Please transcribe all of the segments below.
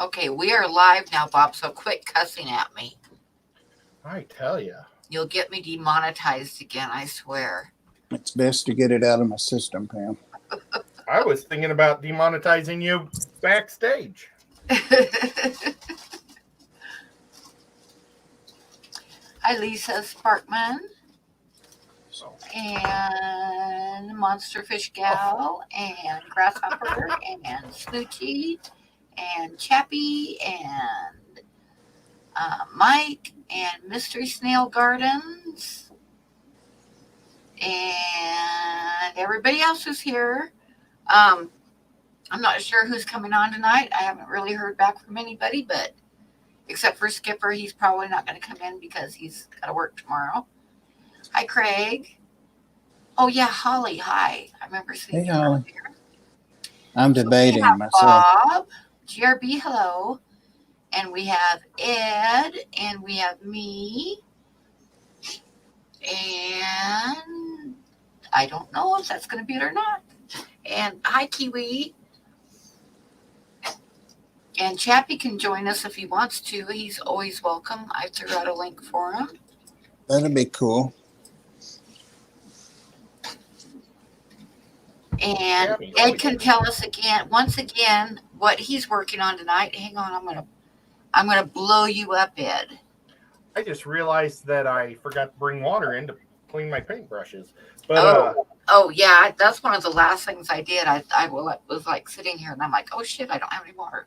Okay, we are live now, Bob, so quit cussing at me. I tell you. You'll get me demonetized again, I swear. It's best to get it out of my system, Pam. I was thinking about demonetizing you backstage. Hi, Lisa Sparkman. And Monster Fish Gal, and Grasshopper, and Snoochie, and Chappie, and Mike, and Mystery Snail Gardens, and everybody else who's here. I'm not sure who's coming on tonight. I haven't really heard back from anybody, but except for Skipper, he's probably not going to come in because he's got to work tomorrow. Hi, Craig. Oh, yeah, Holly. Hi. I remember seeing you Holly. earlier. I'm debating myself. Bob, GRB, hello. And we have Ed, and we have me. And I don't know if that's going to be it or not. And hi, Kiwi. And Chappie can join us if he wants to. He's always welcome. I threw out a link for him. That'd be cool. And Ed can tell us once again, what he's working on tonight. Hang on, I'm gonna blow you up, Ed. I just realized that I forgot to bring water in to clean my paintbrushes. But oh yeah, that's one of the last things I did. I was like sitting here and I'm like, oh shit, I don't have any water.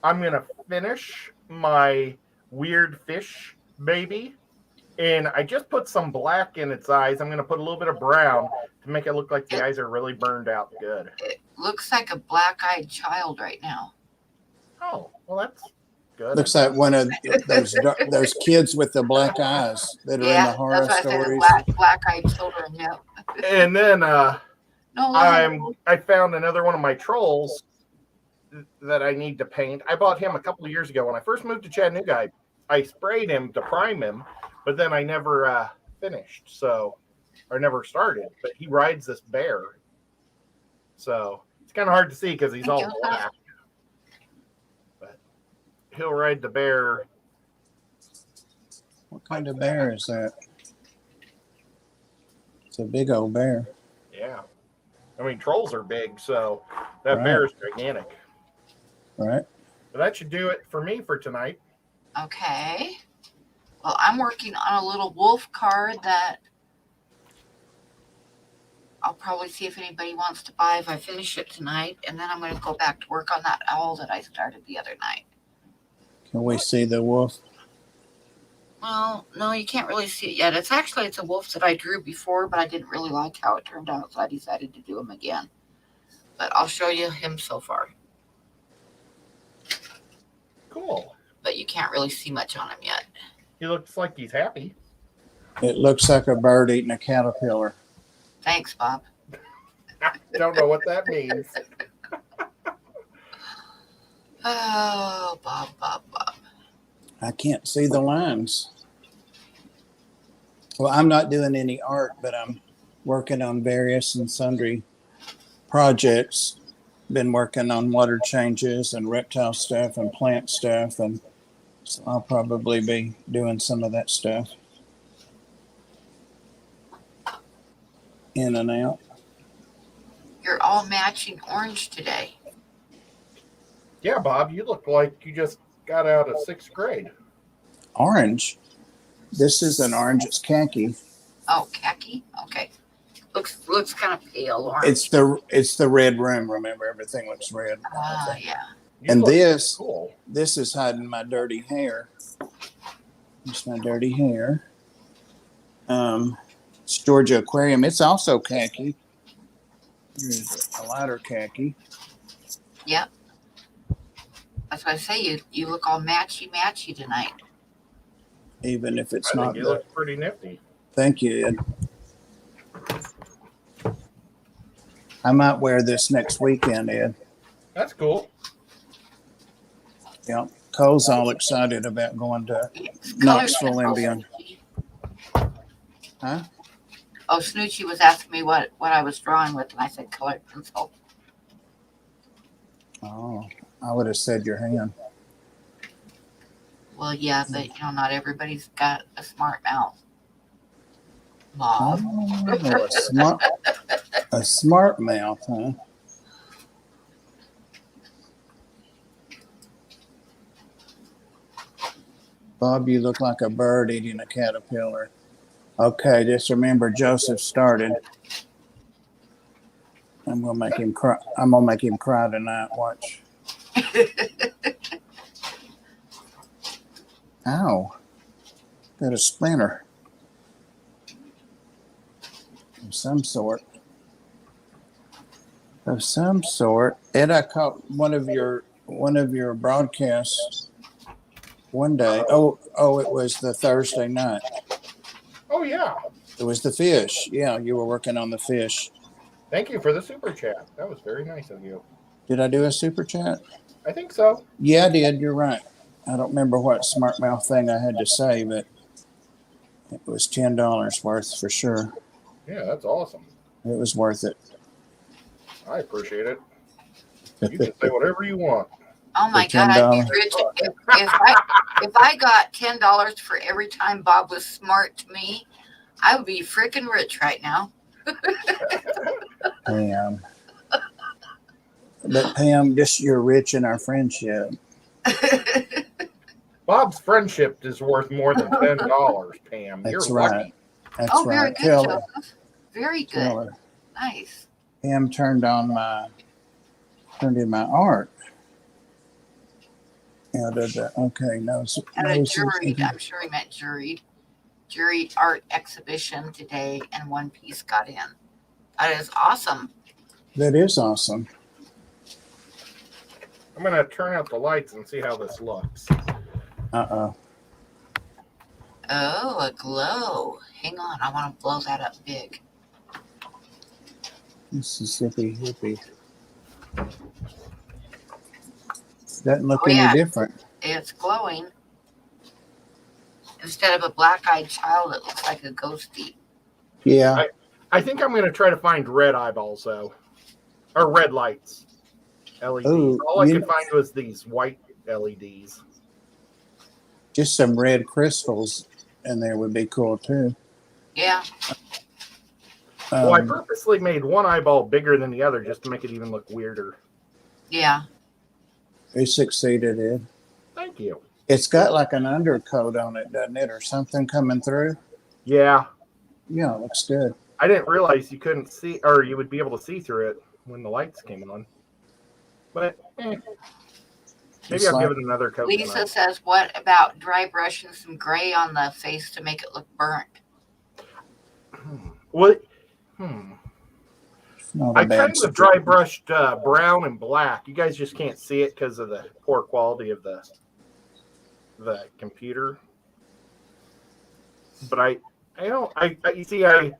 I'm gonna finish my weird fish baby, and I just put some black in its eyes. I'm gonna put a little bit of brown to make it look like the eyes are really burned out good. It looks like a black-eyed child right now. Oh, well, that's good. Looks like one of those kids with the black eyes that are in the horror stories. Black-eyed children, yeah. And then I found another one of my trolls that I need to paint. I bought him a couple of years ago when I first moved to Chattanooga. I sprayed him to prime him, but then I never finished, or never started. But he rides this bear, so it's kind of hard to see because he's all black. But he'll ride the bear. What kind of bear is that? It's a big old bear. Yeah, I mean trolls are big, so that bear is gigantic. Right. But that should do it for me for tonight. Okay. Well, I'm working on a little wolf card that I'll probably see if anybody wants to buy if I finish it tonight. And then I'm going to go back to work on that owl that I started the other night. Can we see the wolf? Well, no, you can't really see it yet. It's a wolf that I drew before, but I didn't really like how it turned out, so I decided to do him again. But I'll show you him so far. Cool. But you can't really see much on him yet. He looks like he's happy. It looks like a bird eating a caterpillar. Thanks, Bob. I don't know what that means. Oh, Bob. I can't see the lines. Well, I'm not doing any art, but I'm working on various and sundry projects. Been working on water changes and reptile stuff and plant stuff, and so I'll probably be doing some of that stuff in and out. You're all matching orange today. Yeah, Bob, you look like you just got out of 6th grade. Orange? This isn't orange, it's khaki. Oh, khaki? Okay. Looks kind of pale orange. It's the red room. Remember, everything looks red. Yeah. And this cool. This is hiding my dirty hair. It's my dirty hair. It's Georgia Aquarium. It's also khaki. Here's a lighter khaki. Yep. That's why I say you look all matchy tonight. Even if it's I not. think you look pretty nifty. Thank you, Ed. I might wear this next weekend, Ed. That's cool. Yeah. Cole's all excited about going to Knoxville and beyond. Huh? Oh, Snoochie was asking me what I was drawing with, and I said colored pencil. Oh, I would have said your hand. Well, yeah, but not everybody's got a smart mouth. Bob. Oh, a smart mouth, huh? Bob, you look like a bird eating a caterpillar. Okay, just remember Joseph started. I'm gonna make him cry. I'm gonna make him cry tonight. Watch. Ow! Got a splinter of some sort. Ed, I caught one of your broadcasts one day. Oh, it was the Thursday night. Oh, yeah. It was the fish. Yeah, you were working on the fish. Thank you for the super chat. That was very nice of you. Did I do a super chat? I think so. Yeah, I did. You're right. I don't remember what smart mouth thing I had to say, but it was $10 worth for sure. Yeah, that's awesome. It was worth it. I appreciate it. You can say whatever you want. Oh my God, I'd be rich if I got $10 for every time Bob was smart to me. I would be freaking rich right now. Pam. But Pam, just you're rich in our friendship. Bob's friendship is worth more than $10, Pam. That's You're right. lucky. That's right. Very good, Joseph. Very good. Nice. Pam turned in my art. Okay, no. At a juried, I'm sure he meant juried art exhibition today, and one piece got in. That is awesome. That is awesome. I'm going to turn out the lights and see how this looks. Uh-oh. Oh, a glow. Hang on, I want to blow that up big. Mississippi hippie. Doesn't look any different. It's glowing. Instead of a black-eyed child, it looks like a ghosty. Yeah. I think I'm going to try to find red eyeballs, though. Or red lights. LEDs. Ooh, all I could find was these white LEDs. Just some red crystals in there would be cool, too. Yeah. Well, I purposely made one eyeball bigger than the other just to make it even look weirder. Yeah. You succeeded, Ed. Thank you. It's got like an undercoat on it, doesn't it? Or something coming through? Yeah. Yeah, it looks good. I didn't realize you couldn't see, or you would be able to see through it when the lights came on. But, maybe I'll give it another coat. Lisa says, what about dry brushing some gray on the face to make it look burnt? What? I kind of dry brushed brown and black. You guys just can't see it because of the poor quality of the computer. But you see, I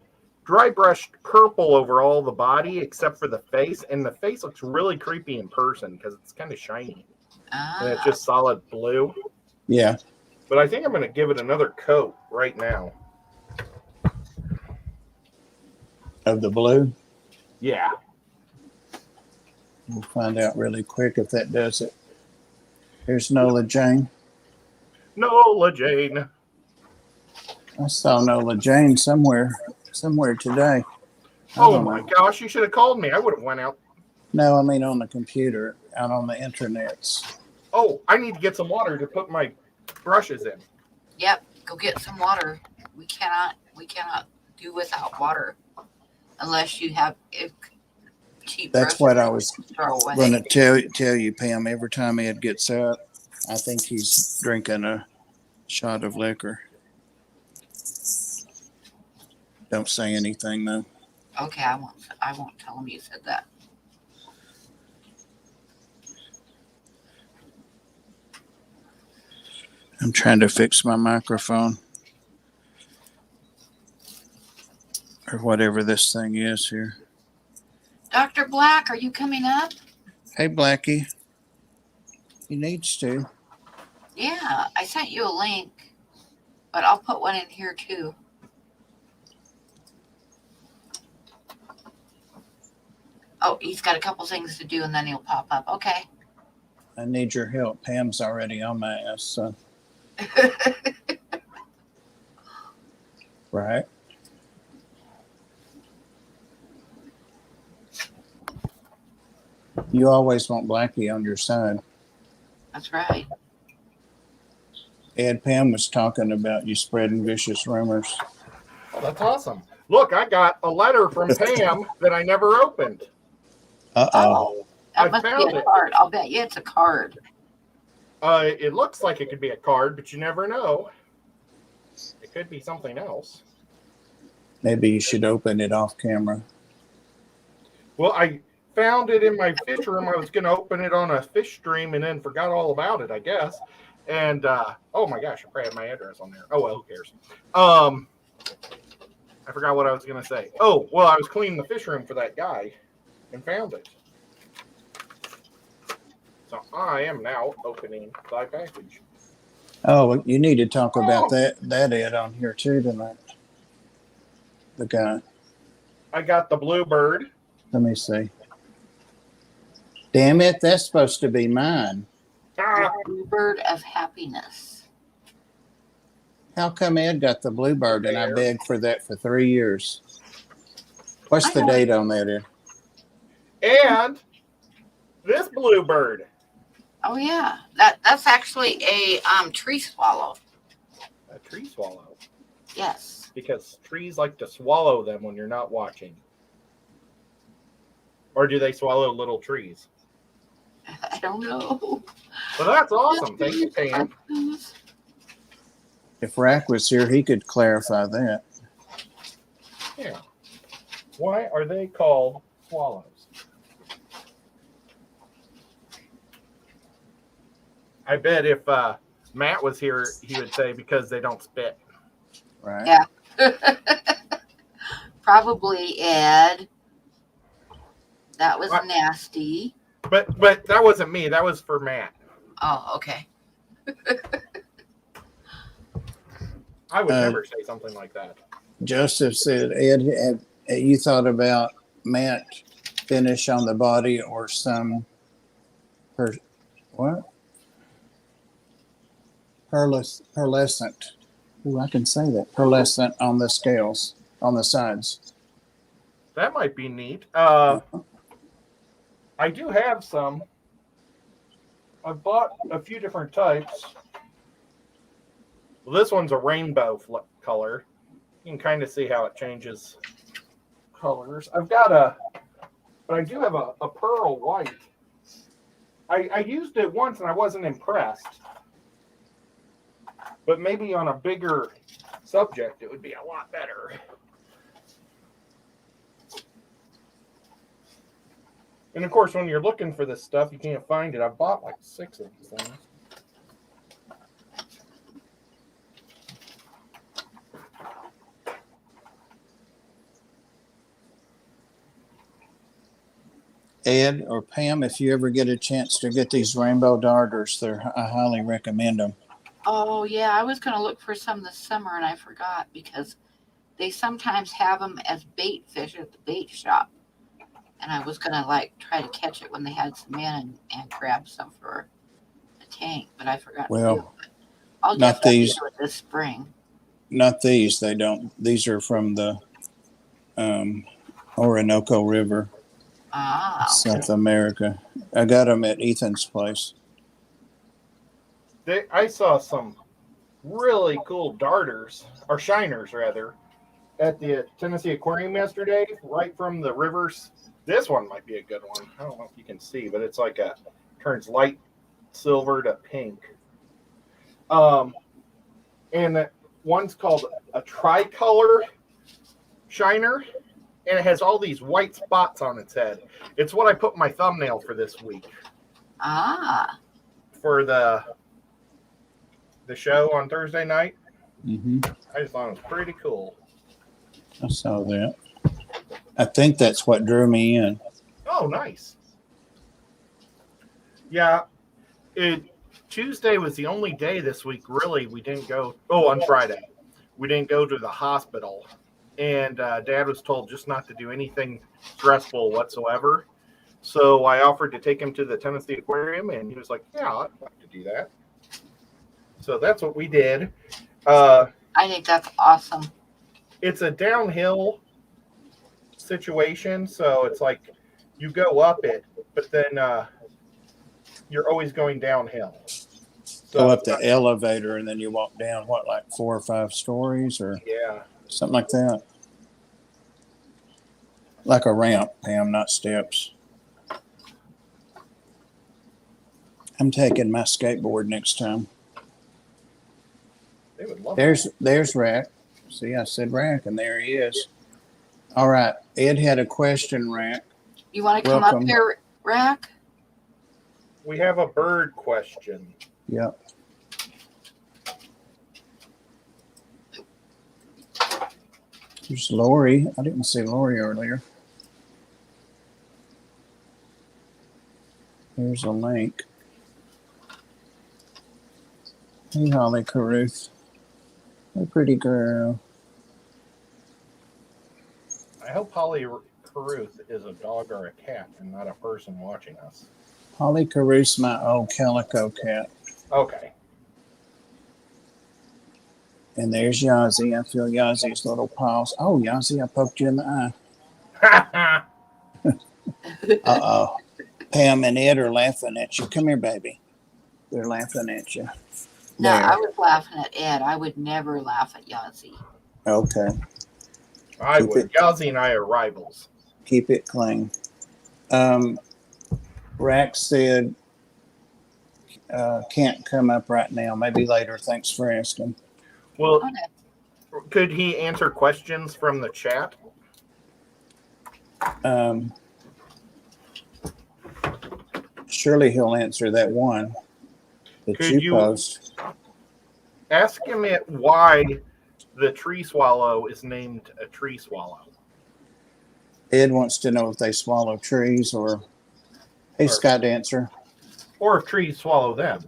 dry brushed purple over all the body except for the face, and the face looks really creepy in person because it's kind of shiny. And it's just solid blue. Yeah. But I think I'm going to give it another coat right now. Of the blue? Yeah. We'll find out really quick if that does it. Here's Nola Jane. Nola Jane. I saw Nola Jane somewhere today. Oh my gosh, you should have called me. I would have went out. No, I mean on the computer, out on the internets. Oh, I need to get some water to put my brushes in. Yep, go get some water. We cannot do without water unless you have cheap. That's what I was going to tell you, Pam. Every time Ed gets up, I think he's drinking a shot of liquor. Don't say anything though. Okay, I won't tell him you said that. I'm trying to fix my microphone. Or whatever this thing is here. Dr. Black, are you coming up? Hey, Blackie. He needs to. Yeah, I sent you a link, but I'll put one in here too. Oh, he's got a couple things to do and then he'll pop up. Okay. I need your help. Pam's already on my ass. So. Right. You always want Blackie on your side. That's right. Ed, Pam was talking about you spreading vicious rumors. Oh, that's awesome. Look, I got a letter from Pam that I never opened. Uh-oh. That I must be found a it. card. I'll bet you it's a card. It looks like it could be a card, but you never know. It could be something else. Maybe you should open it off camera. Well, I found it in my fish room. I was going to open it on a fish stream and then forgot all about it, I guess. And, oh my gosh, I probably had my address on there. Oh, well, who cares? I forgot what I was going to say. Oh, well, I was cleaning the fish room for that guy and found it. So I am now opening thy package. Oh, you need to talk about that Ed on here too tonight. The guy. I got the bluebird. Let me see. Damn it, that's supposed to be mine. Ah, Bluebird of happiness. How come Ed got the bluebird and I begged for that for 3 years? What's the date on that, Ed? and this bluebird. Oh yeah, that's actually a tree swallow. A tree swallow. Yes. Because trees like to swallow them when you're not watching. Or do they swallow little trees? I don't know. Well, that's awesome. Thank you, Pam. If Rack was here, he could clarify that. Yeah. Why are they called swallows? I bet if Matt was here, he would say because they don't spit. Right? Yeah. Probably, Ed. That was nasty. But that wasn't me. That was for Matt. Oh, okay. I would never say something like that. Joseph said, Ed, have you thought about matte finish on the body or some what? Pearlescent. Ooh, I can say that. Pearlescent on the scales, on the sides. That might be neat. I do have some. I've bought a few different types. Well, this one's a rainbow color. You can kind of see how it changes colors. But I do have a pearl white. I used it once and I wasn't impressed. But maybe on a bigger subject, it would be a lot better. And of course, when you're looking for this stuff, you can't find it. I've bought like 6 of these things. Ed or Pam, if you ever get a chance to get these rainbow darters, I highly recommend them. Oh, yeah. I was going to look for some this summer and I forgot because they sometimes have them as bait fish at the bait shop. And I was going to try to catch it when they had some in and grab some for a tank, but I forgot to do it. I'll not these do it this spring. Not these. They don't. These are from the Orinoco River, South America. I got them at Ethan's place. I saw some really cool darters, or shiners rather, at the Tennessee Aquarium yesterday, right from the rivers. This one might be a good one. I don't know if you can see, but it's like turns light silver to pink. And one's called a tricolor shiner, and it has all these white spots on its head. It's what I put in my thumbnail for this week. For the show on Thursday night. Mm-hmm. I just thought it was pretty cool. I saw that. I think that's what drew me in. Oh, nice. Yeah. Tuesday was the only day this week, really, we didn't go. Oh, on Friday. We didn't go to the hospital. And Dad was told just not to do anything stressful whatsoever. So I offered to take him to the Tennessee Aquarium, and he was like, yeah, I'd like to do that. So that's what we did. I think that's awesome. It's a downhill situation, so it's like you go up it, but then you're always going downhill. So go up the elevator and then you walk down, what, like 4 or 5 stories or something like that? Like a ramp, Pam, not steps. I'm taking my skateboard next time. They would love There's Rack. See, I said Rack, and there he is. All right. Ed had a question, Rack. You want to come up here, Rack? We have a bird question. Yep. There's Lori. I didn't see Lori earlier. Here's a link. Hey, Holly Caruth. Hey, pretty girl. I hope Holly Caruth is a dog or a cat and not a person watching us. Holly Caruth's my old calico cat. Okay. And there's Yazzie. I feel Yazzie's little paws. Oh, Yazzie, I poked you in the eye. Uh-oh. Pam and Ed are laughing at you. Come here, baby. They're laughing at you. No, I was laughing at Ed. I would never laugh at Yazzie. Okay. I would. Yazzie and I are rivals. Keep it clean. Rack said can't come up right now. Maybe later. Thanks for asking. Well, could he answer questions from the chat? Surely he'll answer that one that you post. Ask him why the tree swallow is named a tree swallow. Ed wants to know if they swallow trees or Sky Dancer. Or if trees swallow them.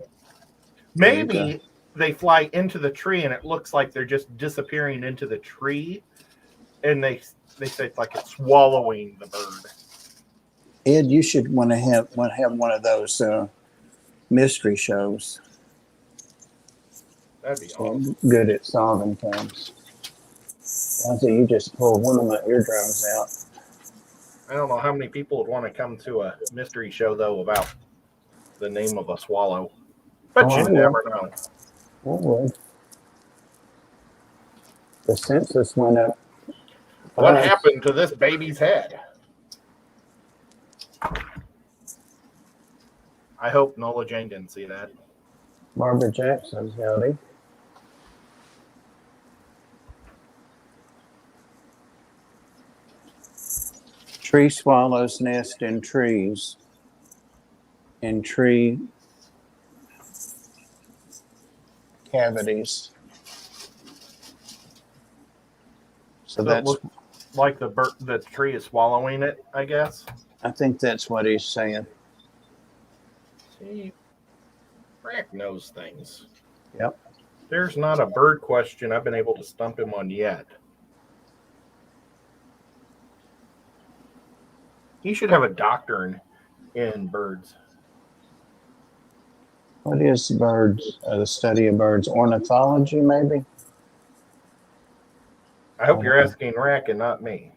Maybe they fly into the tree and it looks like they're just disappearing into the tree. And they say it's like it's swallowing the bird. Ed, you should want to have one of those mystery shows. That'd be awesome. Good at solving things. I say you just pulled one of my eardrums out. I don't know how many people would want to come to a mystery show though about the name of a swallow, but you never know. Well, the census went up. What happened to this baby's head? I hope Nola Jane didn't see that. Barbara Jackson's howdy. Tree swallows nest in trees. In tree cavities. So that's it looks like the tree is swallowing it, I guess. I think that's what he's saying. See, Frank knows things. Yep. There's not a bird question I've been able to stump him on yet. He should have a doctorate in birds. What is birds? The study of birds. Ornithology, maybe? I hope you're asking Rack and not me.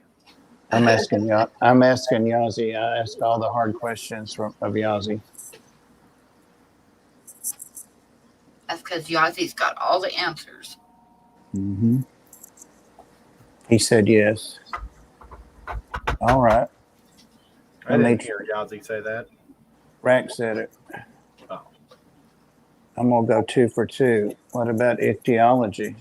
I'm asking Yazzie. I ask all the hard questions of Yazzie. That's because Yazzie's got all the answers. Mm-hmm. He said yes. All right. I didn't hear Yazzie say that. Rack said it. Oh. I'm going to go 2 for 2. What about ichthyology?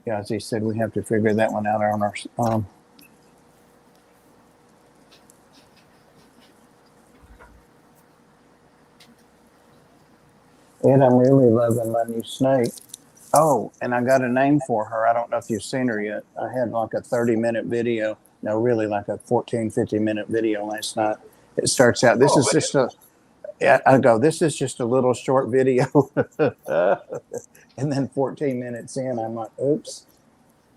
Yazzie said we have to figure that one out on our own. Ed, I'm really loving my new snake. Oh, and I got a name for her. I don't know if you've seen her yet. I had like a 30-minute video. No, really like a 50-minute video last night. It starts out, this is just a little short video. And then 14 minutes in, I'm like, oops.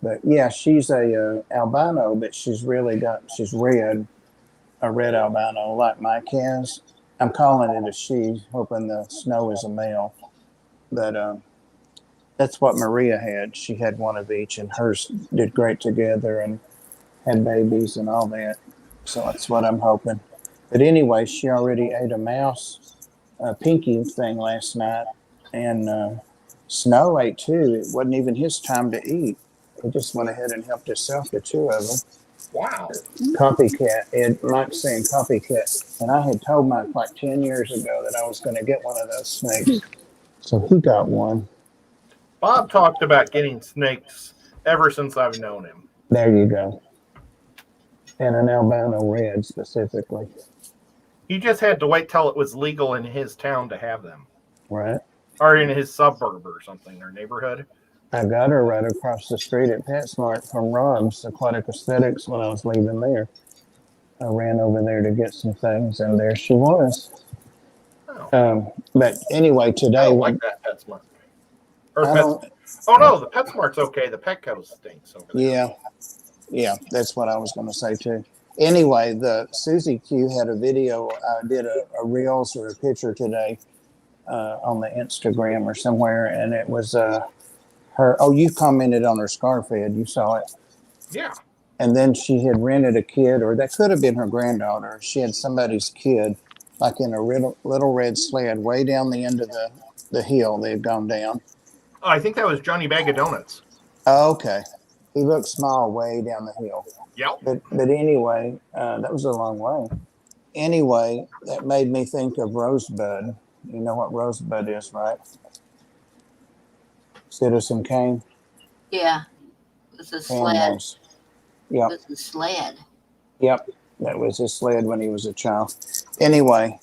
But yeah, she's a albino, but she's red, a red albino like Mike has. I'm calling it a she, hoping the snow is a male. But that's what Maria had. She had one of each, and hers did great together and had babies and all that. So that's what I'm hoping. But anyway, she already ate a mouse, Pinky thing last night, and Snow ate too. It wasn't even his time to eat. He just went ahead and helped himself to two of them. Wow. Copycat. Ed, Mike's saying copycat. And I had told Mike like 10 years ago that I was going to get one of those snakes. So he got one. Bob talked about getting snakes ever since I've known him. There you go. And an albino red specifically. He just had to wait till it was legal in his town to have them. Right. Or in his suburb or something, or neighborhood. I got her right across the street at PetSmart from Rob's Aquatic Aesthetics when I was leaving there. I ran over there to get some things, and there she was. Oh. But anyway, today... I don't like that PetSmart. Oh, no, the PetSmart's okay. The Petco stinks over there. Yeah, that's what I was going to say, too. Anyway, the Susie Q had a video. I did a Reels or a picture today on the Instagram or somewhere, and it was... her. Oh, you commented on her scarf, Ed. You saw it. Yeah. And then she had rented a kid, or that could have been her granddaughter. She had somebody's kid, like in a little red sled, way down the end of the hill. They've gone down. Oh, I think that was Johnny Bag of Donuts. Oh, okay. He looked small way down the hill. Yep. But anyway, that was a long way. Anyway, that made me think of Rosebud. You know what Rosebud is, right? Citizen Kane. Yeah. It was a sled. Yep. It was a sled. Yep. That was his sled when he was a child. Anyway,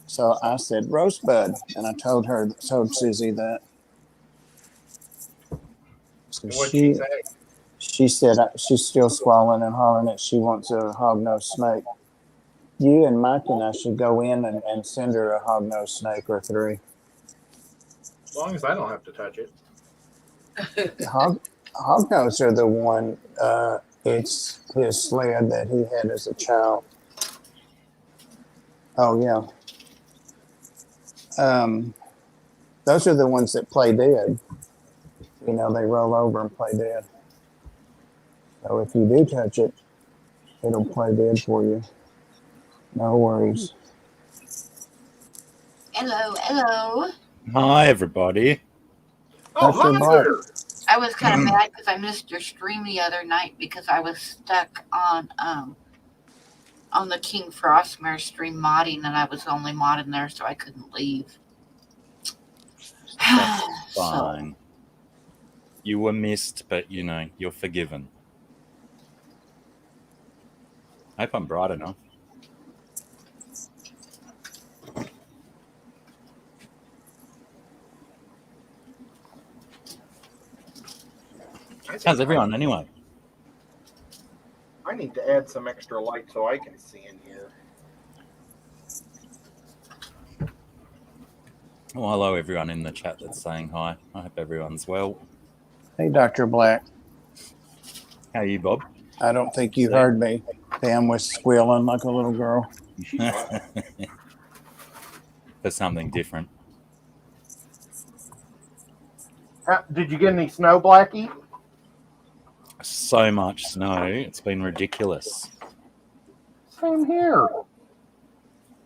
so I said Rosebud, and I told Susie that. So she said she's still squalling and hollering that she wants a hog-nosed snake. You and Mike and I should go in and send her a hog-nosed snake or 3. As long as I don't have to touch it. Hognose are the one, it's his sled that he had as a child. Oh, yeah. Those are the ones that play dead. You know, they roll over and play dead. So if you do touch it, it'll play dead for you. No worries. Hello. Hi, everybody. Oh, hi. I was kind of mad because I missed your stream the other night because I was stuck on the King Frostmare stream modding, and I was only modding there, so I couldn't leave. That's fine. You were missed, but you know, you're forgiven. I hope I'm bright enough. How's everyone anyway? I need to add some extra light so I can see in here. Well, hello everyone in the chat that's saying hi. I hope everyone's well. Hey, Dr. Black. How are you, Bob? I don't think you heard me. Pam was squealing like a little girl. For something different. Did you get any snow, Blackie? So much snow. It's been ridiculous. Same here.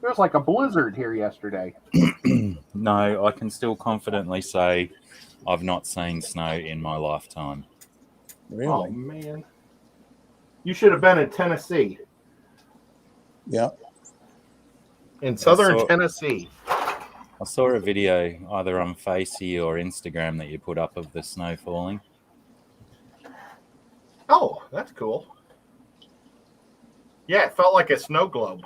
There was like a blizzard here yesterday. No, I can still confidently say I've not seen snow in my lifetime. Really? Oh, man. You should have been in Tennessee. Yep. In southern Tennessee. I saw a video either on Facey or Instagram that you put up of the snow falling. Oh, that's cool. Yeah, it felt like a snow globe.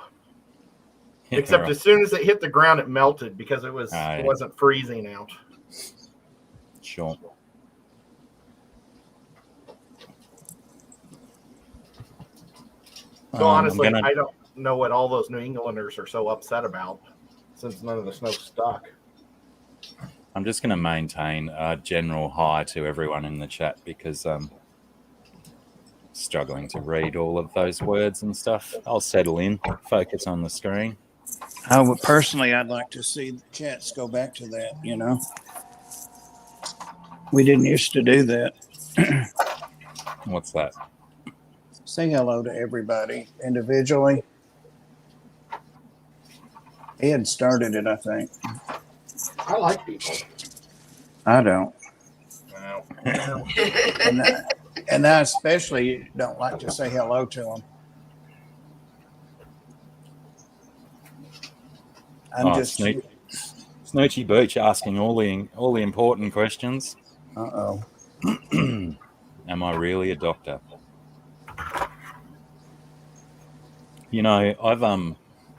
Except Right. as soon as it hit the ground, it melted because it wasn't freezing out. Sure. So honestly, I don't know what all those New Englanders are so upset about since none of the snow stuck. I'm just going to maintain a general hi to everyone in the chat because I'm struggling to read all of those words and stuff. I'll settle in, focus on the screen. I would personally, I'd like to see the chats go back to that. You know, we didn't used to do that. What's that? Say hello to everybody individually. He had started it, I think. I like people. I don't. Wow. And I especially don't like to say hello to them. I'm just. Snoochy Beach asking all the important questions. Uh-oh. Am I really a doctor? You know,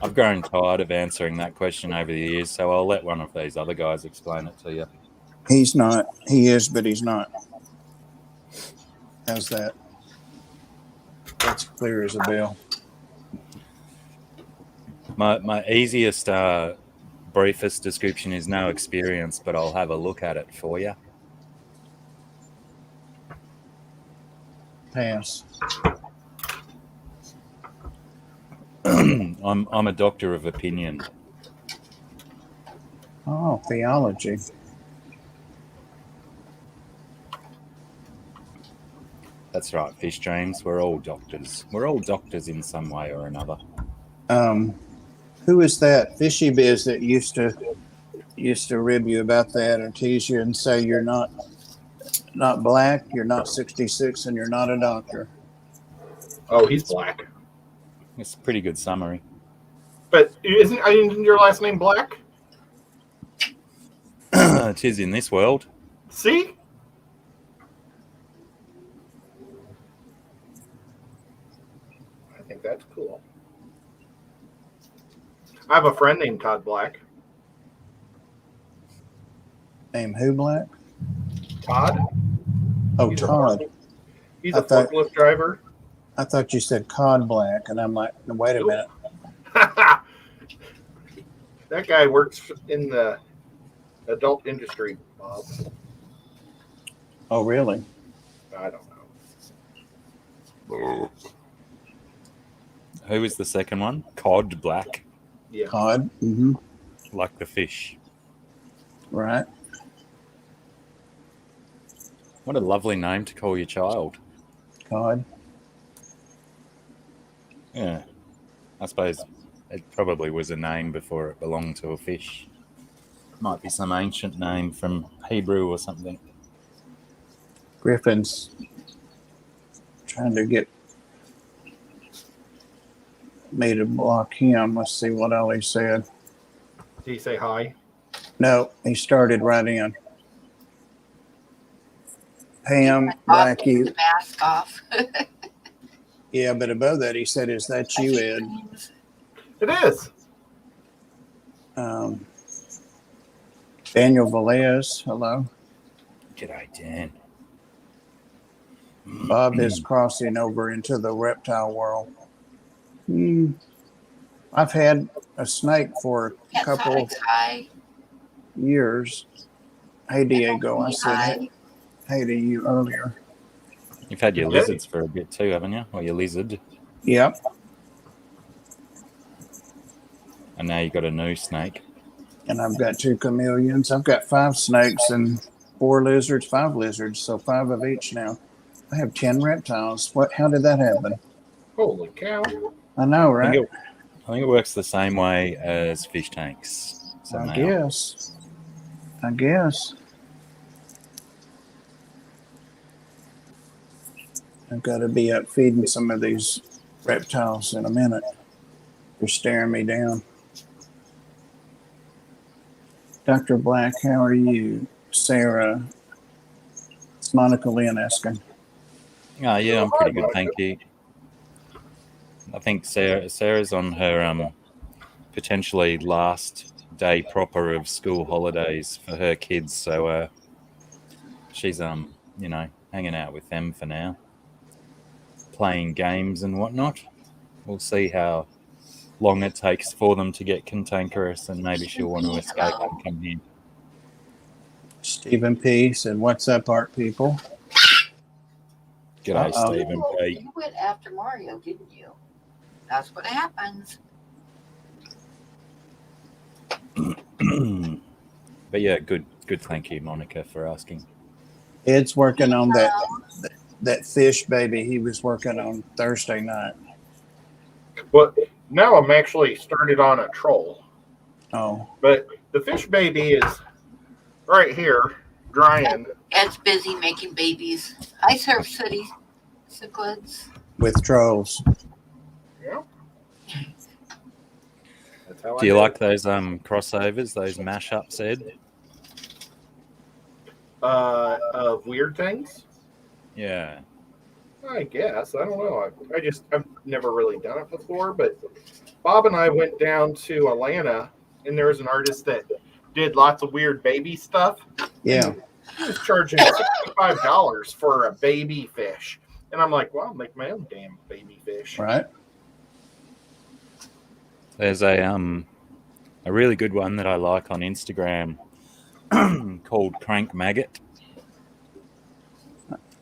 I've grown tired of answering that question over the years, so I'll let one of these other guys explain it to you. He's not. He is, but he's not. How's that? That's clear as a bell. My easiest, briefest description is no experience, but I'll have a look at it for you. Pass. I'm a doctor of opinion. Oh, theology. That's right, Fish James. We're all doctors. We're all doctors in some way or another. Who is that Fishy Biz that used to rib you about that or tease you and say you're not black, you're not 66, and you're not a doctor? Oh, he's black. It's a pretty good summary. But isn't your last name Black? It is in this world. See? I think that's cool. I have a friend named Todd Black. Name who Black? Todd? Oh, Todd. He's a forklift driver. I thought you said Cod Black, and I'm like, wait a minute. That guy works in the adult industry, Bob. Oh, really? I don't know. Who is the second one? Cod Black. Yeah. Cod. Mm-hmm. Like the fish. Right. What a lovely name to call your child. Cod. Yeah. I suppose it probably was a name before it belonged to a fish. Might be some ancient name from Hebrew or something. Griffin's trying to get me to block him. Let's see what all he said. Did he say hi? No, he started right in. Pam, Blackie. The mask off. Yeah, but above that, he said, "Is that you, Ed?" It is. Daniel Velez, hello. G'day, Dan. Bob is crossing over into the reptile world. I've had a snake for a couple years. Hey, Diego, I said hey to you earlier. You've had your lizards for a bit too, haven't you? Or your lizard. Yep. And now you've got a new snake. And I've got 2 chameleons. I've got 5 snakes and 4 lizards, 5 lizards, so 5 of each now. I have 10 reptiles. How did that happen? Holy cow. I know, right? I think it works the same way as fish tanks. Somehow. I guess. I've got to be up feeding some of these reptiles in a minute. They're staring me down. Dr. Black, how are you? Sarah. It's Monica Lynn asking. Oh, yeah, I'm pretty good, thank you. I think Sarah's on her potentially last day proper of school holidays for her kids, so she's hanging out with them for now, playing games and whatnot. We'll see how long it takes for them to get cantankerous, and maybe she'll want to escape and come here. Stephen P. said, "What's up, art people?" G'day, Stephen P. You went after Mario, didn't you? That's what happens. But yeah, good. Thank you, Monica, for asking. Ed's working on that fish baby he was working on Thursday night. Well, now I'm actually started on a troll. Oh. But the fish baby is right here, drying. Ed's busy making babies. Hi, Surf City. Cichlids. With trolls. Yeah. That's how Do you like those crossovers, those mashups, Ed? Of weird things? Yeah. I guess. I don't know. I've never really done it before, but Bob and I went down to Atlanta, and there was an artist that did lots of weird baby stuff. Yeah. He was charging $65 for a baby fish. And I'm like, well, I'll make my own damn baby fish. Right. There's a really good one that I like on Instagram called Crank Maggot.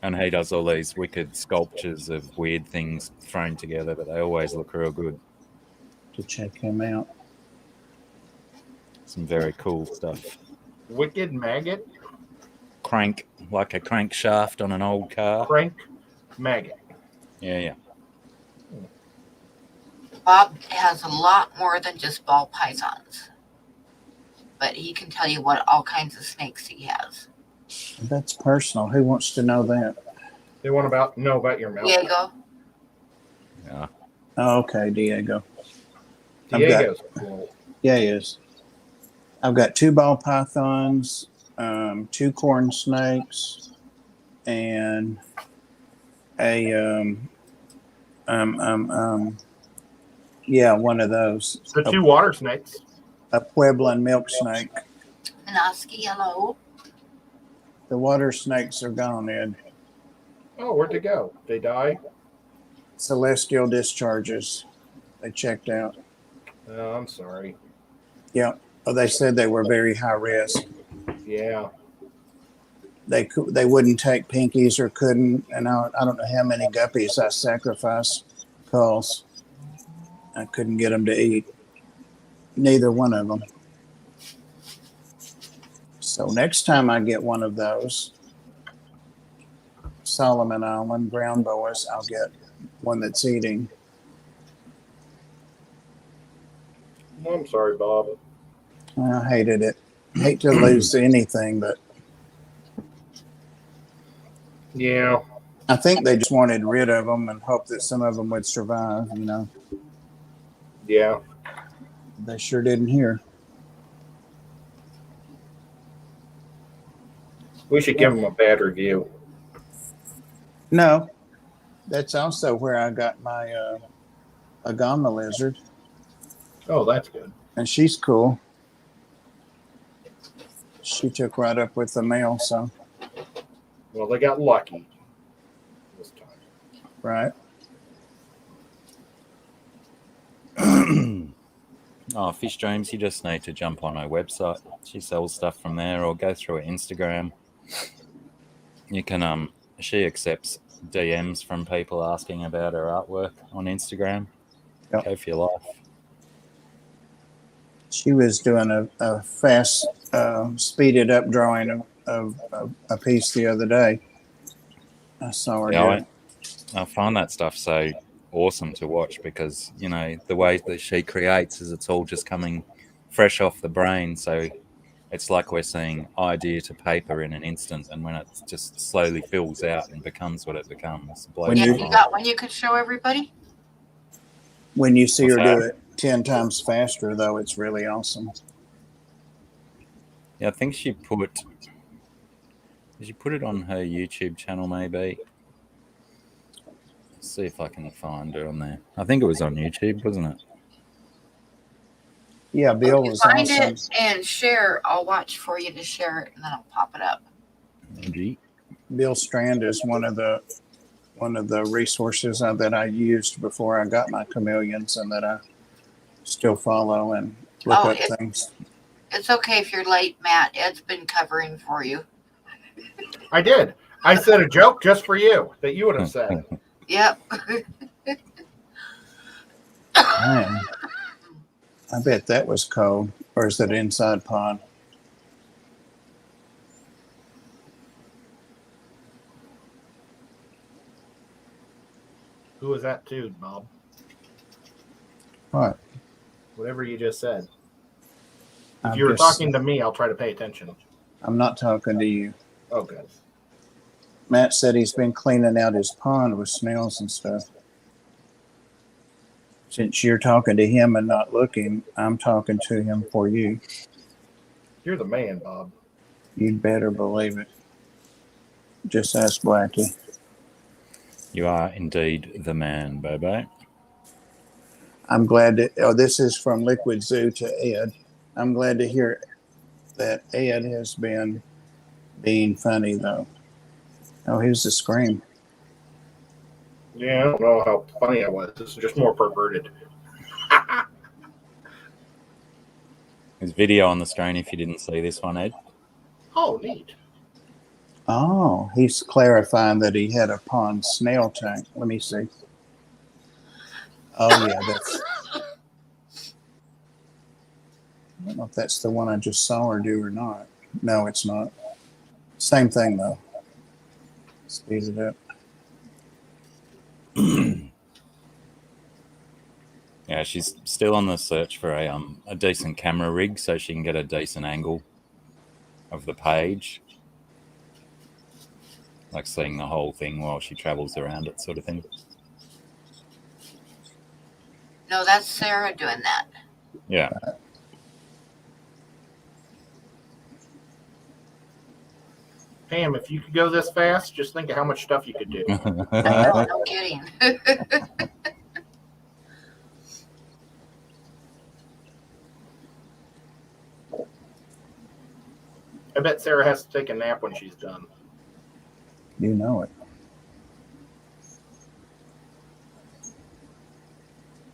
And he does all these wicked sculptures of weird things thrown together, but they always look real good. To check him out. Some very cool stuff. Wicked Maggot? Crank, like a crankshaft on an old car. Crank Maggot. Yeah. Bob has a lot more than just ball pythons. But he can tell you what all kinds of snakes he has. That's personal. Who wants to know that? They want to know about your mouth. Diego. Yeah. Oh, okay, Diego. Diego's cool. Yeah, he is. I've got 2 ball pythons, 2 corn snakes, and a one of those. The 2 water snakes. A Pueblan milk snake. Minoski, hello. The water snakes are gone, Ed. Oh, where'd they go? They die? Celestial discharges. They checked out. Oh, I'm sorry. Yeah. Oh, they said they were very high risk. Yeah. They wouldn't take pinkies or couldn't. And I don't know how many guppies I sacrificed because I couldn't get them to eat. Neither one of them. So next time I get one of those Solomon Island ground boas, I'll get one that's eating. Well, I'm sorry, Bob. I hated it. Hate to lose anything, but Yeah. I think they just wanted rid of them and hope that some of them would survive, you know. Yeah. They sure didn't hear. We should give them a bad review. No, that's also where I got my Agama lizard, Oh, that's good. and she's cool. She took right up with the male, so Well, they got lucky this time. right. Oh, Fish Dreams, you just need to jump on her website. She sells stuff from there, or go through her Instagram. You can she accepts DMs from people asking about her artwork on Instagram. Yep. Go for your life. She was doing a fast, speeded up drawing of a piece the other day. I saw her. Yeah, I find that stuff so awesome to watch because, you know, the way that she creates is it's all just coming fresh off the brain. So it's like we're seeing idea to paper in an instant, and when it just slowly fills out and becomes what it becomes. Yeah, you got one you could show everybody? When you see What's her that? do it 10 times faster, though, it's really awesome. Yeah, I think she put it on her YouTube channel, maybe. Let's see if I can find her on there. I think it was on YouTube, wasn't it? Yeah, Bill If you was find awesome. it and share, I'll watch for you to share it, and then I'll pop it up. Maybe. Bill Strand is one of the resources that I used before I got my chameleons, and that I still follow and look Oh, up things. It's okay if you're late, Matt. Ed's been covering for you. I did. I said a joke just for you that you would have said. Yep. Man, I bet that was cold. Or is that inside pond? Who was that too, Bob? What? Whatever you just said. If I'm you were just- talking to me, I'll try to pay attention. I'm not talking to you. Oh, good. Matt said he's been cleaning out his pond with snails and stuff. Since you're talking to him and not looking, I'm talking to him for you. You're the man, Bob. You'd better believe it. Just ask Blackie. You are indeed the man, Bobo. I'm glad that, this is from Liquid Zoo to Ed. I'm glad to hear that Ed has been being funny, though. Oh, here's the scream. Yeah, I don't know how funny I was. This is just more perverted. There's video on the screen if you didn't see this one, Ed. Oh, neat. Oh, he's clarifying that he had a pond snail tank. Let me see. Oh, yeah, that's... I don't know if that's the one I just saw or do or not. No, it's not. Same thing, though. Speed it up. Yeah, she's still on the search for a decent camera rig so she can get a decent angle of the page. Like seeing the whole thing while she travels around it, sort of thing. No, that's Sarah doing that. Yeah. Pam, if you could go this fast, just think of how much stuff you could do. I know, no kidding. I bet Sarah has to take a nap when she's done. You know it.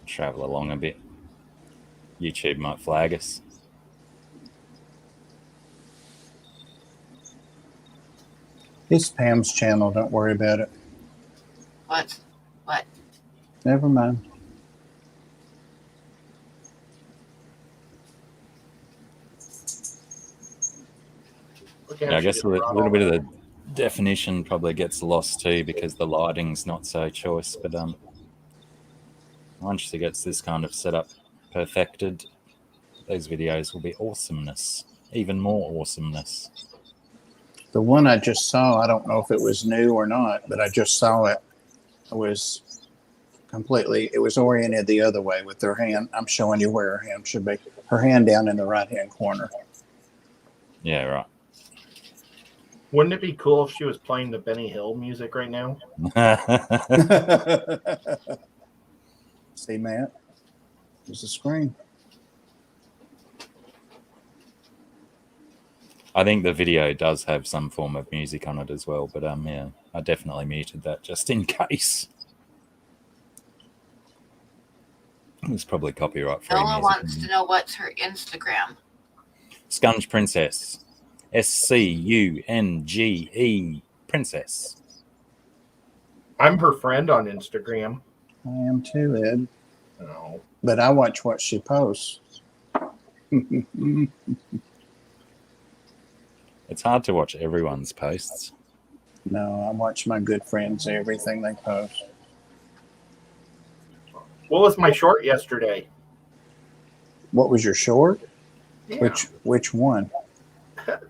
Travel along a bit. YouTube might flag us. It's Pam's channel. Don't worry about it. What? What? Never mind. Yeah, I guess a little bit of the definition probably gets lost too because the lighting's not so choice. But once she gets this kind of setup perfected, those videos will be awesomeness, even more awesomeness. The one I just saw, I don't know if it was new or not, but I just saw it. It was completely, it was oriented the other way with her hand. I'm showing you where her hand should be. Her hand down in the right-hand corner. Yeah, right. Wouldn't it be cool if she was playing the Benny Hill music right now? See, Matt? There's a screen. I think the video does have some form of music on it as well, but yeah, I definitely muted that just in case. It's probably copyright free. Ella wants to know what's her Instagram. Scunge Princess. SCUNGE Princess. I'm her friend on Instagram. I am too, Ed. No. But I watch what she posts. It's hard to watch everyone's posts. No, I watch my good friends, everything they post. What was my short yesterday? What was your short? Yeah. Which one?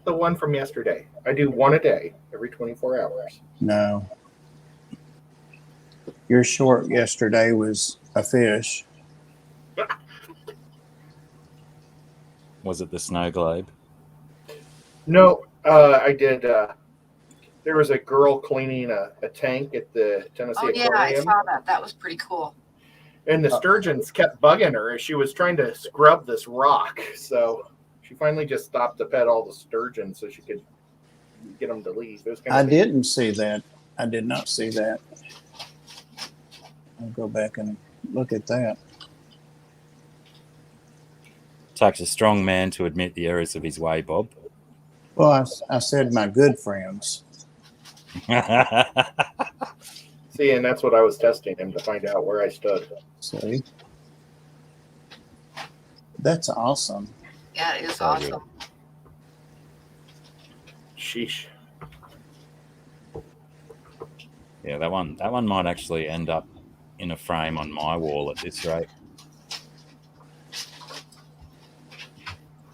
The one from yesterday. I do one a day, every 24 hours. No. Your short yesterday was a fish. Was it the snow globe? No, I did. There was a girl cleaning a tank at the Tennessee Oh, yeah, Aquarium. I saw that. That was pretty cool. And the sturgeons kept bugging her as she was trying to scrub this rock. So she finally just stopped to pet all the sturgeons so she could get them to leave. It was kind of didn't see that. I did not see that. I'll go back and look at that. Takes a strong man to admit the errors of his way, Bob. Well, I said my good friends. See, and that's what I was testing him to find out where I stood. See? That's awesome. Yeah, it is So good. awesome. Sheesh. Yeah, that one might actually end up in a frame on my wall at this rate.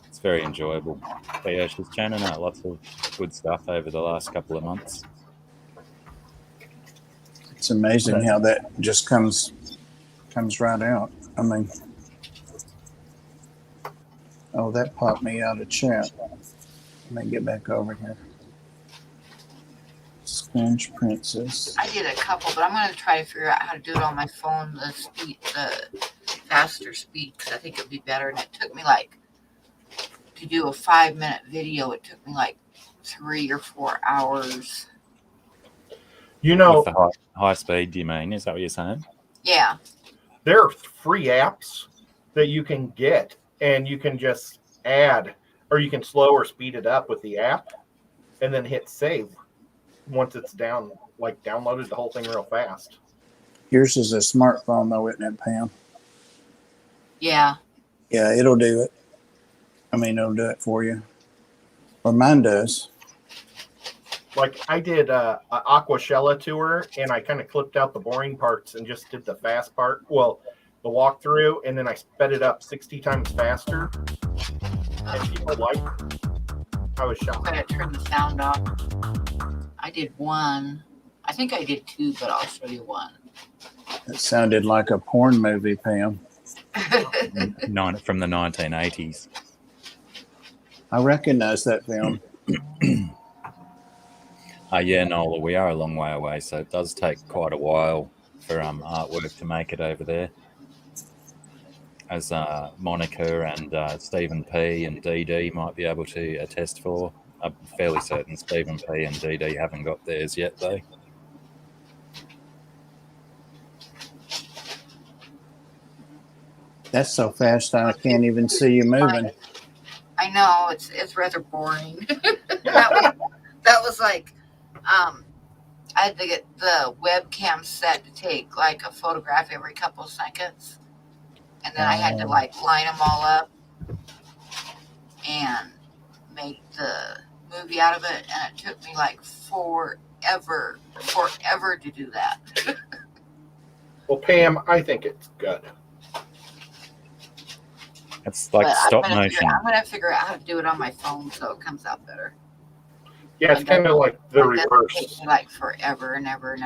It's very enjoyable. But yeah, she's churning out lots of good stuff over the last couple of months. It's amazing how that just comes right out. I mean, oh, that popped me out of chat. Let me get back over here. Sponge Princess. I did a couple, but I'm going to try to figure out how to do it on my phone, the faster speed, because I think it'd be better. And it took me like, to do a 5-minute video, it took me like 3 or 4 hours. You know, With the high speed, do you mean? Is that what you're saying? Yeah. there are free apps that you can get, and you can just add, or you can slow or speed it up with the app, and then hit save once it's down, like downloaded the whole thing real fast. Yours is a smartphone, though, isn't it, Pam? Yeah. Yeah, it'll do it. I mean, it'll do it for you. Or mine does. Like I did a Aquashella tour, and I kind of clipped out the boring parts and just did the fast part. Well, the walkthrough, and then I sped it up 60 times faster. And people like, I was I'm shocked. going to turn the sound off. I did one. I think I did 2, but I'll show you one. It sounded like a porn movie, Pam. From the 1980s. I recognize that film. Yeah, Nola, we are a long way away, so it does take quite a while for artwork to make it over there. As Monica and Stephen P and DD might be able to attest for. I'm fairly certain Stephen P and DD haven't got theirs yet, though. That's so fast I can't even see you moving. I know, it's rather boring. that was like, I had to get the webcam set to take like a photograph every couple of seconds. And then I had to like line them all up and make the movie out of it. And it took me like forever to do that. Well, Pam, I think it's good. It's like But stop motion. I'm going to figure out how to do it on my phone so it comes out better. Yeah, it's kind of like the It doesn't reverse. take me like forever and ever.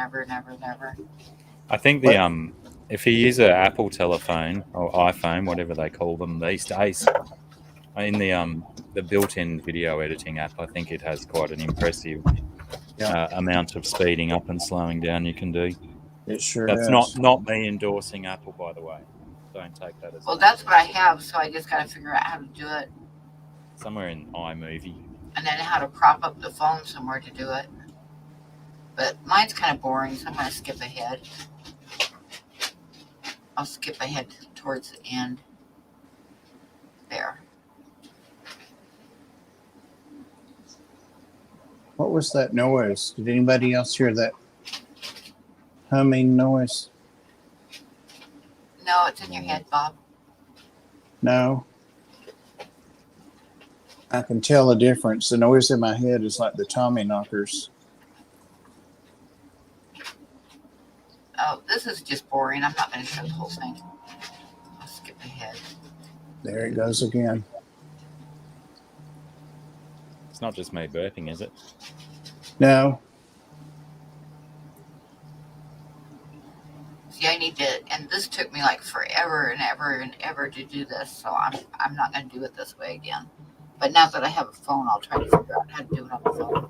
I think the if you use an Apple telephone or iPhone, whatever they call them these days, in the built-in video editing app, I think it has quite an impressive amount of speeding up and slowing down you can do. It sure That's does. not me endorsing Apple, by the way. Don't take that as Well, that's what I have, so I just got to figure out how to do it. somewhere in iMovie. And then how to prop up the phone somewhere to do it. But mine's kind of boring, so I'm going to skip ahead. I'll skip ahead towards the end. There. What was that noise? Did anybody else hear that humming noise? No, it's in your head, Bob. No. I can tell the difference. The noise in my head is like the Tommy knockers. Oh, this is just boring. I'm not going to show the whole thing. I'll skip ahead. There it goes again. It's not just me burping, is it? No. See, I need to, and this took me like forever and ever to do this, so I'm not going to do it this way again. But now that I have a phone, I'll try to figure out how to do it on the phone.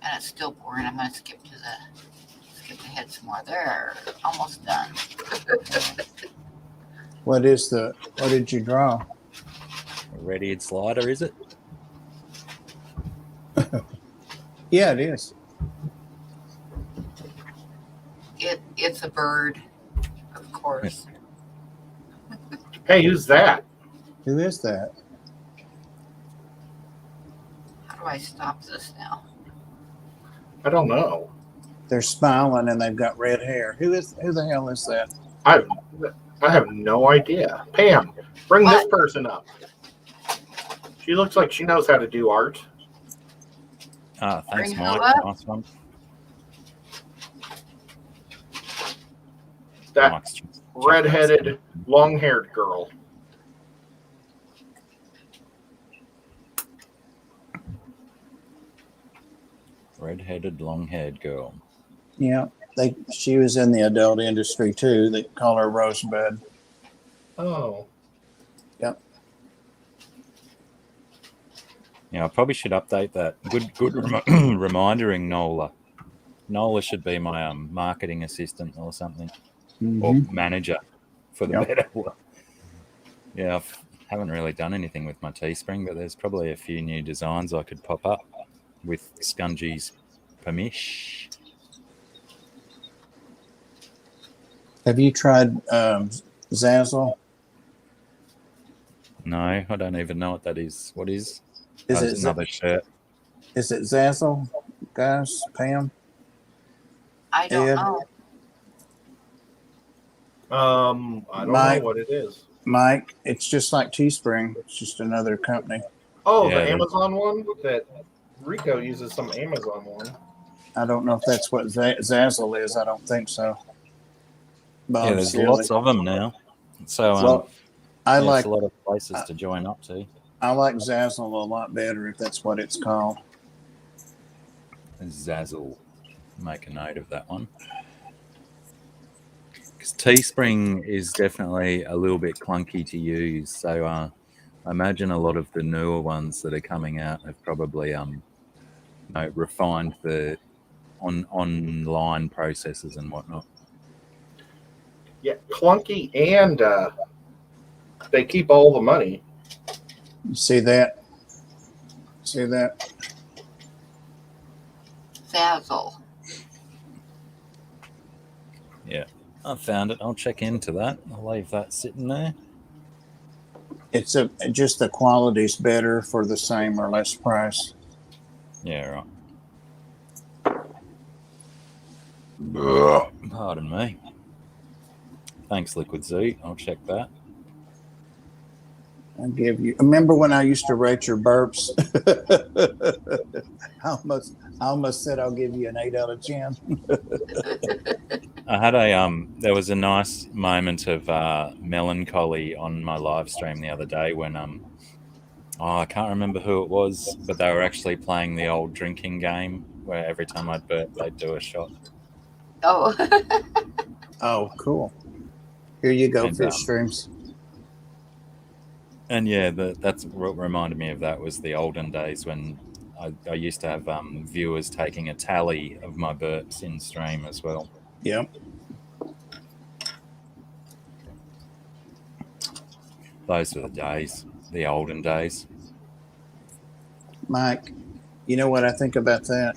And it's still boring. I'm going to skip ahead some more. There, almost done. What did you draw? A red-eared slider, is it? Yeah, it is. It's a bird, of course. Hey, who's that? Who is that? How do I stop this now? I don't know. They're smiling and they've got red hair. Who the hell is that? I I have no idea. Pam, bring this person up. She looks like she knows how to do art. Thanks, Bring Mike. her up. Nice one. That Mike's redheaded, long-haired girl. Red-headed, long-haired girl. Yeah, she was in the adult industry too. They call her Rosebud. Oh. Yep. Yeah, I probably should update that. Good remindering Nola. Nola should be my marketing assistant or something, or manager for the better one. Yeah, I haven't really done anything with my Teespring, but there's probably a few new designs I could pop up with Scungy's permission. Have you tried Zazzle? No, I don't even know what that is. What is? Is it another shirt? Is it Zazzle, guys? Pam? I don't Ed? know. I don't know what it is. Mike, it's just like Teespring. It's just another company. Oh, Yeah, the Amazon one? That Rico uses some Amazon one. I don't know if that's what Zazzle is. I don't think so. Bob's Yeah, there's silly. lots of them now. So, Well, there's a lot of places to join up to. I like Zazzle a lot better if that's what it's called. Zazzle. Make a note of that one. Because Teespring is definitely a little bit clunky to use. So I imagine a lot of the newer ones that are coming out have probably refined the online processes and whatnot. Yeah, clunky, and they keep all the money. You see that? See that? Zazzle. Yeah, I found it. I'll check into that. I'll leave that sitting there. It's just the quality's better for the same or less price. Yeah, right. Pardon me. Thanks, Liquid Z. I'll check that. I'll give you. Remember when I used to rate your burps? I almost said I'll give you an 8 out of 10. I had there was a nice moment of melancholy on my live stream the other day when I can't remember who it was, but they were actually playing the old drinking game where every time I'd burp, they'd do a shot. Oh. Oh, cool. Here you go, And, fish streams. And yeah, that's what reminded me of that was the olden days when I used to have viewers taking a tally of my burps in stream as well. Yep. Those were the days, the olden days. Mike, you know what I think about that?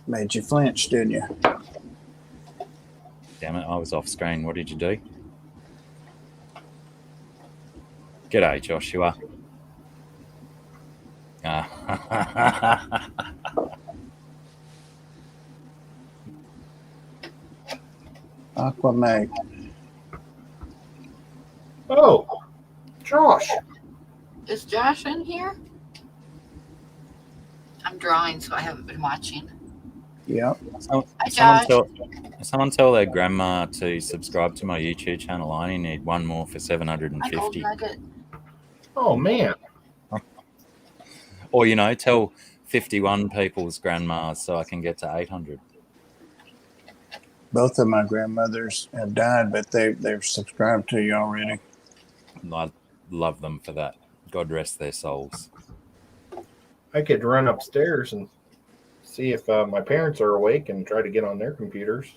Made you flinch, didn't you? Damn it, I was off screen. What did you do? G'day, Joshua. Aquamate. Oh, Josh. Is Josh in here? I'm drawing, so I haven't been watching. Yep. Hi, Josh. Someone tell their grandma to subscribe to my YouTube channel. I only need one more for 750. Oh, man. Or, tell 51 people's grandmas so I can get to 800. Both of my grandmothers have died, but they're subscribed to you already. I love them for that. God rest their souls. I could run upstairs and see if my parents are awake and try to get on their computers.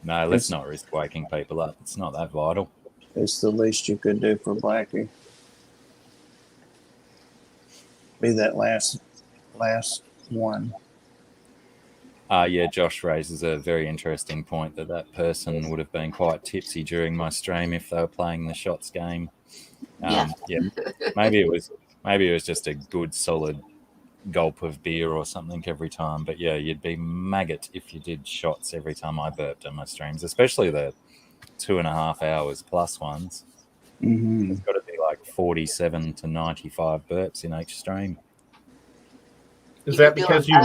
No, let's not risk waking people up. It's not that vital. It's the least you could do for Blackie. Be that last one. Yeah, Josh raises a very interesting point that person would have been quite tipsy during my stream if they were playing the shots game. Yeah, maybe it was just a good solid gulp of beer or something every time. But yeah, you'd be maggot if you did shots every time I burped on my streams, especially the 2.5 hours plus ones. Mm-hmm. It's got to be like 47 to 95 burps in each stream. Is that because you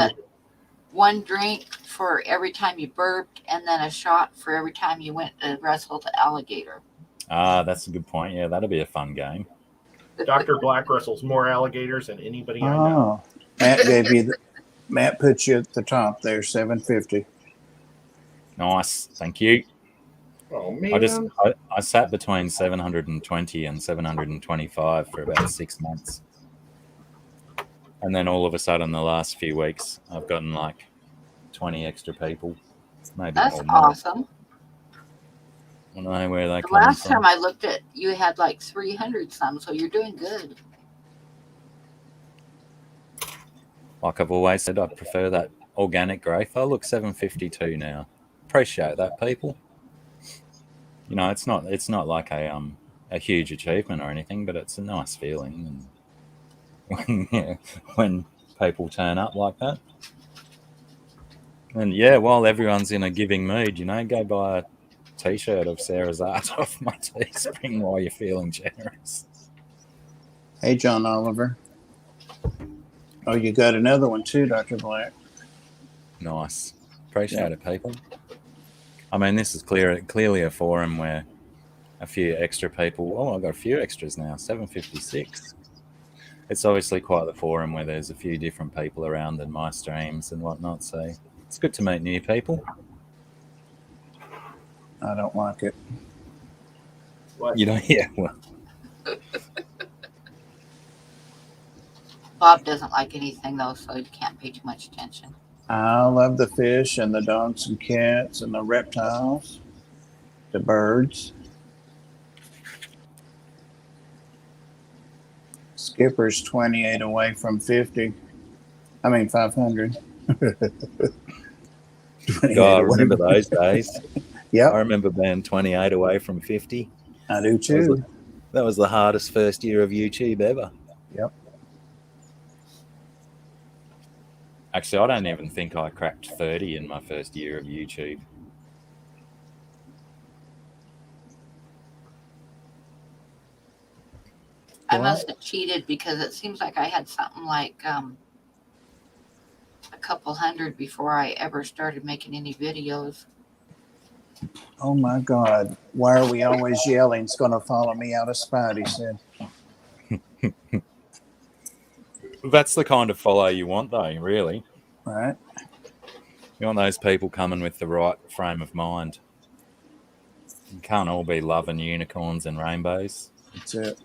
one drink for every time you burped, and then a shot for every time you went to wrestle the alligator? Ah, that's a good point. Yeah, that'll be a fun game. Dr. Black wrestles more alligators than anybody I know. Matt gave you Matt put you at the top there, 750. Nice, thank you. Oh man! I sat between 720 and 725 for about 6 months, and then all of a sudden, the last few weeks, I've gotten like 20 extra people. Maybe that's more. Awesome. I don't know where they come from. The last time I looked at, you had like 300 some, so you're doing good. Like I've always said, I prefer that organic growth. I look 752 now. Appreciate that, people. You know, it's not like a huge achievement or anything, but it's a nice feeling when people turn up like that. And yeah, while everyone's in a giving mood, you know, go buy a T-shirt of Sarah's art off my Teespring while you're feeling generous. Hey, John Oliver. Oh, you got another one too, Dr. Black. Nice. Appreciate it, people. I mean, this is clearly a forum where a few extra people... Oh, I've got a few extras now, 756. It's obviously quite the forum where there's a few different people around in my streams and whatnot, so it's good to meet new people. I don't like it. What? You know, yeah, well... Bob doesn't like anything, though, so you can't pay too much attention. I love the fish and the dogs and cats and the reptiles, the birds. Skipper's 28 away from 50. I mean 500. God, I remember those days. Yep. I remember being 28 away from 50. I do too. That was the hardest first year of YouTube ever. Yep. Actually, I don't even think I cracked 30 in my first year of YouTube. I must have cheated because it seems like I had something like a couple hundred before I ever started making any videos. Oh my God. Why are we always yelling? It's going to follow me out of spite, he said. That's the kind of follow you want, though, really. Right. You want those people coming with the right frame of mind. You can't all be loving unicorns and rainbows. That's it.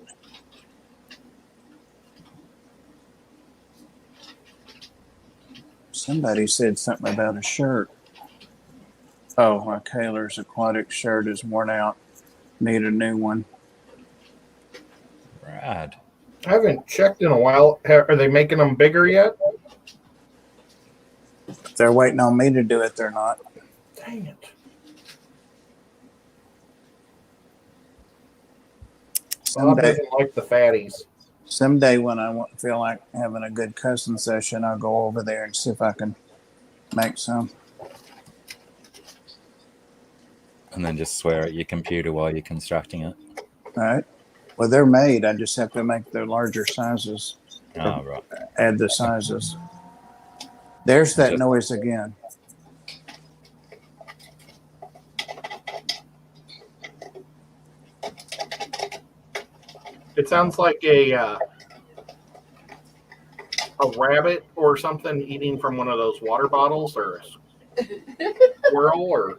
Somebody said something about a shirt. Oh, my Kaler's aquatic shirt is worn out. Need a new one. Rad. I haven't checked in a while. Are they making them bigger yet? If they're waiting on me to do it, they're not. Dang it. Bob doesn't like the fatties. Someday when I feel like having a good cussing session, I'll go over there and see if I can make some. And then just swear at your computer while you're constructing it. All right. Well, they're made. I just have to make the larger sizes. Oh, right. Add the sizes. There's that noise again. It sounds like a rabbit or something eating from one of those water bottles, or a squirrel, or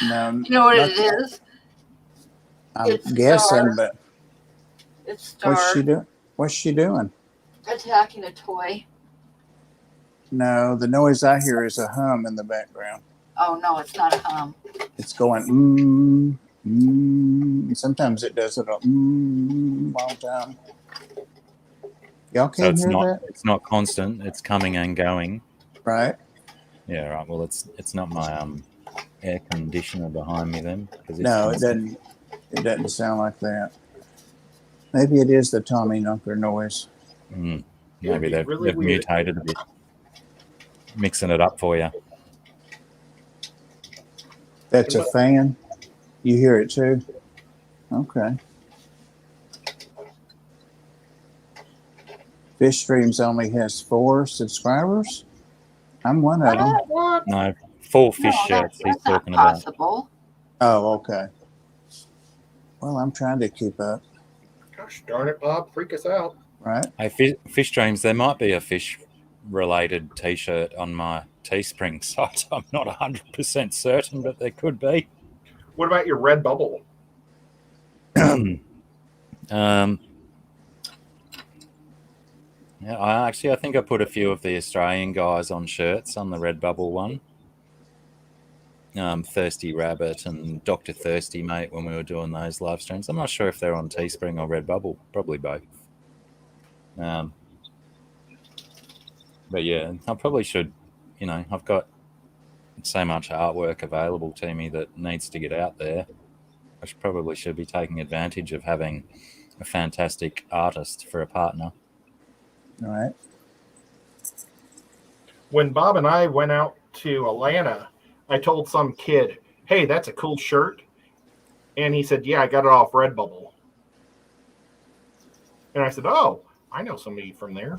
No, You know what it is? I'm It's guessing, Star. but It's Star what's she doing? attacking a toy. No, the noise I hear is a hum in the background. Oh, no, it's not a hum. It's going Sometimes it does it a all the time. Y'all So can't it's hear not that, it's not constant. It's coming and going. right? Yeah, right. Well, it's not my air conditioner behind me then. Because No, it doesn't. It doesn't sound like that. Maybe it is the Tommy Knocker noise. Mm. Maybe they've really weird. mutated a bit, mixing it up for you. That's a fan. You hear it too? Okay. Fishstreams only has 4 subscribers. I'm one of them. What? No, 4 fish shirts he's That's not talking about. possible. Oh, okay. Well, I'm trying to keep up. Gosh darn it, Bob. Freak us out. Right? Hey, fish dreams, there might be a fish-related T-shirt on my Teespring site. I'm not 100% certain, but there could be. What about your red bubble? Yeah, I think I put a few of the Australian guys on shirts on the Redbubble one. Thirsty Rabbit and Dr. Thirsty Mate when we were doing those live streams. I'm not sure if they're on Teespring or Redbubble. Probably both. But yeah, I probably should, I've got so much artwork available to me that needs to get out there. I probably should be taking advantage of having a fantastic artist for a partner. All right. When Bob and I went out to Atlanta, I told some kid, hey, that's a cool shirt. And he said, yeah, I got it off Redbubble. And I said, oh, I know somebody from there.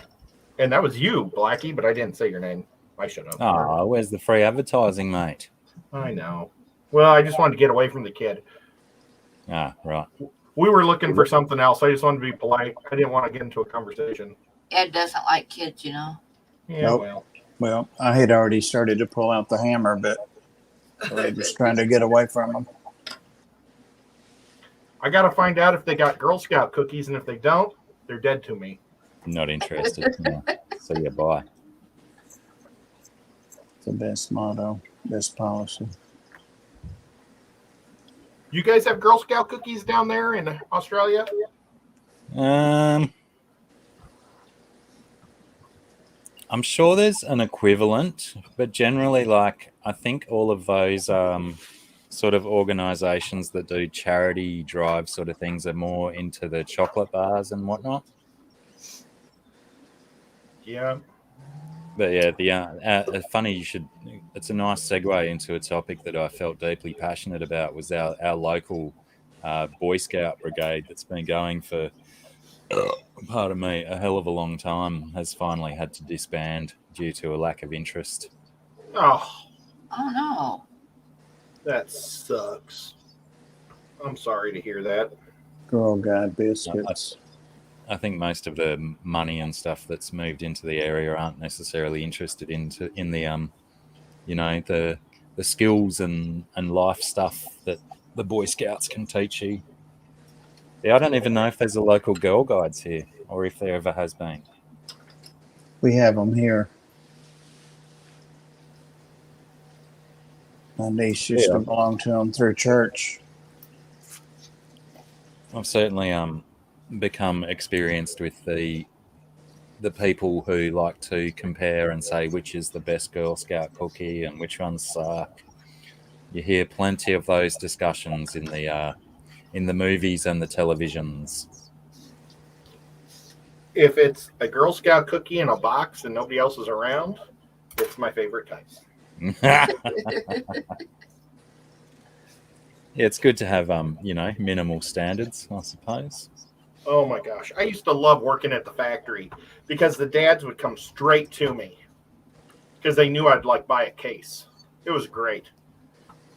And that was you, Blackie, but I didn't say your name. I should have. Oh, where's the free advertising, mate? I know. Well, I just wanted to get away from the kid. Ah, right. We were looking for something else. I just wanted to be polite. I didn't want to get into a conversation. Ed doesn't like kids, Yeah, Nope. Well, I had already started to pull out the hammer, but I was trying to get away from them. I got to find out if they got Girl Scout cookies, and if they don't, they're dead to me. Not interested. No. So yeah, bye. It's the best motto, best policy. You guys have Girl Scout cookies down there in Australia? I'm sure there's an equivalent, but generally, I think all of those sort of organizations that do charity drive sort of things are more into the chocolate bars and whatnot. Yeah. But yeah, funny you should. It's a nice segue into a topic that I felt deeply passionate about. Was our local Boy Scout brigade that's been going for, pardon me, a hell of a long time has finally had to disband due to a lack of interest. Oh no. That sucks. I'm sorry to hear that. Girl Guide biscuits. I think most of the money and stuff that's moved into the area aren't necessarily interested in the the skills and life stuff that the Boy Scouts can teach you. Yeah, I don't even know if there's a local Girl Guides here or if there ever has been. We have them here. My niece used to belong to them through church. I've certainly become experienced with the people who like to compare and say which is the best Girl Scout cookie and which ones suck. You hear plenty of those discussions in the movies and the televisions. If it's a Girl Scout cookie in a box and nobody else is around, it's my favorite type. Yeah, it's good to have minimal standards, I suppose. Oh my gosh. I used to love working at the factory because the dads would come straight to me because they knew I'd buy a case. It was great.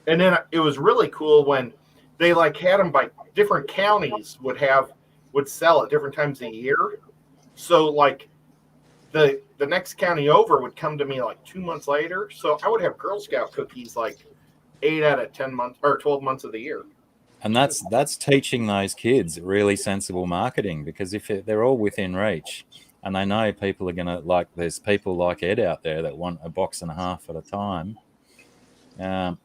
And then it was really cool when they had them by different counties would sell at different times of the year. So the next county over would come to me 2 months later. So I would have Girl Scout cookies 8 out of 10 months or 12 months of the year. And that's teaching those kids really sensible marketing, because if they're all within reach and they know people are going to there's people like Ed out there that want a box and a half at a time. I'm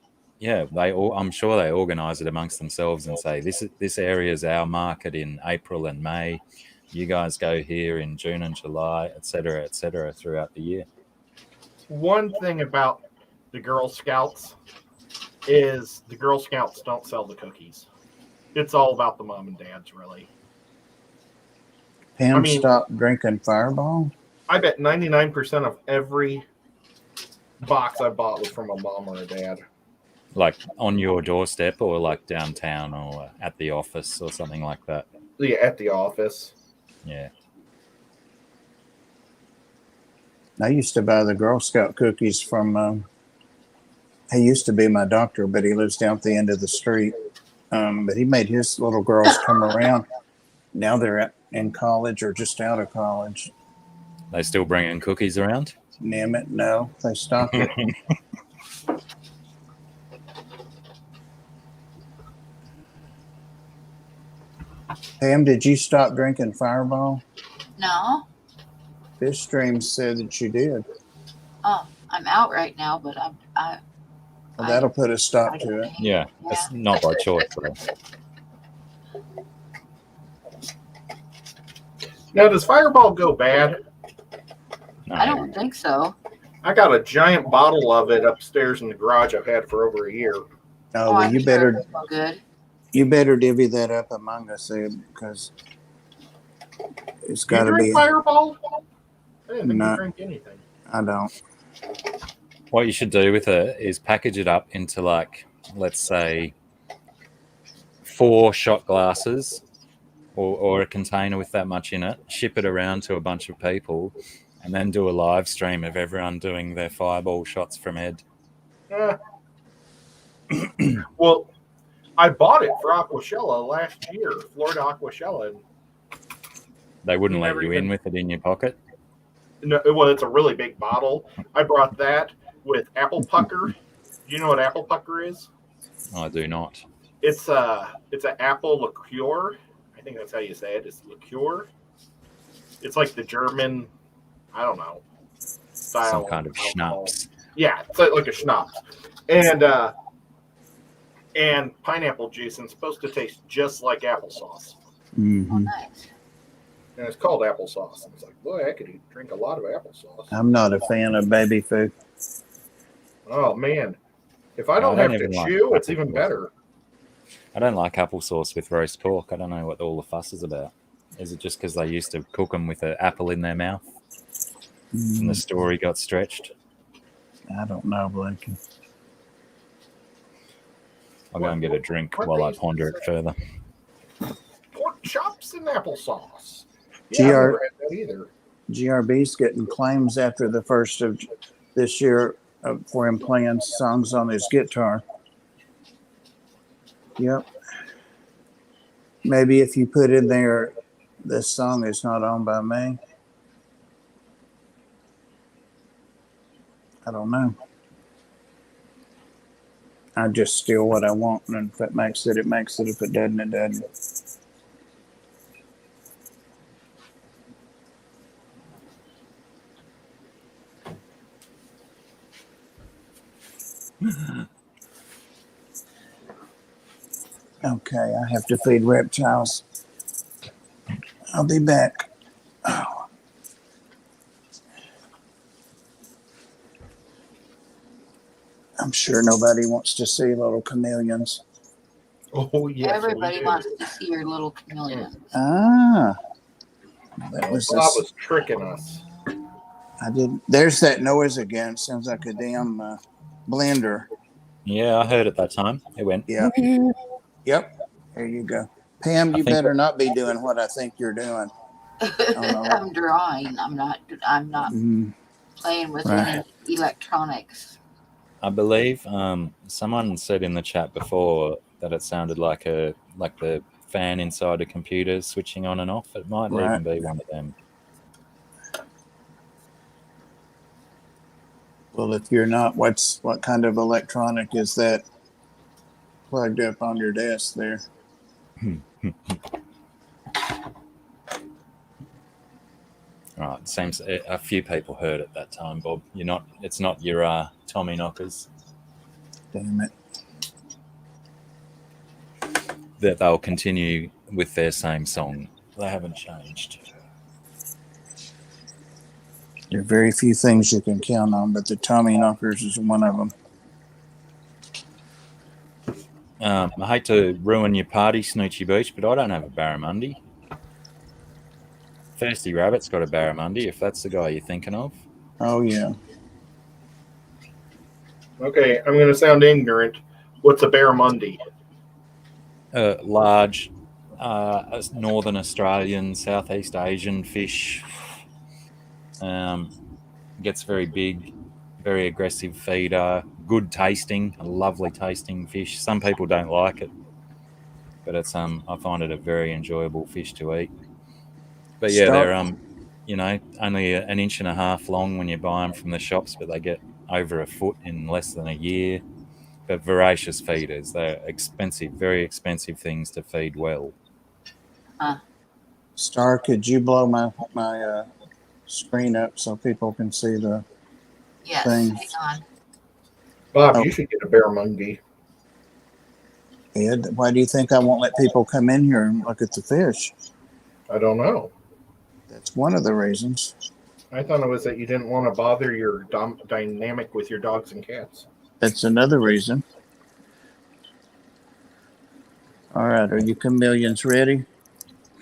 sure they organise it amongst themselves and say, this area is our market in April and May. You guys go here in June and July, et cetera, throughout the year. One thing about the Girl Scouts is the Girl Scouts don't sell the cookies. It's all about the mom and dads, really. Pam stopped drinking Fireball? I bet 99% of every box I bought was from a mom or a dad. Like on your doorstep or like downtown or at the office or something like that? Yeah, at the office. Yeah. I used to buy the Girl Scout cookies from, he used to be my doctor, but he lives down at the end of the street. But he made his little girls come around. Now they're in college or just out of college. They still bringing cookies around? Damn it, no. They stopped it. Pam, did you stop drinking Fireball? No. Fishstream said that you did. Oh, I'm out right now, but Well, that'll put a stop to it. Yeah, that's not by choice, though. Now, does Fireball go bad? No. I don't think so. I got a giant bottle of it upstairs in the garage I've had for over a year. Oh, well, I'm you sure better it'll go good. you better divvy that up among us, because it's got to You be. drink Fireball? I didn't think No. you drink anything. I don't. What you should do with it is package it up into, like, let's say 4 shot glasses or a container with that much in it, ship it around to a bunch of people, and then do a live stream of everyone doing their Fireball shots from Ed. Well, I bought it for Aquashella last year, Florida Aquashella. And They wouldn't You let never you even- in with it in your pocket. no, well, it's a really big bottle. I brought that with apple pucker. Do you know what apple pucker is? I do not. It's an apple liqueur. I think that's how you say it. It's liqueur. It's like the German, I don't know, style. Some kind of alcohol. schnapps. Yeah, it's like a schnapps. And pineapple juice, and it's supposed to taste just like applesauce. Mm-hmm. Nice. And it's called applesauce. And it's like, boy, I could drink a lot of applesauce. I'm not a fan of baby food. Oh man, if I don't I have don't to even like chew, it's even applesauce. better. I don't like applesauce with roast pork. I don't know what all the fuss is about. Is it just because they used to cook them with an apple in their mouth and the story got stretched? I don't know, Blake. I'll go and get a drink What while I they ponder it say? further. Pork chops and applesauce. GR Yeah, I've never had that either. GRB's getting claims after the first of this year for him playing songs on his guitar. Yep. Maybe if you put in there, this song is not owned by me. I don't know. I just steal what I want, and if it makes it, it makes it. If it doesn't, it doesn't. Okay, I have to feed reptiles. I'll be back. Oh. I'm sure nobody wants to see little chameleons. Oh yes, Everybody we do. wants to see your little chameleon. Ah, that was Bob was tricking us. I didn't. There's that noise again. Sounds like a damn blender. Yeah, I heard it that time. It went. Yep. Yep. There you go. Pam, you think- better not be doing what I think you're doing. no. I'm drawing. I'm not Mm, playing with Right. any electronics. I believe someone said in the chat before that it sounded like the fan inside a computer switching on and off. It might Right. even be one of them. well, if you're not, what kind of electronic is that plugged up on your desk there? Right, seems a few people heard it that time, Bob. It's not your Tommy knockers. Damn it. That they'll continue with their same song. They haven't changed. There are very few things you can count on, but the Tommy knockers is one of them. I hate to ruin your party, Snoochie Beach, but I don't have a Barramundi. Thirsty Rabbit's got a barramundi, if that's the guy you're thinking of. Oh, yeah. Okay, I'm going to sound ignorant. What's a barramundi? Large Northern Australian, Southeast Asian fish. Gets very big, very aggressive feeder, good tasting, a lovely tasting fish. Some people don't like it, but it's I find it a very enjoyable fish to eat. But yeah, they're only an inch and a half long when you buy them from the shops, but they get over a foot in less than a year. But voracious feeders, they're expensive, very expensive things to feed well. Star, could you blow my screen up so people can see the thing? Hang on. Bob, you should get a barramundi. Ed, why do you think I won't let people come in here and look at the fish? I don't know. That's one of the reasons. I thought it was that you didn't want to bother your dynamic with your dogs and cats. That's another reason. All right, are you chameleons ready?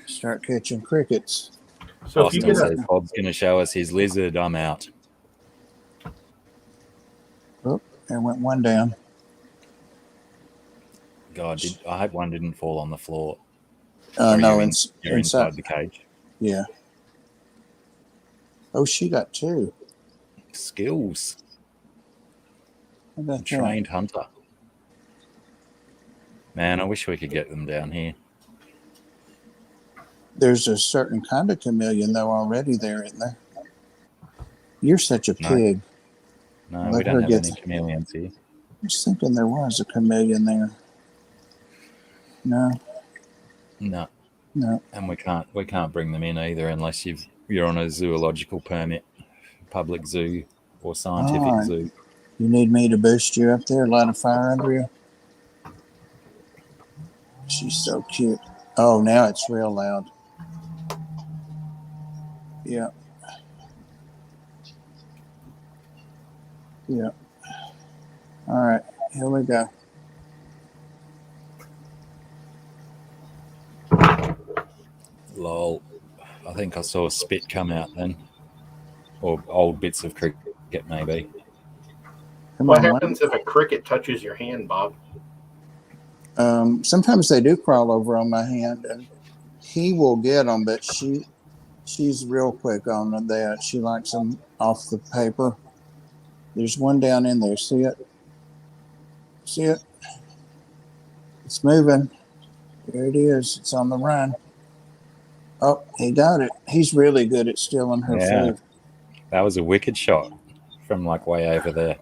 Start catching crickets. So if you get says Bob's going to show us his lizard, I'm out. Oh, there went one down. God, I hope one didn't fall on the floor. No, you're inside the cage. Yeah. Oh, she got two. Skills. How about that? Trained hunter. Man, I wish we could get them down here. There's a certain kind of chameleon, though, already there, isn't there? You're such a pig. No, we don't have any chameleons here. I was thinking there was a chameleon there. No. And we can't bring them in either unless you're on a zoological permit, public zoo or scientific zoo. You need me to boost you up there, light a fire under you? She's so cute. Oh, now it's real loud. Yeah. Yeah. All right, here we go. Lol. I think I saw a spit come out then. Or old bits of cricket, maybe. What happens if a cricket touches your hand, Bob? Sometimes they do crawl over on my hand, and he will get them, but she's real quick on that. She likes them off the paper. There's one down in there. See it? See it? It's moving. There it is. It's on the run. Oh, he got it. He's really good at stealing her food. That was a wicked shot from like way over there.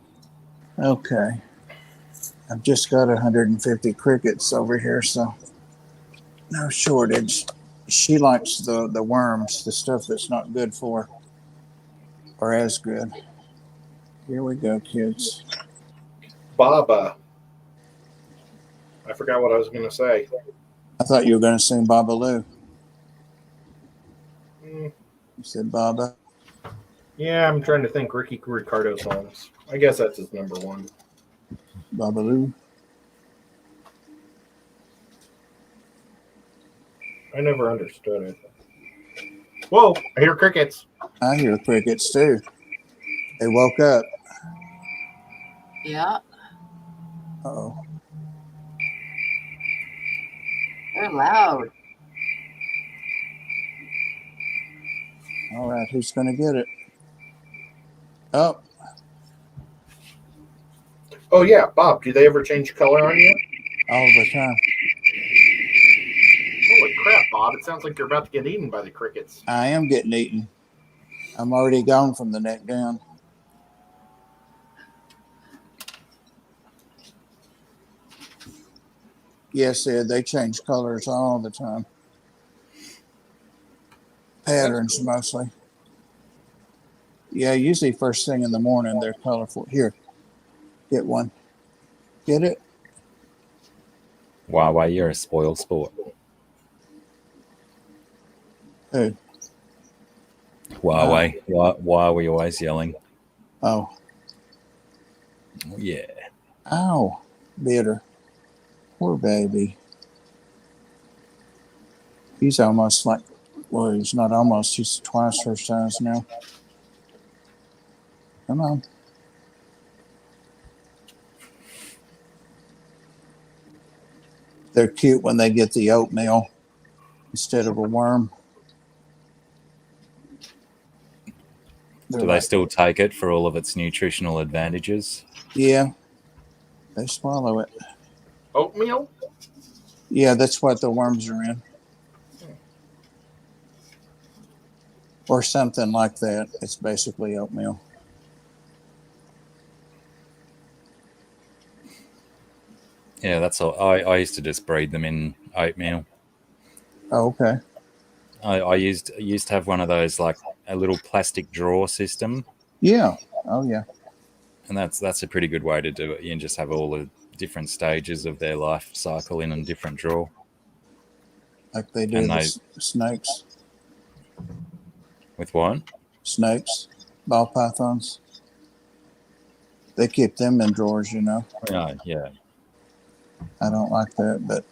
Okay. I've just got 150 crickets over here, so no shortage. She likes the worms, the stuff that's not good for her, or as good. Here we go, kids. Bob, I forgot what I was going to say. I thought you were going to sing Babaloo. You said Baba? Yeah, I'm trying to think Ricky Ricardo songs. I guess that's his number one. Babaloo. I never understood it. Whoa, I hear crickets. I hear crickets too. They woke up. Yeah. Uh-oh. They're loud. All right, who's going to get it? Oh. Oh, yeah, Bob, do they ever change color on you? All the time. Holy crap, Bob. It sounds like you're about to get eaten by the crickets. I am getting eaten. I'm already gone from the neck down. Yes, Ed, they change colors all the time. Patterns mostly. Yeah, usually first thing in the morning they're colorful. Here, get one. Get it? Wow, you're a spoiled sport. Who? Why are we always yelling? Oh. Yeah. Ow. Bitter. Poor baby. He's almost like Well, he's not almost. He's twice her size now. Come on. They're cute when they get the oatmeal instead of a worm. Do they still take it for all of its nutritional advantages? Yeah, they swallow it. Oatmeal? Yeah, that's what the worms are in. Or something like that. It's basically oatmeal. Yeah, that's all. I used to just breed them in oatmeal. Oh, okay. I used to have one of those, like a little plastic drawer system. Yeah. Oh, yeah. And that's a pretty good way to do it. You can just have all the different stages of their life cycle in a different drawer. Like they do with snakes. With what? Snakes, ball pythons. They keep them in drawers, you know. Yeah. I don't like that, but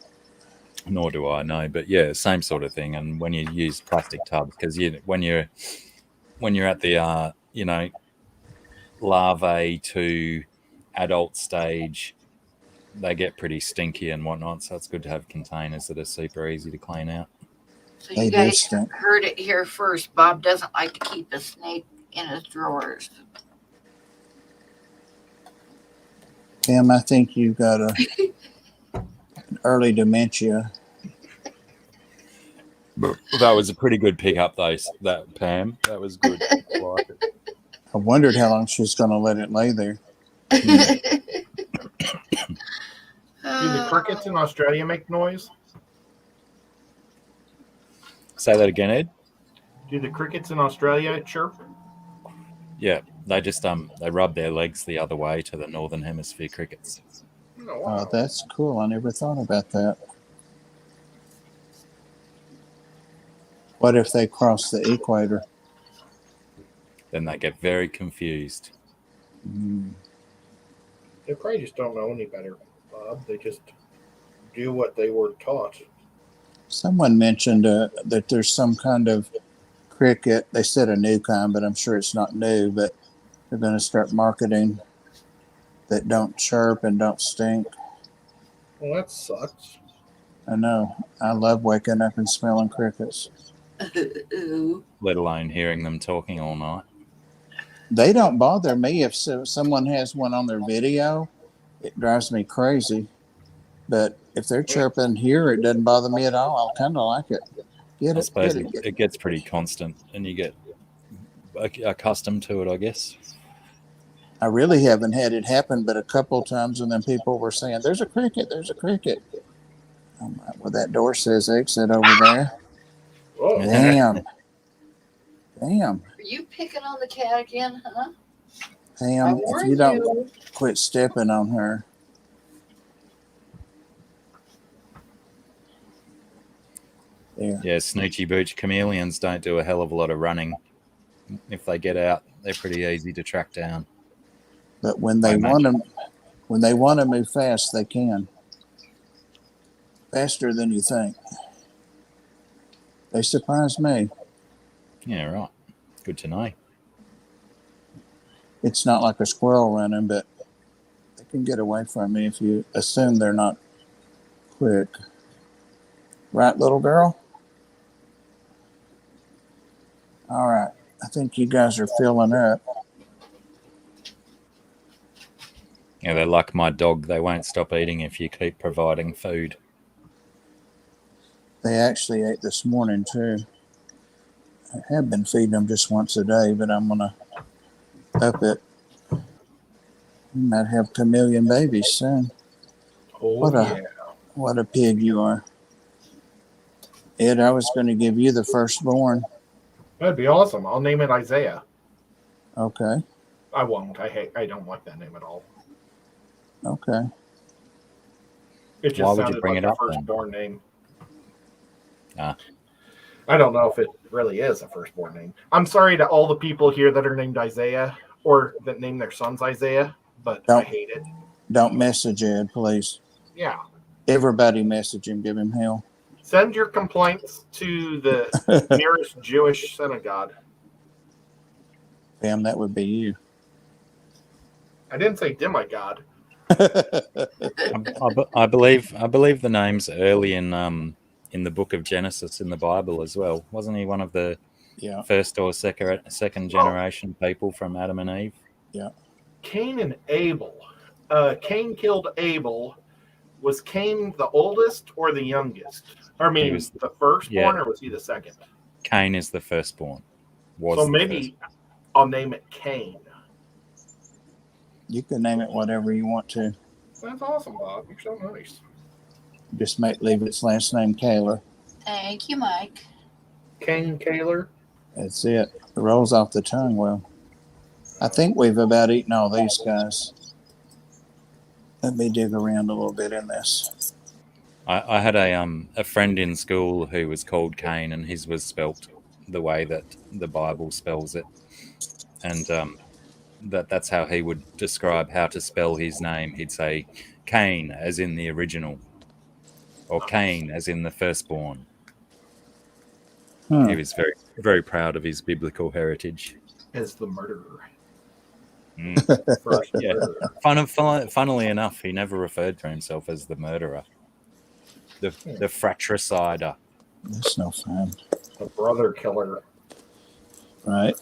nor do I know. But yeah, same sort of thing. And when you use plastic tubs, because when you're at the larvae to adult stage, they get pretty stinky and whatnot. So it's good to have containers that are super easy to clean out. So you guys heard it here first. Bob doesn't like to keep a snake in his drawers. Pam, I think you got an early dementia. That was a pretty good pickup, though. That Pam, that was good. I like it. I wondered how long she's going to let it lay there. Do the crickets in Australia make noise? Say that again, Ed. Do the crickets in Australia chirp? Yeah, they just they rub their legs the other way to the northern hemisphere crickets. Oh, wow. That's cool. I never thought about that. What if they cross the equator? Then they get very confused. They probably just don't know any better, Bob. They just do what they were taught. Someone mentioned that there's some kind of cricket. They said a new kind, but I'm sure it's not new. But they're going to start marketing that don't chirp and don't stink. Well, that sucks. I know. I love waking up and smelling crickets. Let alone hearing them talking all night. They don't bother me. If someone has one on their video, it drives me crazy. But if they're chirping here, it doesn't bother me at all. I kind of like it. I suppose it gets pretty constant, and you get accustomed to it, I guess. I really haven't had it happen, but a couple of times, and then people were saying, "There's a cricket. There's a cricket." I'm like, well, that door says exit over there. Whoa. Damn. Are you picking on the cat again, huh? Pam, if you don't quit stepping on her. There. Yeah, Snoochie Booch chameleons don't do a hell of a lot of running. If they get out, they're pretty easy to track down. But when they want to move fast, they can. Faster than you think. They surprise me. Yeah, right. Good to know. It's not like a squirrel running, but they can get away from me if you assume they're not quick. Right, little girl? All right. I think you guys are filling up. Yeah, they're like my dog. They won't stop eating if you keep providing food. They actually ate this morning, too. I have been feeding them just once a day, but I'm going to up it. You might have chameleon babies soon. Oh, What a pig you are. Ed, I was going to give you the firstborn. That'd be awesome. I'll name it Isaiah. Okay. I won't. I don't like that name at all. Okay. It just sounded like a firstborn name. Ah. I don't know if it really is a firstborn name. I'm sorry to all the people here that are named Isaiah or that name their sons Isaiah, but I hate it. Don't message Ed, please. Yeah. Everybody message him, give him hell. Send your complaints to the nearest Jewish synagogue. Damn, that would be you. I didn't say demigod. I believe the name's early in the book of Genesis in the Bible as well. Wasn't he one of the first or second generation people from Adam and Eve? Yeah. Cain and Abel. Cain killed Abel. Was Cain the oldest or the youngest? I mean, he was the firstborn, or was he the second? Cain is the firstborn. So maybe I'll name it Cain. You can name it whatever you want to. That's awesome, Bob. You're so nice. Just leave its last name Taylor. Thank you, Mike. Cain Taylor. That's it. It rolls off the tongue well. I think we've about eaten all these guys. Let me dig around a little bit in this. I had a friend in school who was called Cain, and his was spelt the way that the Bible spells it, and that's how he would describe how to spell his name. He'd say Cain as in the original, or Cain as in the firstborn. He was very, very proud of his biblical heritage. As the murderer. Funnily enough, he never referred to himself as the murderer. The fratricider. That's no fun. The brother killer. Right.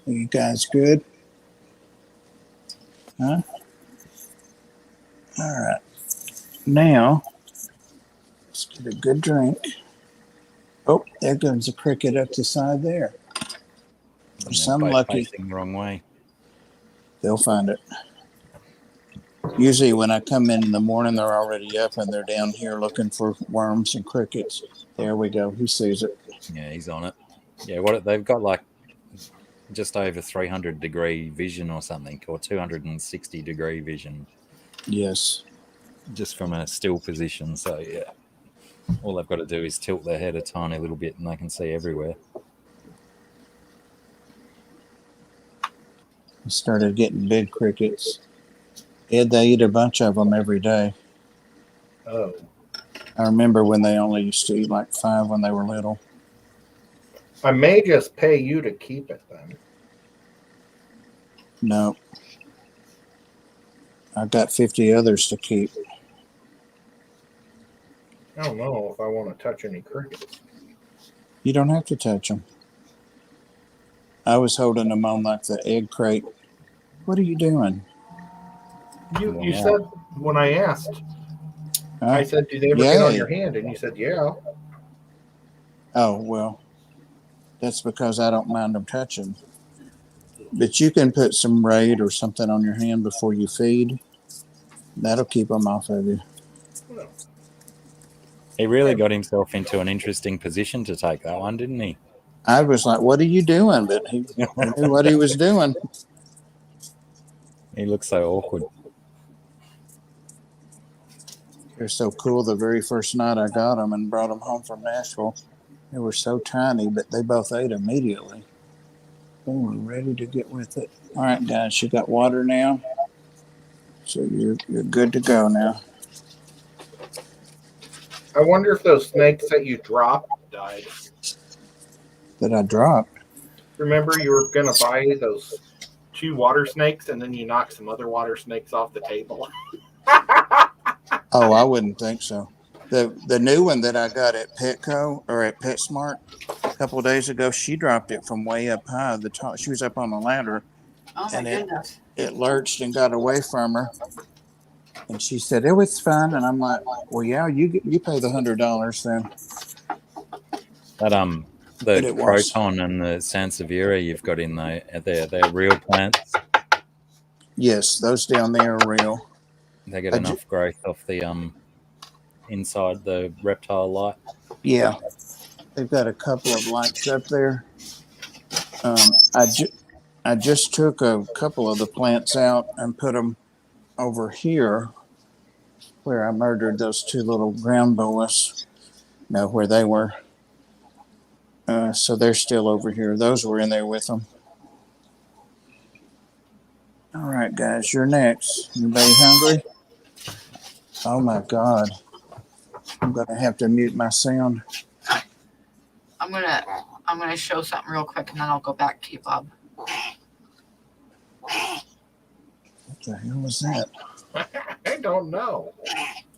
Are you guys good? Huh? All right. Now, let's get a good drink. Oh, there comes a cricket up the side there. For some lucky, facing the wrong way. They'll find it. Usually when I come in the morning, they're already up and they're down here looking for worms and crickets. There we go. He sees it. Yeah, he's on it. Yeah, they've got like just over 300-degree vision or something, or 260-degree vision. Yes. Just from a still position. So, yeah. All they've got to do is tilt their head a tiny little bit and they can see everywhere. I started getting big crickets. They eat a bunch of them every day. Oh. I remember when they only used to eat like 5 when they were little. I may just pay you to keep it then. No. I've got 50 others to keep. I don't know if I want to touch any crickets. You don't have to touch them. I was holding them on like the egg crate. What are you doing? You said when I asked, I said, do they ever get on your hand? And you said, yeah. Oh, well, that's because I don't mind them touching. But you can put some Raid or something on your hand before you feed. That'll keep them off of you. He really got himself into an interesting position to take that one, didn't he? I was like, what are you doing? But he knew what he was doing. He looks so awkward. They're so cool. The very first night I got them and brought them home from Nashville, they were so tiny, but they both ate immediately. They were ready to get with it. All right, guys, you got water now. So you're good to go now. I wonder if those snakes that you dropped died. That I dropped? Remember you were going to buy those 2 water snakes and then you knocked some other water snakes off the table? Oh, I wouldn't think so. The new one that I got at Petco or at PetSmart a couple of days ago, she dropped it from way up high. The top, she was up on the ladder. Oh my goodness. It lurched and got away from her. And she said, it was fun. And I'm like, well, yeah, you pay the $100 then. That the Croton and the Sansevieria you've got in there, they're real plants. Yes, those down there are real. They get enough growth off the inside the reptile light. Yeah, they've got a couple of lights up there. I just took a couple of the plants out and put them over here where I murdered those 2 little ground boas. No, where they were. So they're still over here. Those were in there with them. All right, guys, you're next. Anybody hungry? Oh my God. I'm going to have to mute my sound. I'm gonna show something real quick, and then I'll go back to you, Bob. What the hell was that? I don't know.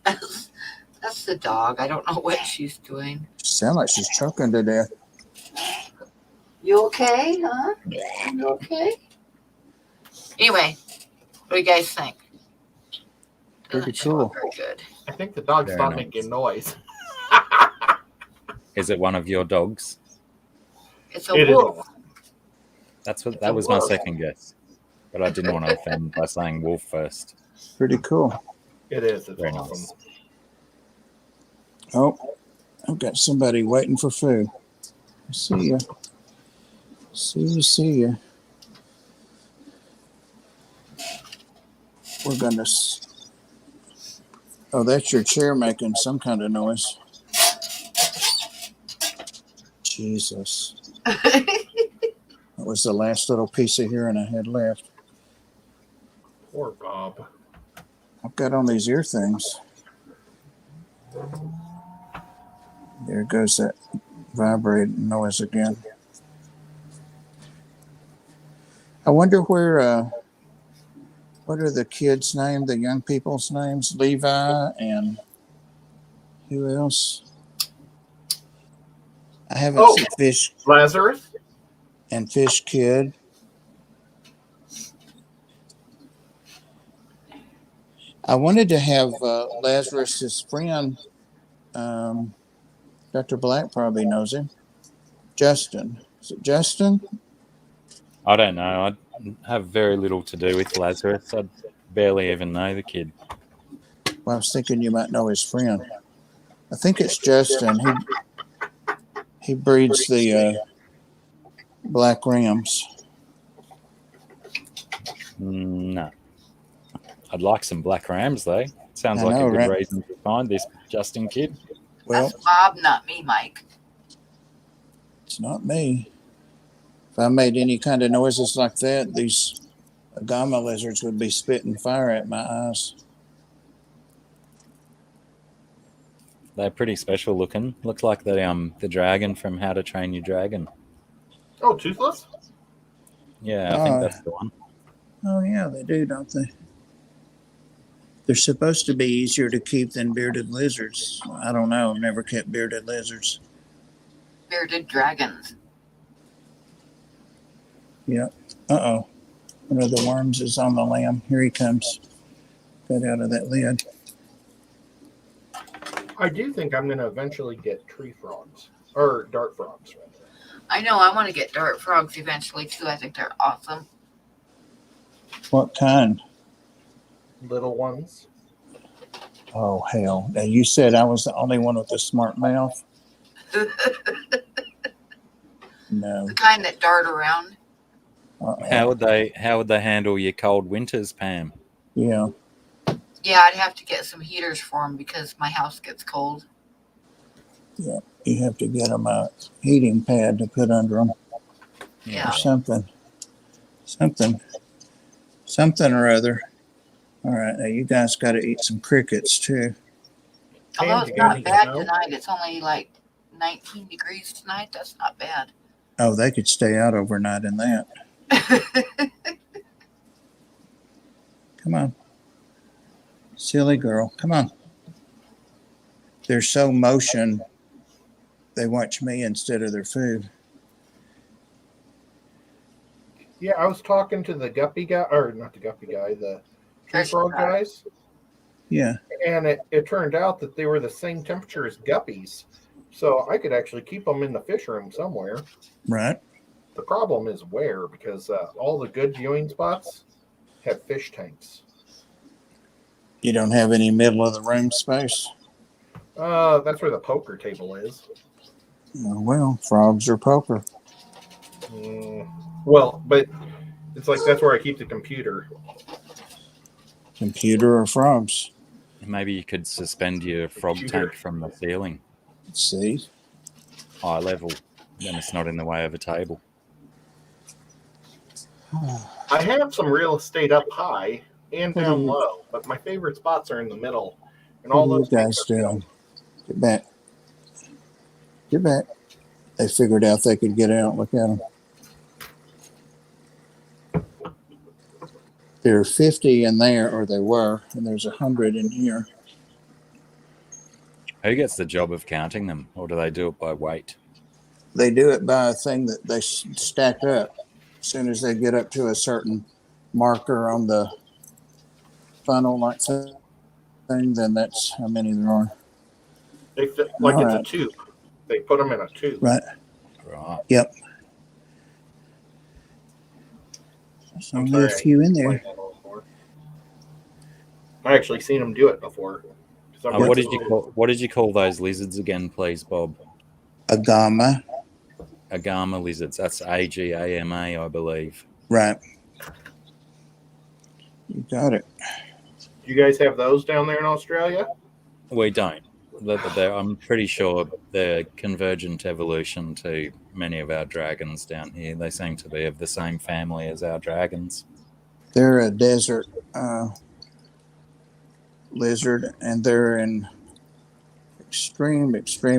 That's the dog. I don't know what she's doing. Sound like she's choking to death. You okay, huh? You okay? Anyway, what do you guys think? Pretty Doesn't show up cool. very good. I think the dog Very stopped nice. making noise. Is it one of your dogs? It's a It is. wolf. That was my second guess, but I didn't want to offend by saying wolf first. Pretty cool. It is. It's Very awesome. nice. Oh, I've got somebody waiting for food. See ya. See ya. We're going to... Oh, that's your chair making some kind of noise. Jesus. That was the last little piece of hearing I had left. Poor Bob. I've got on these ear things. There goes that vibrating noise again. I wonder where, what are the kids' names, the young people's names? Levi and who else? I haven't seen Fish Lazarus? and Fish Kid. I wanted to have Lazarus's friend, Dr. Black probably knows him. Justin. Is it Justin? I don't know. I have very little to do with Lazarus. I barely even know the kid. Well, I was thinking you might know his friend. I think it's Justin. He breeds the black rams. No. I'd like some black rams, though. Sounds I like know, a good right? reason to find this Justin kid. Well, That's Bob, not me, Mike. it's not me. If I made any kind of noises like that, these agama lizards would be spitting fire at my eyes. They're pretty special looking. Look like the dragon from How to Train Your Dragon. Oh, Toothless? Yeah, I think that's the one. Oh, yeah, they do, don't they? They're supposed to be easier to keep than bearded lizards. I don't know. I've never kept bearded lizards. Bearded dragons. Yep. Uh-oh. One of the worms is on the lamb. Here he comes. Got out of that lid. I do think I'm going to eventually get tree frogs. Or dart frogs, rather. I know. I want to get dart frogs eventually, too. I think they're awesome. What kind? Little ones. Oh, hell. Now, you said I was the only one with a smart mouth? No. The kind that dart around. Uh-oh. How would they handle your cold winters, Pam? Yeah. Yeah, I'd have to get some heaters for them because my house gets cold. Yeah. You have to get them a heating pad to put under them. Yeah. Or something. Something or other. All right. Now, you guys got to eat some crickets, too. Although it's not bad tonight. It's only like 19 degrees tonight. That's not bad. Oh, they could stay out overnight in that. Come on. Silly girl. Come on. They're so motion, they watch me instead of their food. Yeah, I was talking to the guppy guy, or not the guppy guy, the tree frog guys. Yeah. And it turned out that they were the same temperature as guppies. So I could actually keep them in the fish room somewhere. Right. The problem is where, because all the good viewing spots have fish tanks. You don't have any middle of the room space? That's where the poker table is. Oh, well, frogs or poker. Well, but it's like that's where I keep the computer. Computer or frogs? Maybe you could suspend your frog tank from the ceiling. Let's see. High level. Then it's not in the way of a table. I have some real estate up high and down low, but my favorite spots are in the middle. And all What are you those guys things are doing? Get back. Get back. They figured out they could get out. Look at them. There are 50 in there, or they were, and there's 100 in here. Who gets the job of counting them, or do they do it by weight? They do it by a thing that they stack up. As soon as they get up to a certain marker on the funnel like thing, then that's how many there are. They fit like All it's right. a tube. They put them in a tube. Right. Right. Yep. There's I'm only sorry. a few in there. I actually seen them do it before. What did you call those lizards again, please, Bob? Agama. Agama lizards. That's AGAMA, I believe. Right. You got it. Do you guys have those down there in Australia? We don't. I'm pretty sure they're convergent evolution to many of our dragons down here. They seem to be of the same family as our dragons. They're a desert lizard, and they're in extreme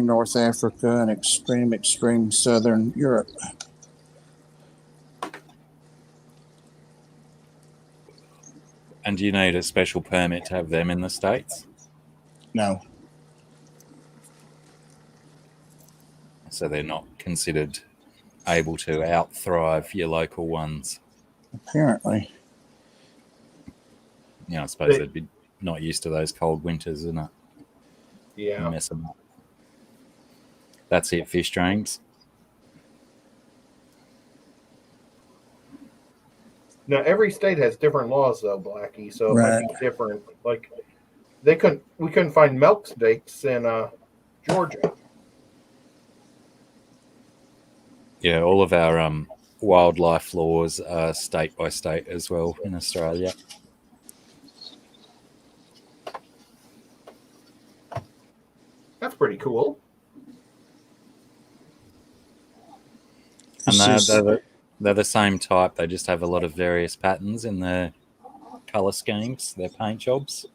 North Africa and extreme Southern Europe. And do you need a special permit to have them in the States? No. So they're not considered able to out-thrive your local ones? Apparently. Yeah, I suppose they'd be not used to those cold winters, isn't it? Yeah. Mess them up. That's it, fish drains. Now every state has different laws, though, Blackie. So it Right. might be different. Like we couldn't find milk steaks in Georgia. Yeah, all of our wildlife laws are state by state as well in Australia. That's pretty cool. And they're the same type. They just have a lot of various patterns in their colour schemes, their paint jobs.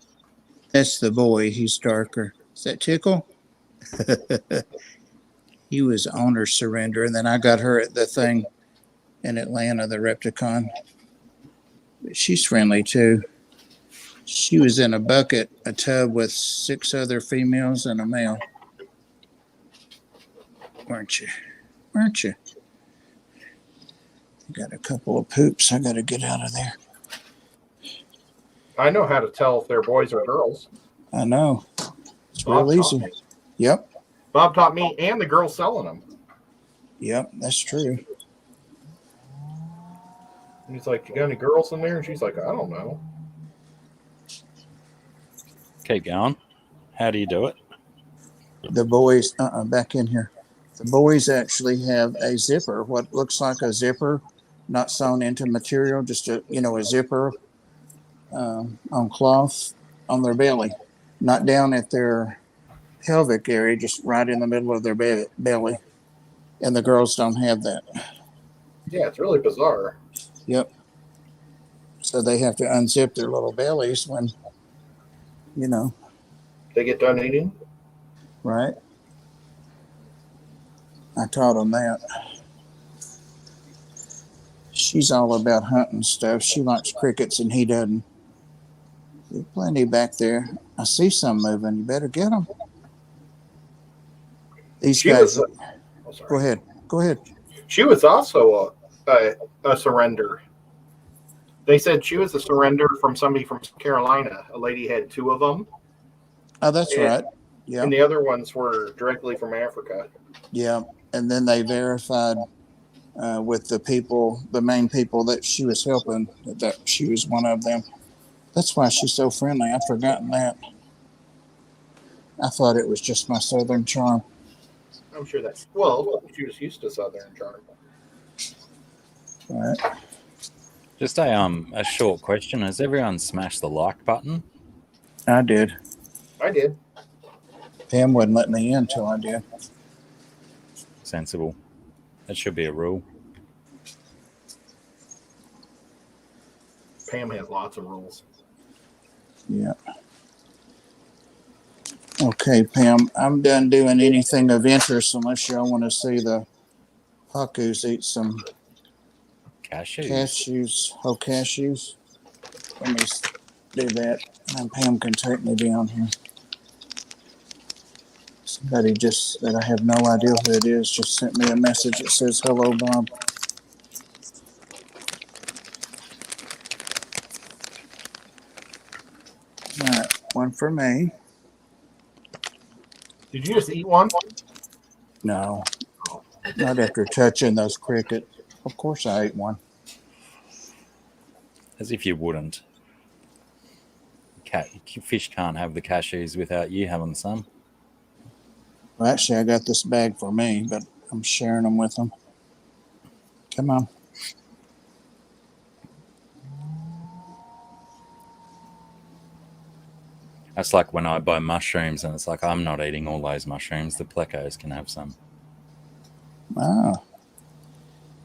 That's the boy. He's darker. Is that Tickle? He was owner surrender, and then I got her at the thing in Atlanta, the Repticon. But she's friendly too. She was in a tub with 6 other females and a male. Weren't you? Got a couple of poops. I got to get out of there. I know how to tell if they're boys or girls. I know. It's Bob real taught easy. me. Yep. Bob taught me and the girl selling them. Yep, that's true. And he's like, "You got any girls in there?" And she's like, "I don't know." Keep going. How do you do it? The boys, back in here. The boys actually have a zipper, what looks like a zipper, not sewn into material, just a zipper on cloth on their belly, not down at their pelvic area, just right in the middle of their belly. And the girls don't have that. Yeah, it's really bizarre. Yep. So they have to unzip their little bellies when, They get done eating. right? I taught them that. She's all about hunting stuff. She likes crickets and he doesn't. There's plenty back there. I see some moving. You better get them. These guys. Go ahead. She was also a surrender. They said she was a surrender from somebody from Carolina. A lady had 2 of them. Oh, that's right. Yeah. And the other ones were directly from Africa. Yeah. And then they verified with the main people that she was helping, that she was one of them. That's why she's so friendly. I'd forgotten that. I thought it was just my Southern charm. I'm sure she was used to Southern charm. All right. Just a short question. Has everyone smashed the like button? I did. I did. Pam wouldn't let me in until I did. Sensible. That should be a rule. Pam has lots of rules. Yeah. Okay, Pam, I'm done doing anything of interest unless y'all want to see the Hakus eat some cashews. Oh, cashews. Let me do that. And Pam can take me down here. Somebody just that I have no idea who it is just sent me a message that says, "Hello, Bob." All right, one for me. Did you just eat one? No, not after touching those crickets. Of course I ate one. As if you wouldn't. Fish can't have the cashews without you having some. Well, actually, I got this bag for me, but I'm sharing them with them. Come on. That's like when I buy mushrooms and it's like, I'm not eating all those mushrooms. The plecos can have some. Ah,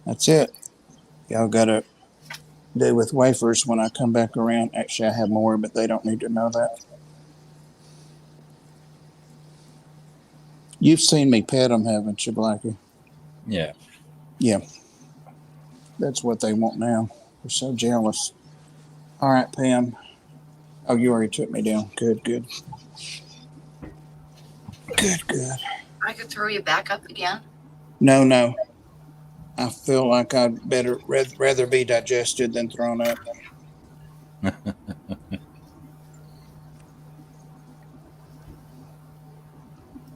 that's it. Y'all got to do with wafers when I come back around. Actually, I have more, but they don't need to know that. You've seen me pet them, haven't you, Blackie? Yeah. Yeah. That's what they want now. They're so jealous. All right, Pam. Oh, you already took me down. Good, good. Good, good. I could throw you back up again. No. I feel like I'd rather be digested than thrown up.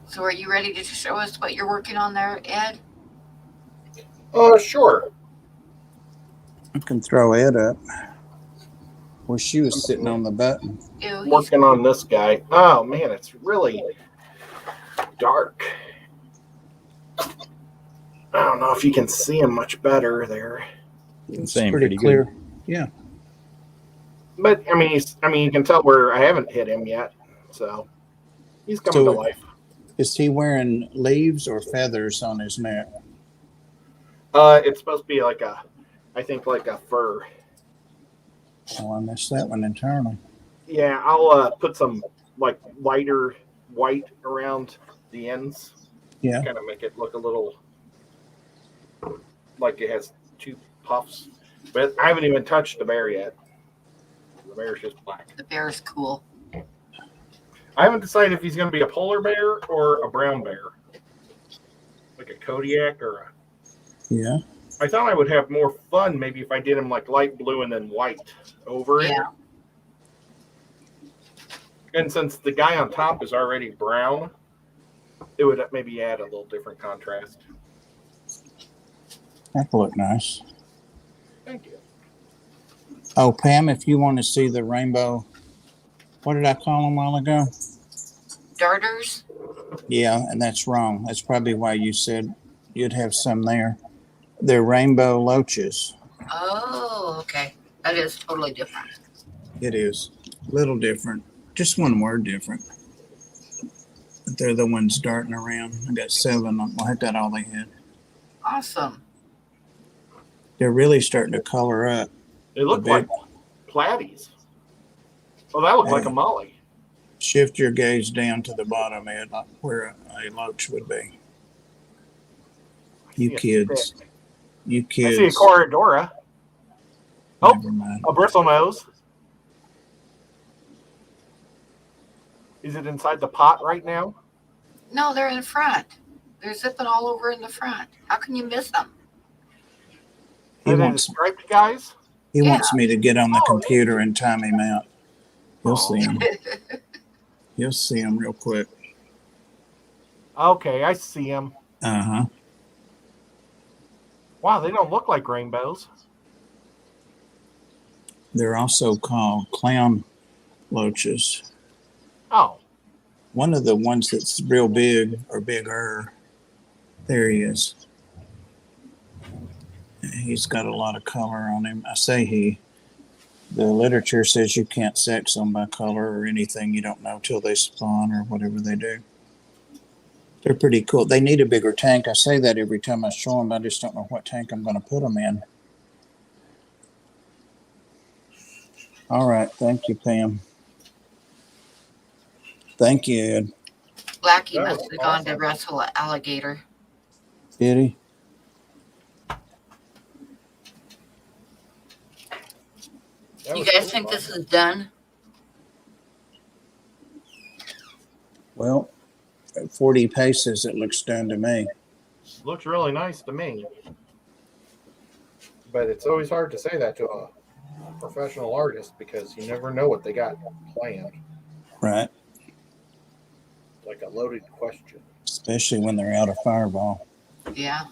So are you ready to show us what you're working on there, Ed? Sure. I can throw Ed up. Well, she was sitting on the button. Ew, Working on this guy. Oh, man, it's really dark. I don't know if you can see him much better there. It's see him pretty clear. Good. Yeah. But, I mean, you can tell where I haven't hit him yet. So, he's coming to life. Is he wearing leaves or feathers on his neck? It's supposed to be like a fur. Oh, I missed that one entirely. Yeah, I'll put some like lighter white around the ends. Yeah. Kind of make it look a little like it has two puffs. But I haven't even touched the bear yet. The bear's just black. the bear's cool. I haven't decided if he's going to be a polar bear or a brown bear. Like a Kodiak or a... Yeah. I thought I would have more fun maybe if I did him like light blue and then white over it. And since the guy on top is already brown, it would maybe add a little different contrast. That could look nice. Thank you. Oh, Pam, if you want to see the rainbow, what did I call them a while ago? Darters? Yeah, and that's wrong. That's probably why you said you'd have some there. They're rainbow loaches. Oh, okay. That is totally different. It is. A little different. Just one word different. But they're the ones darting around. I got 7 of them. I think that's all they had. Awesome. They're really starting to color up. They look like platies. Oh, that looks like a molly. Shift your gaze down to the bottom, Ed, where a loach would be. You kids. You kids. I see a Corridora. Oh, never mind. A bristlenose. Is it inside the pot right now? No, they're in front. They're zipping all over in the front. How can you miss them? Are they the striped guys? He wants me to get on the computer and time him out. You'll see him. You'll see him real quick. Okay, I see them. Uh-huh. Wow, they don't look like rainbows. They're also called clown loaches. Oh. One of the ones that's real big or bigger, there he is. He's got a lot of color on him. I say he. The literature says you can't sex them by color or anything. You don't know till they spawn or whatever they do. They're pretty cool. They need a bigger tank. I say that every time I show them. I just don't know what tank I'm going to put them in. All right. Thank you, Pam. Thank you, Ed. Blackie That must was have gone to awesome. wrestle an alligator. Did he? That You was guys cool, think man. this is done? Well, at 40 paces, it looks done to me. Looks really nice to me. But it's always hard to say that to a professional artist because you never know what they got planned. Right. Like a loaded question. Especially when they're out of Fireball. Yeah.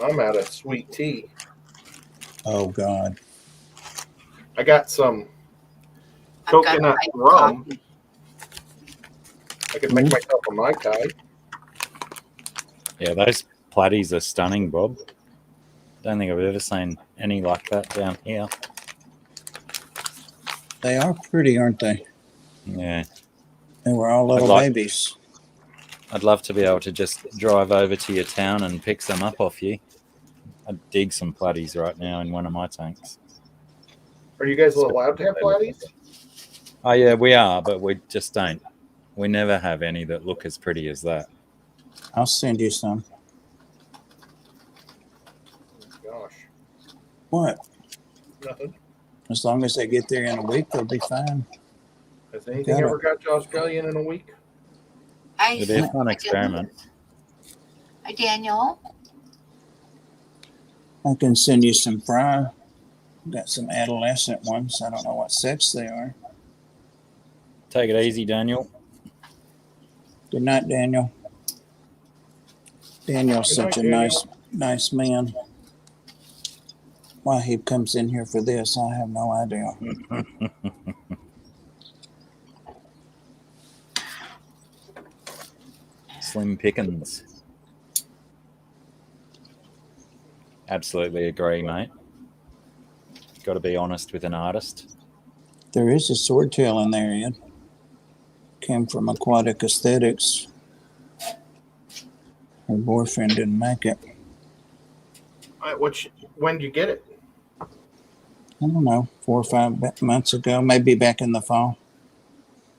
I'm out of sweet tea. Oh, God. I got some I've got coconut iced rum. coffee. I could make myself a Mai Tai. Yeah, those platies are stunning, Bob. Don't think I've ever seen any like that down here. They are pretty, aren't they? Yeah. They were all little babies. I'd love to be able to just drive over to your town and pick some up off you. I'd dig some platies right now in one of my tanks. Are you guys allowed to have platies? Oh, yeah, we are, but we just don't. We never have any that look as pretty as that. I'll send you some. Gosh. What? Nothing. As long as they get there in a week, they'll be fine. Has anything ever got to Australia in a week? It'd be a fun experiment. Hi, Daniel. I can send you some fry. Got some adolescent ones. I don't know what sex they are. Take it easy, Daniel. Good night, Daniel. Daniel's such a nice man. Why he comes in here for this, I have no idea. Slim pickings. Absolutely agree, mate. Got to be honest with an artist. There is a swordtail in there, Ed. Came from Aquatic Aesthetics. Her boyfriend didn't make it. When did you get it? I don't know, 4 or 5 months ago, maybe back in the fall.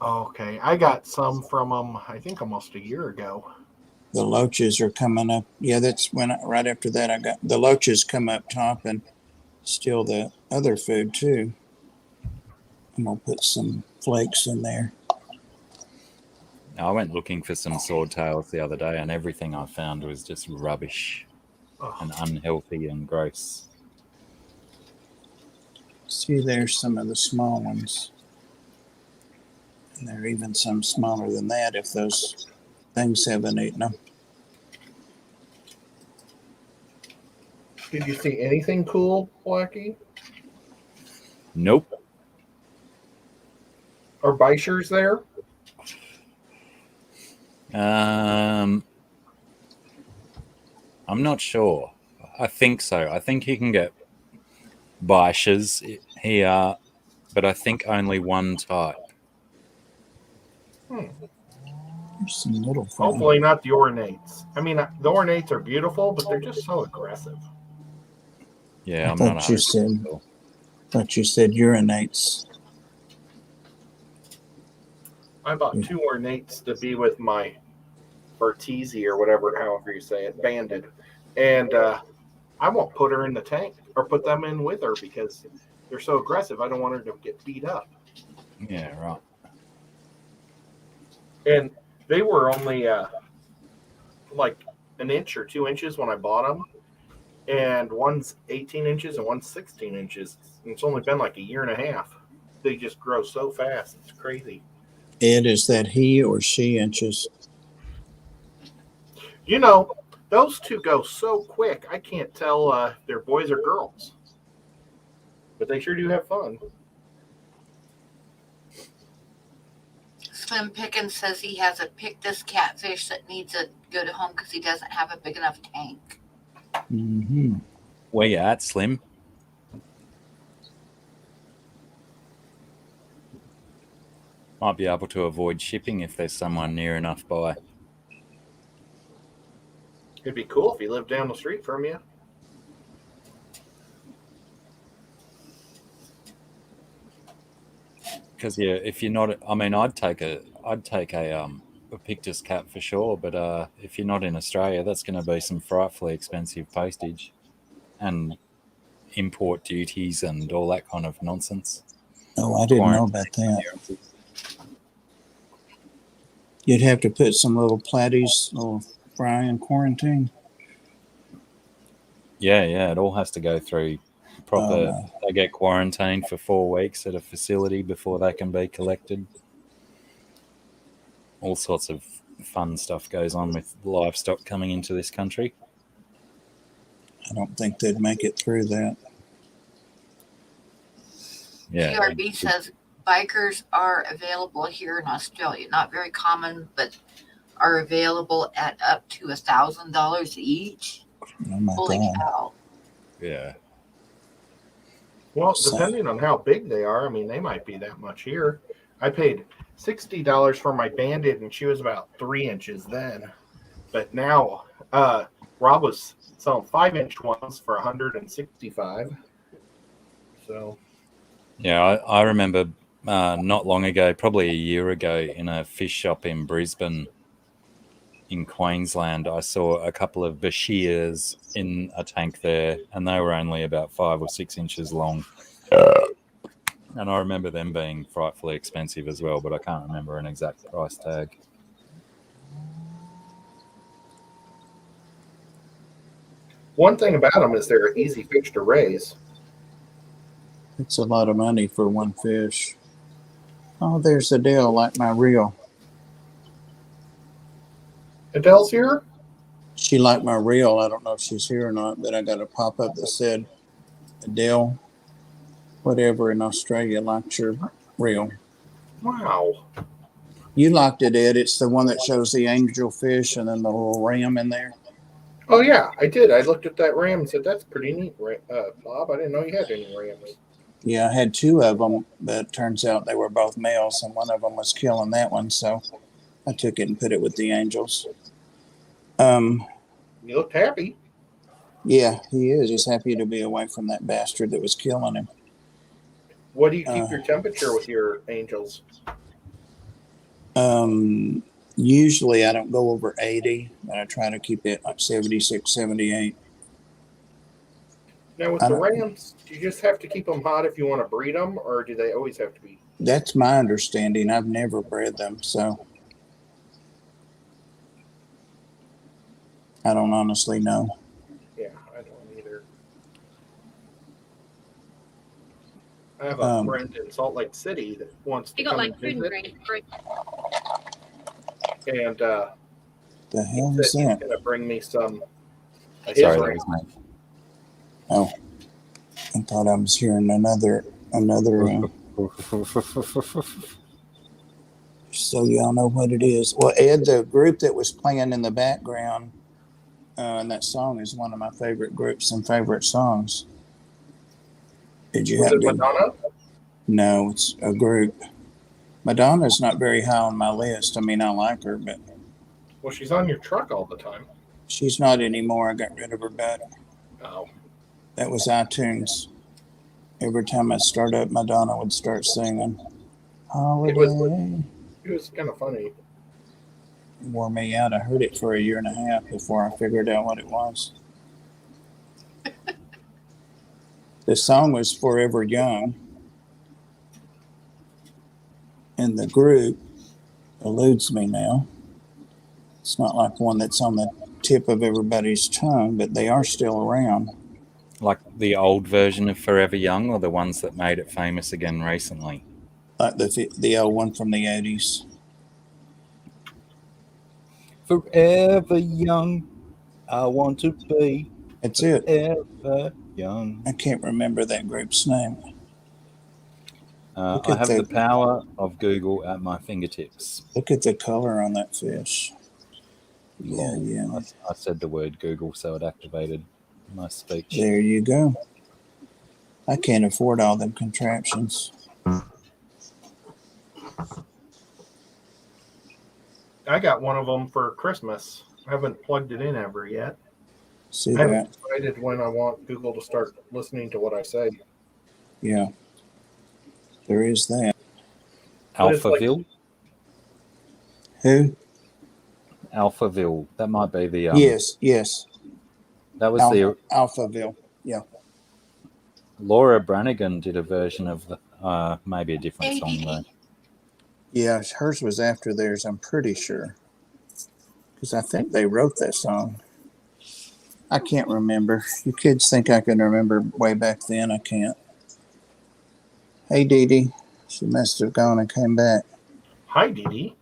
Okay, I got some from them, I think almost a year ago. The Loaches are coming up. Yeah, that's when right after that I got the Loaches come up top and steal the other food too. I'm gonna put some flakes in there. I went looking for some swordtails the other day, and everything I found was just rubbish and unhealthy and gross. See, there's some of the small ones. And there are even some smaller than that if those things haven't eaten them. Did you see anything cool, Blackie? Nope. Are Bishers there? I'm not sure. I think so. I think you can get Baishas here, but I think only one type. There's some little fun. Hopefully not the ornates. I mean, the ornates are beautiful, but they're just so aggressive. Yeah, I'm thought not you 100% said sure. thought you said urinates. I bought 2 ornates to be with my Bertese or whatever, however you say it, banded. And I won't put her in the tank or put them in with her because they're so aggressive. I don't want her to get beat up. Yeah, right. And they were only like an inch or 2 inches when I bought them. And one's 18 inches and one's 16 inches. And it's only been like a year and a half. They just grow so fast. It's crazy. Ed, is that he or she inches? You know, those 2 go so quick, I can't tell if they're boys or girls. But they sure do have fun. Slim Pickens says he has a pictus catfish that needs to go to home because he doesn't have a big enough tank. Mm-hmm. Where you at, Slim? Might be able to avoid shipping if there's someone near enough by. It'd be cool if he lived down the street from you. Because if you're not, I mean, I'd take a Pictus cap for sure. But if you're not in Australia, that's going to be some frightfully expensive postage and import duties and all that kind of nonsense. Oh, I didn't know about that. You'd have to put some little platies, little fry in quarantine. Yeah, it all has to go through proper. They get quarantined for 4 weeks at a facility before they can be collected. All sorts of fun stuff goes on with livestock coming into this country. I don't think they'd make it through that. Yeah. TRB says bikers are available here in Australia. Not very common, but are available at up to $1,000 each. Oh my Holy God. cow. Yeah. Well, depending on how big they are, I mean, they might be that much here. I paid $60 for my Bandit, and she was about 3 inches then. But now, Rob was selling 5-inch ones for $165. So, Yeah, I remember not long ago, probably a year ago, in a fish shop in Brisbane, in Queensland, I saw a couple of Bashirs in a tank there, and they were only about 5 or 6 inches long. And I remember them being frightfully expensive as well, but I can't remember an exact price tag. one thing about them is they're an easy fish to raise. It's a lot of money for one fish. Oh, there's Adele, like my reel. Adele's here? She liked my reel. I don't know if she's here or not, but I got a pop-up that said, Adele, whatever in Australia, liked your reel. Wow. You liked it, Ed. It's the one that shows the angel fish and then the little ram in there. Oh, yeah, I did. I looked at that ram and said, that's pretty neat, Bob. I didn't know you had any rams. Yeah, I had 2 of them, but it turns out they were both males, and one of them was killing that one, so I took it and put it with the angels. You looked happy. Yeah, he is. He's happy to be away from that bastard that was killing him. What do you keep your temperature with your angels? Usually I don't go over 80, but I try to keep it like 76, 78. Now, with the rams, do you just have to keep them hot if you want to breed them, or do they always have to be? That's my understanding. I've never bred them, so I don't honestly know. Yeah, I don't either. I have a friend in Salt Lake City that wants to come and visit. And the hell is he's that? going to bring me some. Sorry, that was me. Oh, I thought I was hearing another. So y'all know what it is. Well, Ed, the group that was playing in the background, and that song is one of my favorite groups and favorite songs. Did you have Madonna? No, it's a group. Madonna's not very high on my list. I mean, I like her, but Well, she's on your truck all the time. she's not anymore. I got rid of her back. Oh. That was iTunes. Every time I start up, Madonna would start singing. Holiday. It was kind of funny. Wore me out. I heard it for a year and a half before I figured out what it was. The song was Forever Young. And the group eludes me now. It's not like one that's on the tip of everybody's tongue, but they are still around. Like the old version of Forever Young, or the ones that made it famous again recently? Like the old one from the 80s. Forever young, I want to be. That's it. Forever young. I can't remember that group's name. I have the power of Google at my fingertips. Look at the color on that fish. Yeah. I said the word Google, so it activated my speech. There you go. I can't afford all them contraptions. I got one of them for Christmas. I haven't plugged it in ever yet. See I haven't that? decided when I want Google to start listening to what I say. Yeah. There is that. But it's like- Alphaville. Who? Alphaville. That might be the Yes. that was the Alphaville. Yeah. Laura Branigan did a version of the maybe a different song though. Yeah, hers was after theirs, I'm pretty sure. Because I think they wrote that song. I can't remember. You kids think I can remember way back then. I can't. Hey, Dee Dee. She must have gone and came back. Hi, Dee Dee.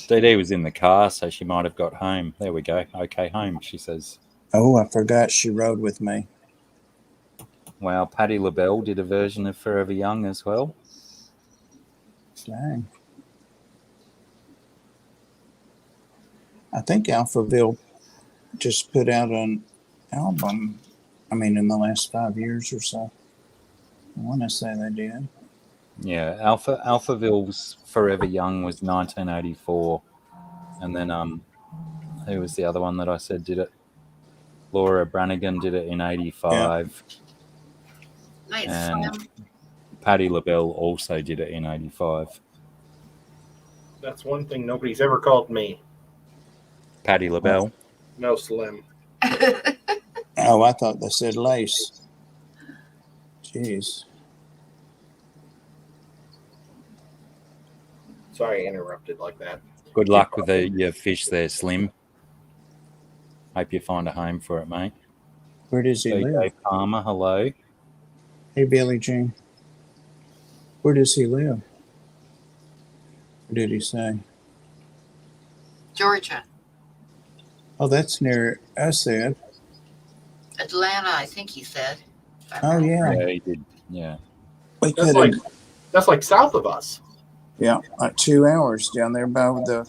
Dee Dee was in the car, so she might have got home. There we go. Okay, home, she says. Oh, I forgot she rode with me. Wow, Patti LaBelle did a version of Forever Young as well. Dang. I think Alphaville just put out an album, in the last 5 years or so. I want to say they did. Yeah, Alphaville's Forever Young was 1984. And then who was the other one that I said did it? Laura Branigan did it in 85. Nice. And Patti LaBelle also did it in 85. That's one thing nobody's ever called me. Patti LaBelle. No, Slim. Oh, I thought they said Lace. Jeez. Sorry I interrupted like that. Good luck with your fish there, Slim. Hope you find a home for it, mate. Where does he live? Dave Palmer, hello. Hey, Billie Jean. Where does he live? What did he say? Georgia. Oh, that's near us, Ed. Atlanta, I think he said. Oh, yeah. Yeah, he did. Yeah. We That's could like south of us. Yeah, like 2 hours down there by the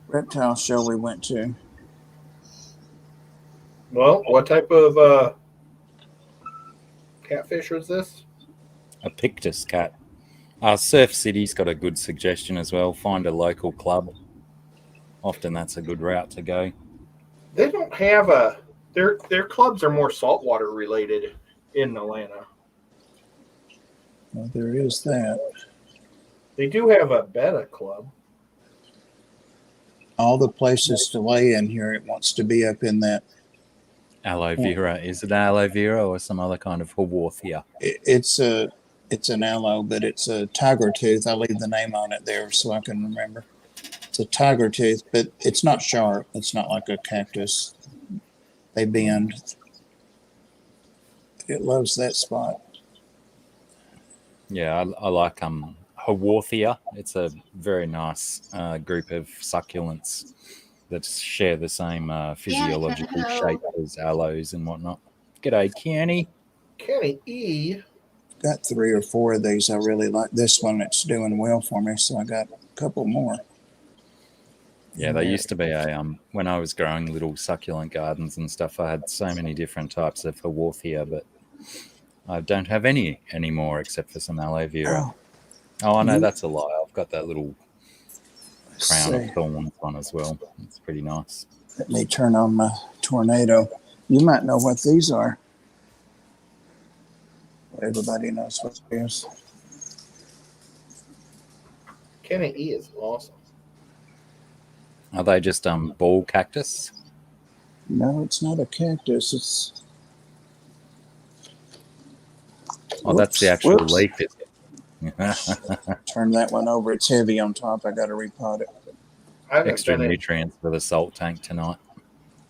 reptile show we went to. Well, what type of catfish was this? A Pictus cat. Surf City's got a good suggestion as well. Find a local club. Often that's a good route to go. They don't have their clubs are more saltwater related in Atlanta. Well, there is that. They do have a betta club. All the places to lay in here, it wants to be up in that. Aloe vera. Is it aloe vera or some other kind of Haworthia? It's an aloe, but it's a tiger tooth. I'll leave the name on it there so I can remember. It's a tiger tooth, but it's not sharp. It's not like a cactus. They bend. It loves that spot. Yeah, I like Haworthia. It's a very nice group of succulents that share the same physiological shape as aloes and whatnot. G'day, Kenny. Kenny E. Got 3 or 4 of these. I really like this one. It's doing well for me, so I got a couple more. Yeah, they used to be when I was growing little succulent gardens and stuff, I had so many different types of Haworthia, but I don't have any anymore except for some aloe vera. Oh, I know that's a lie. I've got that little crown of thorns one as well. It's pretty nice. Let me turn on my tornado. You might know what these are. Everybody knows what it is. Kenny E is awesome. Are they just ball cactus? No, it's not a cactus. It's. Oh, that's the actual leaf, is it? Turn that one over. It's heavy on top. I got to repot it. Extra nutrients for the salt tank tonight.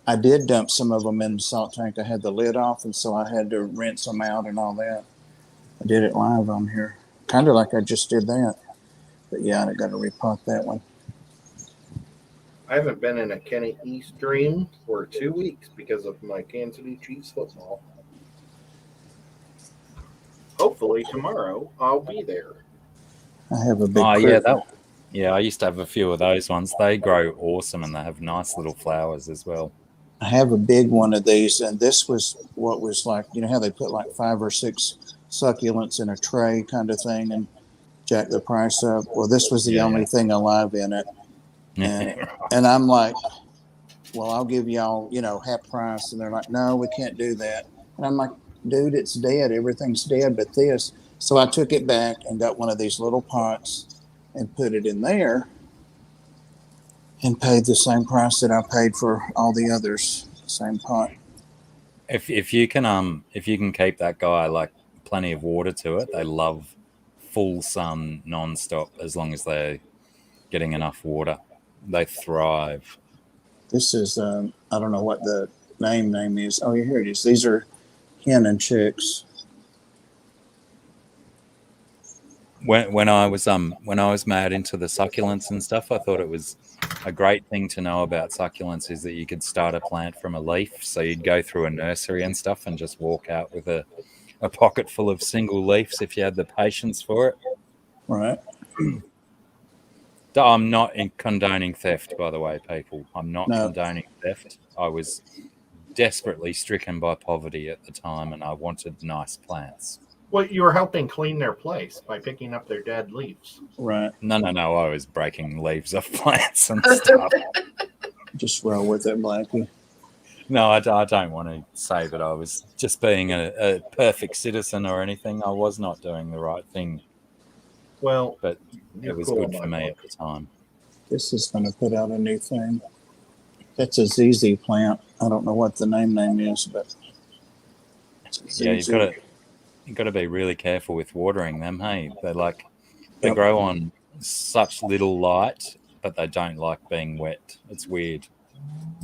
I did dump some of them in the salt tank. I had the lid off, and so I had to rinse them out and all that. I did it live on here. Kind of like I just did that. But yeah, I got to repot that one. I haven't been in a Kenny E stream for 2 weeks because of my Kansas City Chiefs football. Hopefully tomorrow I'll be there. I have a big. Yeah, I used to have a few of those ones. They grow awesome and they have nice little flowers as well. I have a big one of these, and this was what was like. You know how they put like 5 or 6 succulents in a tray, kind of thing, and jack the price up. Well, this was the only thing alive in it, and I'm like, well, I'll give y'all, half price, and they're like, no, we can't do that, and I'm like, dude, it's dead. Everything's dead but this. So I took it back and got one of these little pots and put it in there and paid the same price that I paid for all the others, same pot. If you can keep that guy like plenty of water to it, they love full sun non-stop as long as they're getting enough water. They thrive. This is I don't know what the name is. Oh, here it is. These are hen and chicks. When I was mad into the succulents and stuff, I thought it was a great thing to know about succulents is that you could start a plant from a leaf. So you'd go through a nursery and stuff and just walk out with a pocket full of single leaves if you had the patience for it. Right. I'm not condoning theft, by the way, people. I'm not condoning theft. I was desperately stricken by poverty at the time, and I wanted nice plants. Well, you were helping clean their place by picking up their dead leaves. Right. No. I was breaking leaves off plants and stuff. Just roll with it, Blackie. No, I don't want to say that I was just being a perfect citizen or anything. I was not doing the right thing. Well, but it was good for me at the time. This is going to put out a new thing. That's a ZZ plant. I don't know what the name is, but yeah, you've got to be really careful with watering them. Hey, they grow on such little light, but they don't like being wet. It's weird.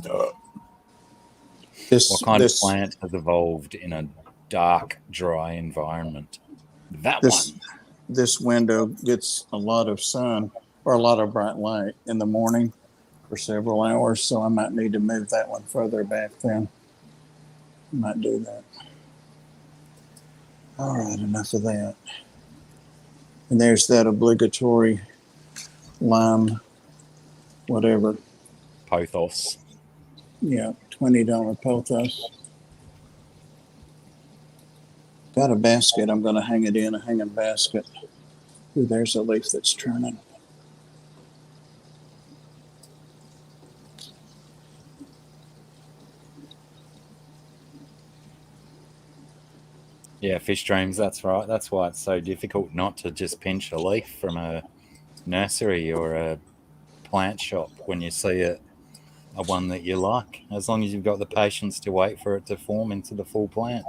What kind of plant has evolved in a dark, dry environment? This window gets a lot of sun or a lot of bright light in the morning for several hours, so I might need to move that one further back then. I might do that. All right, enough of that. And there's that obligatory lime, whatever. Pothos. Yeah, $20 pothos. Got a basket. I'm going to hang it in a hanging basket. Ooh, there's a leaf that's turning. Yeah, fish dreams. That's right. That's why it's so difficult not to just pinch a leaf from a nursery or a plant shop when you see a one that you like. As long as you've got the patience to wait for it to form into the full plant.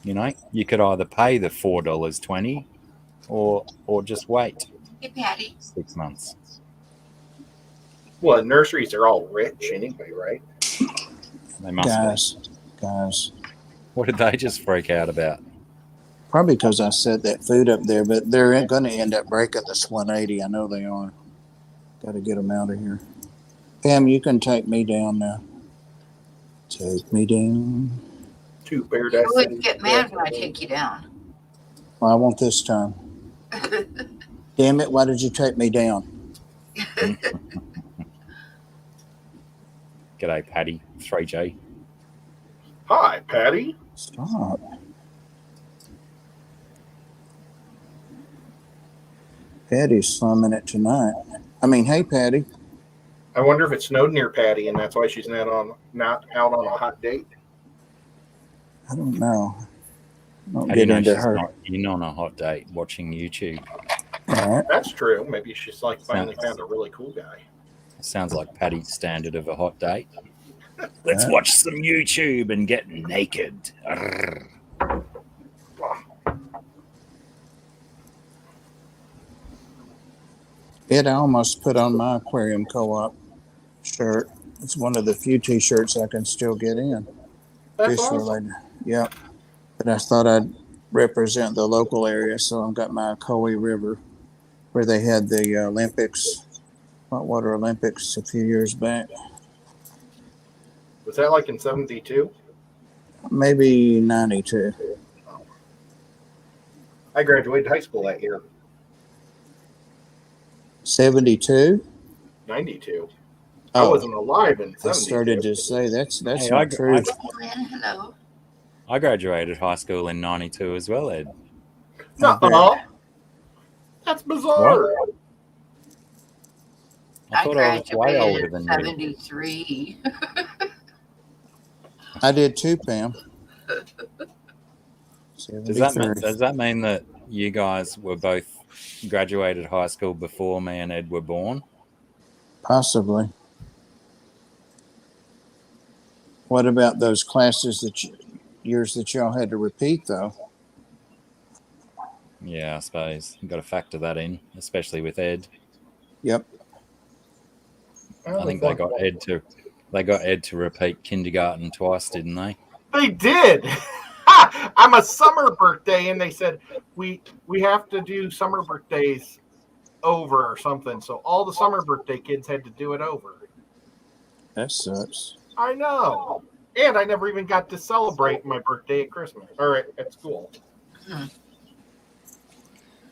You know, you could either pay the $4.20 or just wait. Hey, Patty. 6 months. Well, nurseries are all rich anyway, right? They must Guys. What did they just freak out about? Probably because I set that food up there, but they're going to end up breaking this 180. I know they are. Got to get them out of here. Pam, you can take me down now. Take me down. Two paradise. You wouldn't get mad when I take you down. Well, I won't this time. Damn it, why did you take me down? G'day, Patty. 3J. Hi, Patty. Stop. Patty's slumming it tonight. I mean, hey, Patty. I wonder if it snowed near Patty, and that's why she's not out on a hot date. I don't know. Don't How do you get know into she's her. not in on a hot date watching YouTube? All right. That's true. Maybe she's like finally found a really cool guy. Sounds like Patty's standard of a hot date. Let's watch some YouTube and get naked. I almost put on my aquarium co-op shirt. It's one of the few T-shirts I can still get in. That's Fish awesome. related. Yeah. But I thought I'd represent the local area, so I've got my Coe River, where they had the Olympics, whitewater Olympics a few years back. Was that like in 72? Maybe 92. I graduated high school that year. 72? 92. Oh, I wasn't alive in 72. I started to say that's Hey, not true. Hello. I graduated high school in 92 as well, Ed. No, that's bizarre. I thought I was way older graduated than in you. 73. I did too, Pam. Does that mean that you guys were both graduated high school before me and Ed were born. Possibly. What about those classes years that y'all had to repeat though? Yeah, I suppose you've got to factor that in, especially with Ed. Yep. I think they got Ed to repeat kindergarten twice, didn't they? They did. I'm a summer birthday, and they said we have to do summer birthdays over or something. So all the summer birthday kids had to do it over. That sucks. I know. And I never even got to celebrate my birthday at Christmas or at school.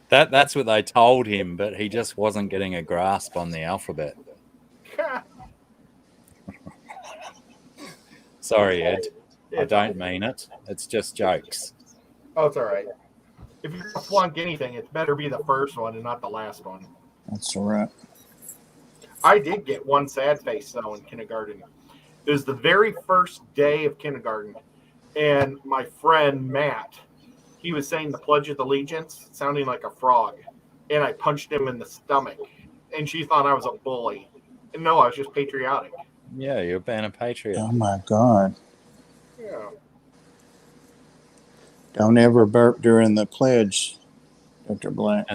That's what they told him, but he just wasn't getting a grasp on the alphabet. Sorry, Ed. I don't mean it. It's just jokes. Oh, it's all right. If you're going to flunk anything, it better be the first one and not the last one. That's all right. I did get one sad face, though, in kindergarten. It was the very first day of kindergarten, and my friend Matt, he was saying the Pledge of Allegiance, sounding like a frog, and I punched him in the stomach, and she thought I was a bully. And no, I was just patriotic. Yeah, you're being a patriot. Oh my God. Yeah. Don't ever burp during the pledge, Dr. Black.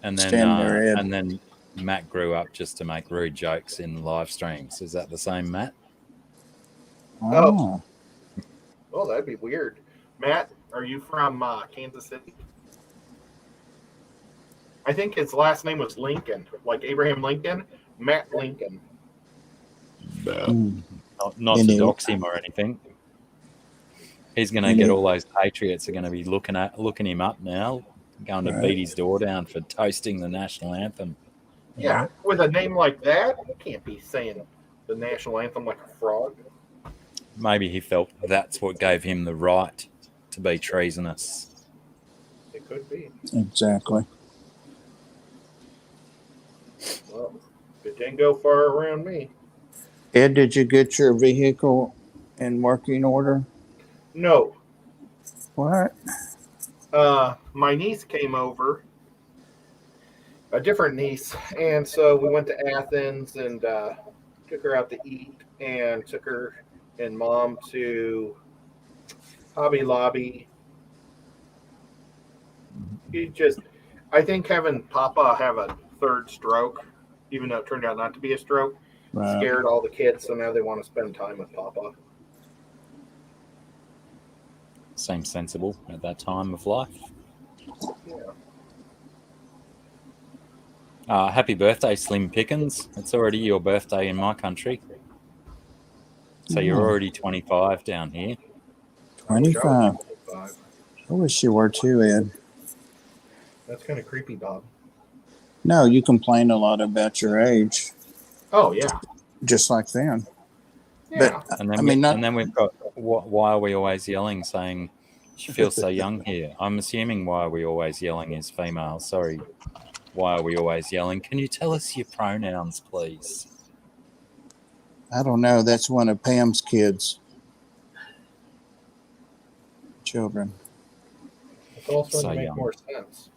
And then Matt grew up just to make rude jokes in live streams. Is that the same Matt? Oh. Well, that'd be weird. Matt, are you from Kansas City? I think his last name was Lincoln, like Abraham Lincoln. Matt Lincoln. Not to dox him or anything. He's going to get all those patriots are going to be looking him up now, going to beat his door down for toasting the national anthem. Yeah, with a name like that, you can't be saying the national anthem like a frog. Maybe he felt that's what gave him the right to be treasonous. It could be. Exactly. Well, it didn't go far around me. Ed, did you get your vehicle in working order? No. What? My niece came over, a different niece, and so we went to Athens and took her out to eat and took her and Mom to Hobby Lobby. I think having Papa have a third stroke, even though it turned out not to be a stroke, scared all the kids, so now they want to spend time with Papa. Seems sensible at that time of life. Yeah. Happy birthday, Slim Pickens. It's already your birthday in my country. So you're already 25 down here. 25. I wish you were too, Ed. That's kind of creepy, Bob. No, you complain a lot about your age. Oh, yeah. Just like them. Yeah. But, And then we've got, why are we always yelling, saying she feels so young here? I'm assuming why are we always yelling is female. Sorry. Why are we always yelling? Can you tell us your pronouns, please? I don't know. That's one of Pam's children. It's all starting So to make young. more sense.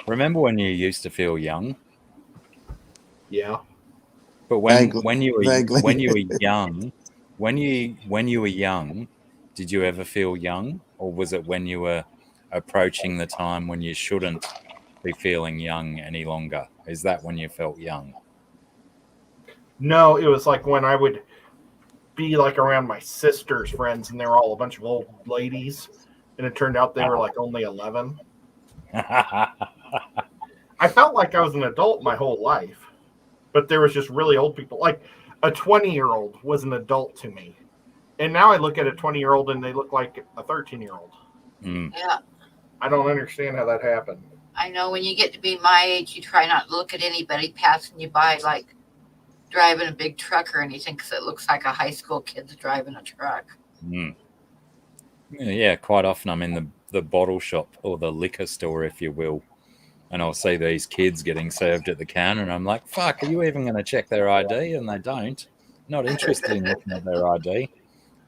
Remember when you used to feel young? Yeah. But when you were young, did you ever feel young, or was it when you were approaching the time when you shouldn't be feeling young any longer? Is that when you felt young? No, it was like when I would be like around my sister's friends, and they were all a bunch of old ladies, and it turned out they were like only 11. I felt like I was an adult my whole life, but there was just really old people. Like a 20-year-old was an adult to me, and now I look at a 20-year-old and they look like a 13-year-old. Yeah. I don't understand how that happened. I know when you get to be my age, you try not to look at anybody passing you by like driving a big truck or anything, because it looks like a high school kid's driving a truck. Yeah, quite often I'm in the bottle shop or the liquor store, if you will, and I'll see these kids getting served at the counter, and I'm like, fuck, are you even going to check their ID? And they don't. Not interested in looking at their ID.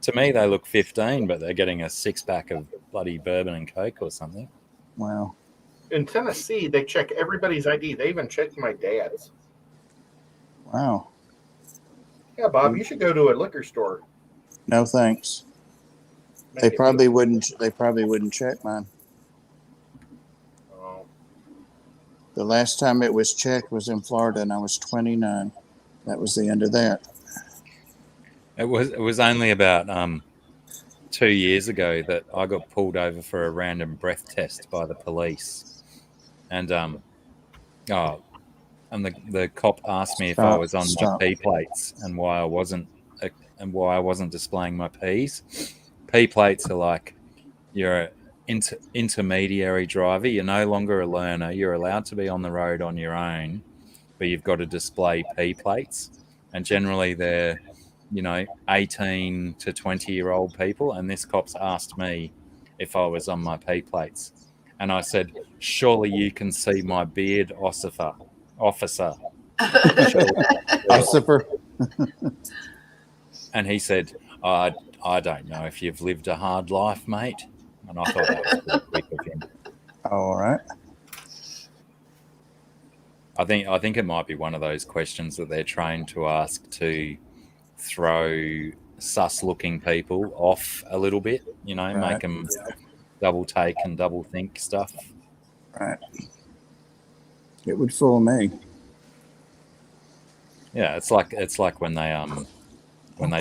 To me, they look 15, but they're getting a 6-pack of bloody bourbon and Coke or something. Wow. in Tennessee, they check everybody's ID. They even checked my dad's. Wow. Yeah, Bob, you should go to a liquor store. No thanks. They probably wouldn't check mine. Oh. The last time it was checked was in Florida, and I was 29. That was the end of that. It was only about 2 years ago that I got pulled over for a random breath test by the police, and the cop asked me if I was on my P plates and why I wasn't displaying my Ps. P plates are like you're an intermediary driver. You're no longer a learner. You're allowed to be on the road on your own, but you've got to display P plates, and generally they're 18 to 20-year-old people. And this cop's asked me if I was on my P plates, and I said, "Surely you can see my beard, officer." Officer. And he said, I don't know if you've lived a hard life, mate. And I thought that was pretty quick of him. All right. I think it might be one of those questions that they're trained to ask to throw sus-looking people off a little bit, Right. Make them double take and double think stuff. Right. It would fool me. Yeah, it's like when they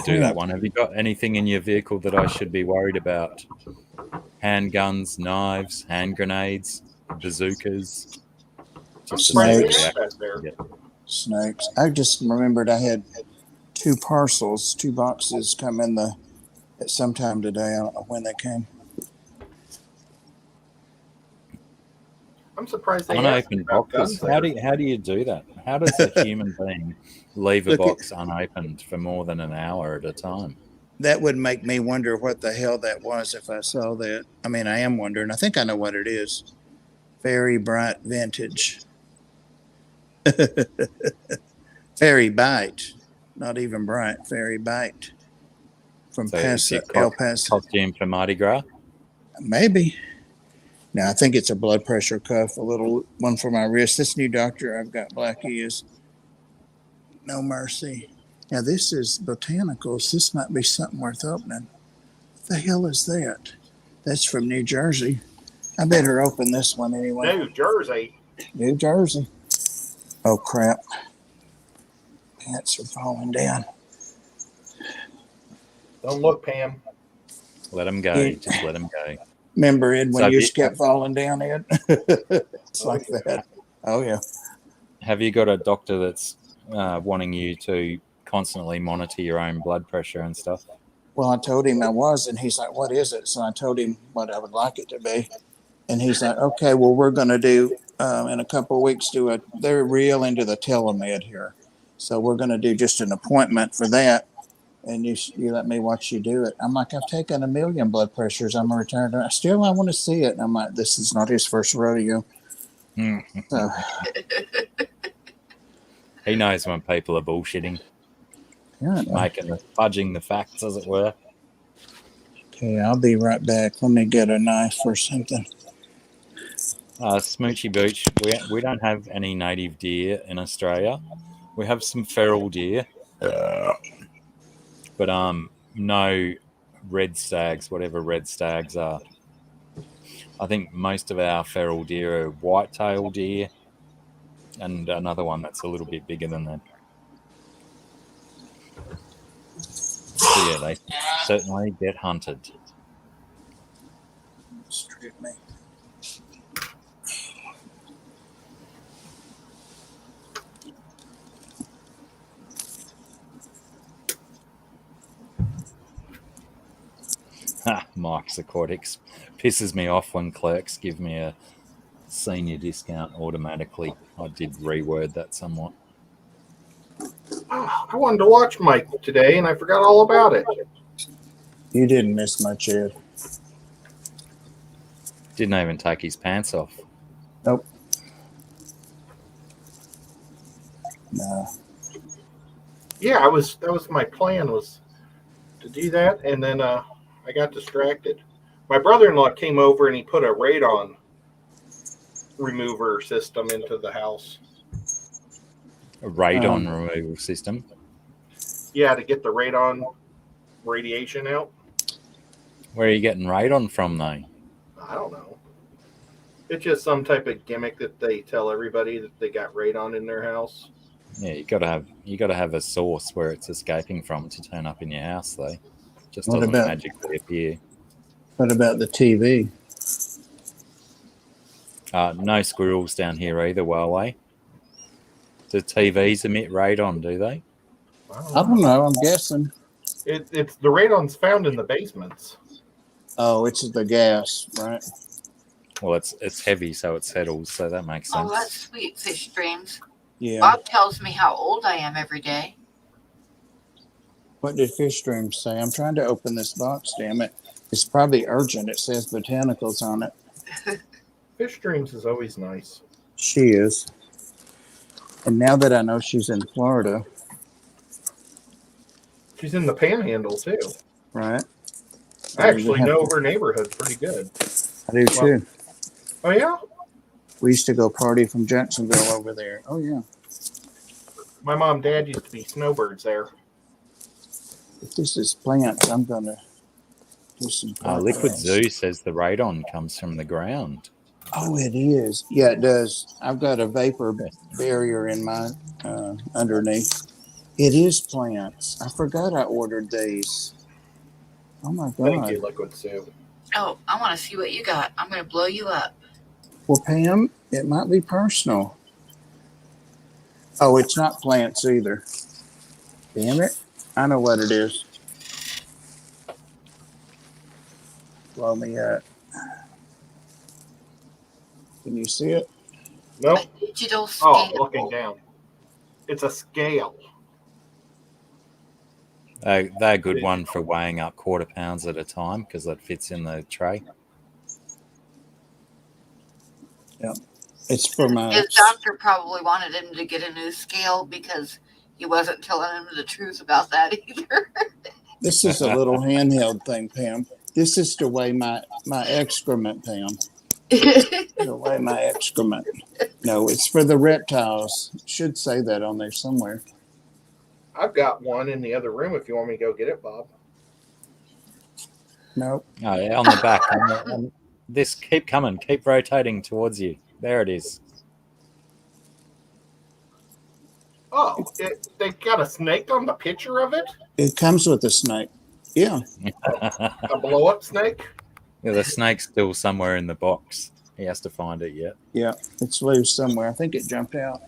do that one. Have you got anything in your vehicle that I should be worried about? Handguns, knives, hand grenades, bazookas. Snakes. Snakes. I just remembered I had 2 boxes come in at some time today. I don't know when they came. I'm surprised they unopened boxes. How do you do that? How does a human being leave a box unopened for more than an hour at a time? That would make me wonder what the hell that was if I saw that. I mean, I am wondering. I think I know what it is. Very bright vintage. Fairy Bite. Not even bright. Fairy Bite. From El Paso. Costume for Mardi Gras? Maybe. Now, I think it's a blood pressure cuff, a little one for my wrist. This new doctor I've got, Blackie, is no mercy. Now, this is botanicals. This might be something worth opening. What the hell is that? That's from New Jersey. I better open this one anyway. New Jersey. New Jersey. Oh, crap. Pants are falling down. Don't look, Pam. Let them go. Yeah. Just let them go. Remember, Ed, when yours kept falling down, Ed? It's like that. Oh, yeah. Have you got a doctor that's wanting you to constantly monitor your own blood pressure and stuff? Well, I told him I was, and he's like, what is it? So I told him what I would like it to be. And he's like, okay, well, we're going to do, in a couple of weeks, they're real into the telemed here. So we're going to do just an appointment for that. And you let me watch you do it. I'm like, I've taken 1 million blood pressures. I'm a retired. Still, I want to see it. And I'm like, this is not his first rodeo. So, he knows when people are bullshitting. Yeah, Fudging the facts, as it were. Okay, I'll be right back. Let me get a knife or something. Smoochy Booch, we don't have any native deer in Australia. We have some feral deer. But no red stags, whatever red stags are. I think most of our feral deer are white-tailed deer, and another one that's a little bit bigger than that. So yeah, they certainly get hunted. Strip me. Mike's Aquatics pisses me off when clerks give me a senior discount automatically. I did reword that somewhat. I wanted to watch Mike today, and I forgot all about it. You didn't miss much, Ed. Didn't even take his pants off. Nope. No. Yeah, that was my plan, was to do that, and then I got distracted. My brother-in-law came over and he put a radon remover system into the house. A radon removal system. Yeah, to get the radon radiation out. Where are you getting radon from, though? I don't know. It's just some type of gimmick that they tell everybody that they got radon in their house. Yeah, you gotta have a source where it's escaping from to turn up in your house, though. Just What doesn't about- magically appear. What about the TV? No squirrels down here either, Huawei. Do TVs emit radon, do they? I don't know. I'm guessing. It's the radon's found in the basements. Oh, it's the gas, right? Well, it's heavy, so it settles, so that makes sense. Oh, that's sweet, fish streams. Yeah. Bob tells me how old I am every day. What did Fishfam say? I'm trying to open this box, damn it. It's probably urgent. It says botanicals on it. Fish Dreams is always nice. She is. And now that I know she's in Florida, She's in the Panhandle too. right? I actually know her neighborhood pretty good. I do too. Oh yeah? We used to go party from Jacksonville over there. Oh, yeah. My mom and dad used to be snowbirds there. If this is plants, I'm going to do some Liquid plants. Zoo says the radon comes from the ground. Oh, it is. Yeah, it does. I've got a vapor barrier in my underneath. It is plants. I forgot I ordered these. Oh, my God. Thank you, Liquid Soup. Oh, I want to see what you got. I'm going to blow you up. Well, Pam, it might be personal. Oh, it's not plants either. Damn it. I know what it is. Blow me up. Can you see it? Nope. A digital scale. Oh, looking down. It's a scale. They're a good one for weighing up quarter pounds at a time because that fits in the tray. Yeah. It's for my... His doctor probably wanted him to get a new scale because he wasn't telling him the truth about that either. This is a little handheld thing, Pam. This is to weigh my excrement, Pam. To weigh my excrement. No, it's for the reptiles. It should say that on there somewhere. I've got one in the other room if you want me to go get it, Bob. Nope. Oh, yeah, on the back. This, keep coming. Keep rotating towards you. There it is. Oh, they got a snake on the picture of it? It comes with a snake. Yeah. A blow-up snake? Yeah, the snake's still somewhere in the box. He has to find it yet. Yeah. It's loose somewhere. I think it jumped out.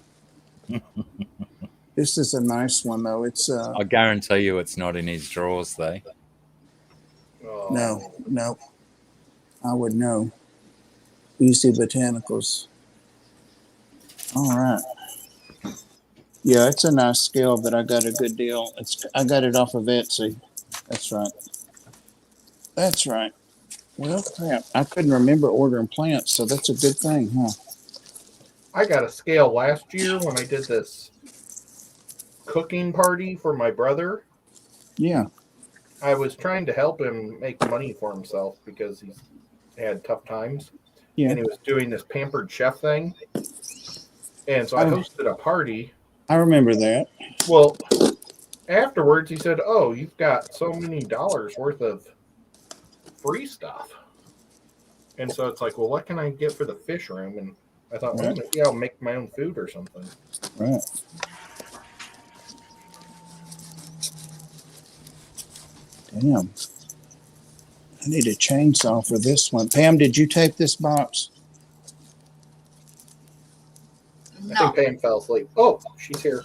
This is a nice one, though. It's I guarantee you it's not in his drawers, though. Oh. No. I would know. Easy Botanicals. All right. Yeah, it's a nice scale, but I got a good deal. I got it off of Etsy. That's right. Well, crap. I couldn't remember ordering plants, so that's a good thing, huh? I got a scale last year when I did this cooking party for my brother. Yeah. I was trying to help him make money for himself because he's had tough times. Yeah. And he was doing this pampered chef thing. And so I hosted a party. I remember that. Well, afterwards he said, "Oh, you've got so many dollars worth of free stuff." And so it's like, well, what can I get for the fish room? And I thought, well, yeah, I'll make my own food or something. Right. Damn. I need a chainsaw for this one. Pam, did you tape this box? No. I think Pam fell asleep. Oh, she's here.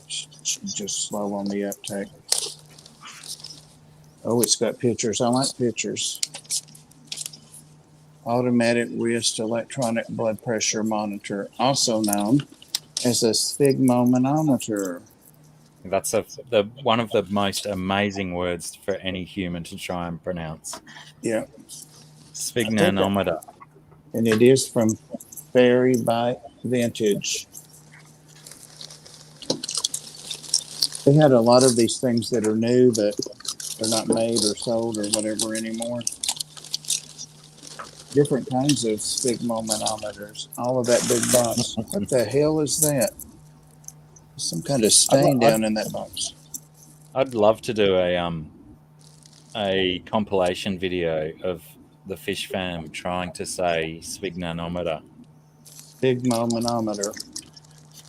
She's just slow on the uptake. Oh, it's got pictures. I like pictures. Automatic wrist electronic blood pressure monitor, also known as a sphygmomanometer. That's one of the most amazing words for any human to try and pronounce. Yeah. Sphygmomanometer. And it is from Fairy by Vintage. They had a lot of these things that are new that are not made or sold or whatever anymore. different kinds of sphygmomanometers. All of that big box. What the hell is that? Some kind of stain down in that box. I'd love to do a compilation video of the Fishfam trying to say sphygmomanometer. Sphygmomanometer.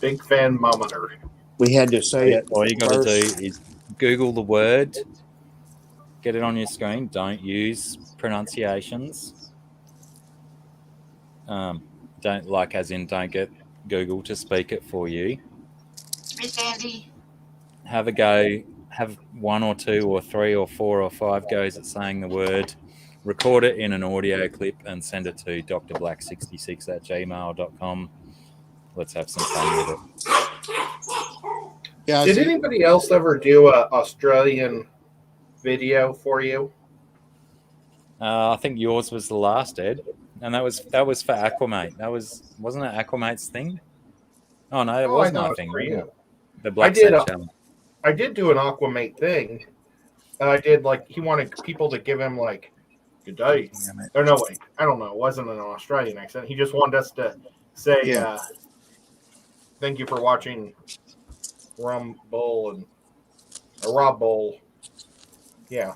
Fishfamometer. We had to say it. All you got to do first. is Google the word, get it on your screen. Don't use pronunciations. Don't don't get Google to speak it for you. Hey, Sandy. Have a go. Have 1 or 2 or 3 or 4 or 5 goes at saying the word. Record it in an audio clip and send it to drblack66@gmail.com. Let's have some fun with it. Yeah, Did anybody else ever do an Australian video for you? I think yours was the last, Ed, and that was for Aquamate. Wasn't it Aquamate's thing? Oh no, it was my thing. For you. The Black Set Challenge. I did do an Aquamate thing. I did he wanted people to give him good day. Or no, wait, I don't know. It wasn't an Australian accent. He just wanted us to say thank you for watching Rum Bowl and Rob Bowl. Yeah.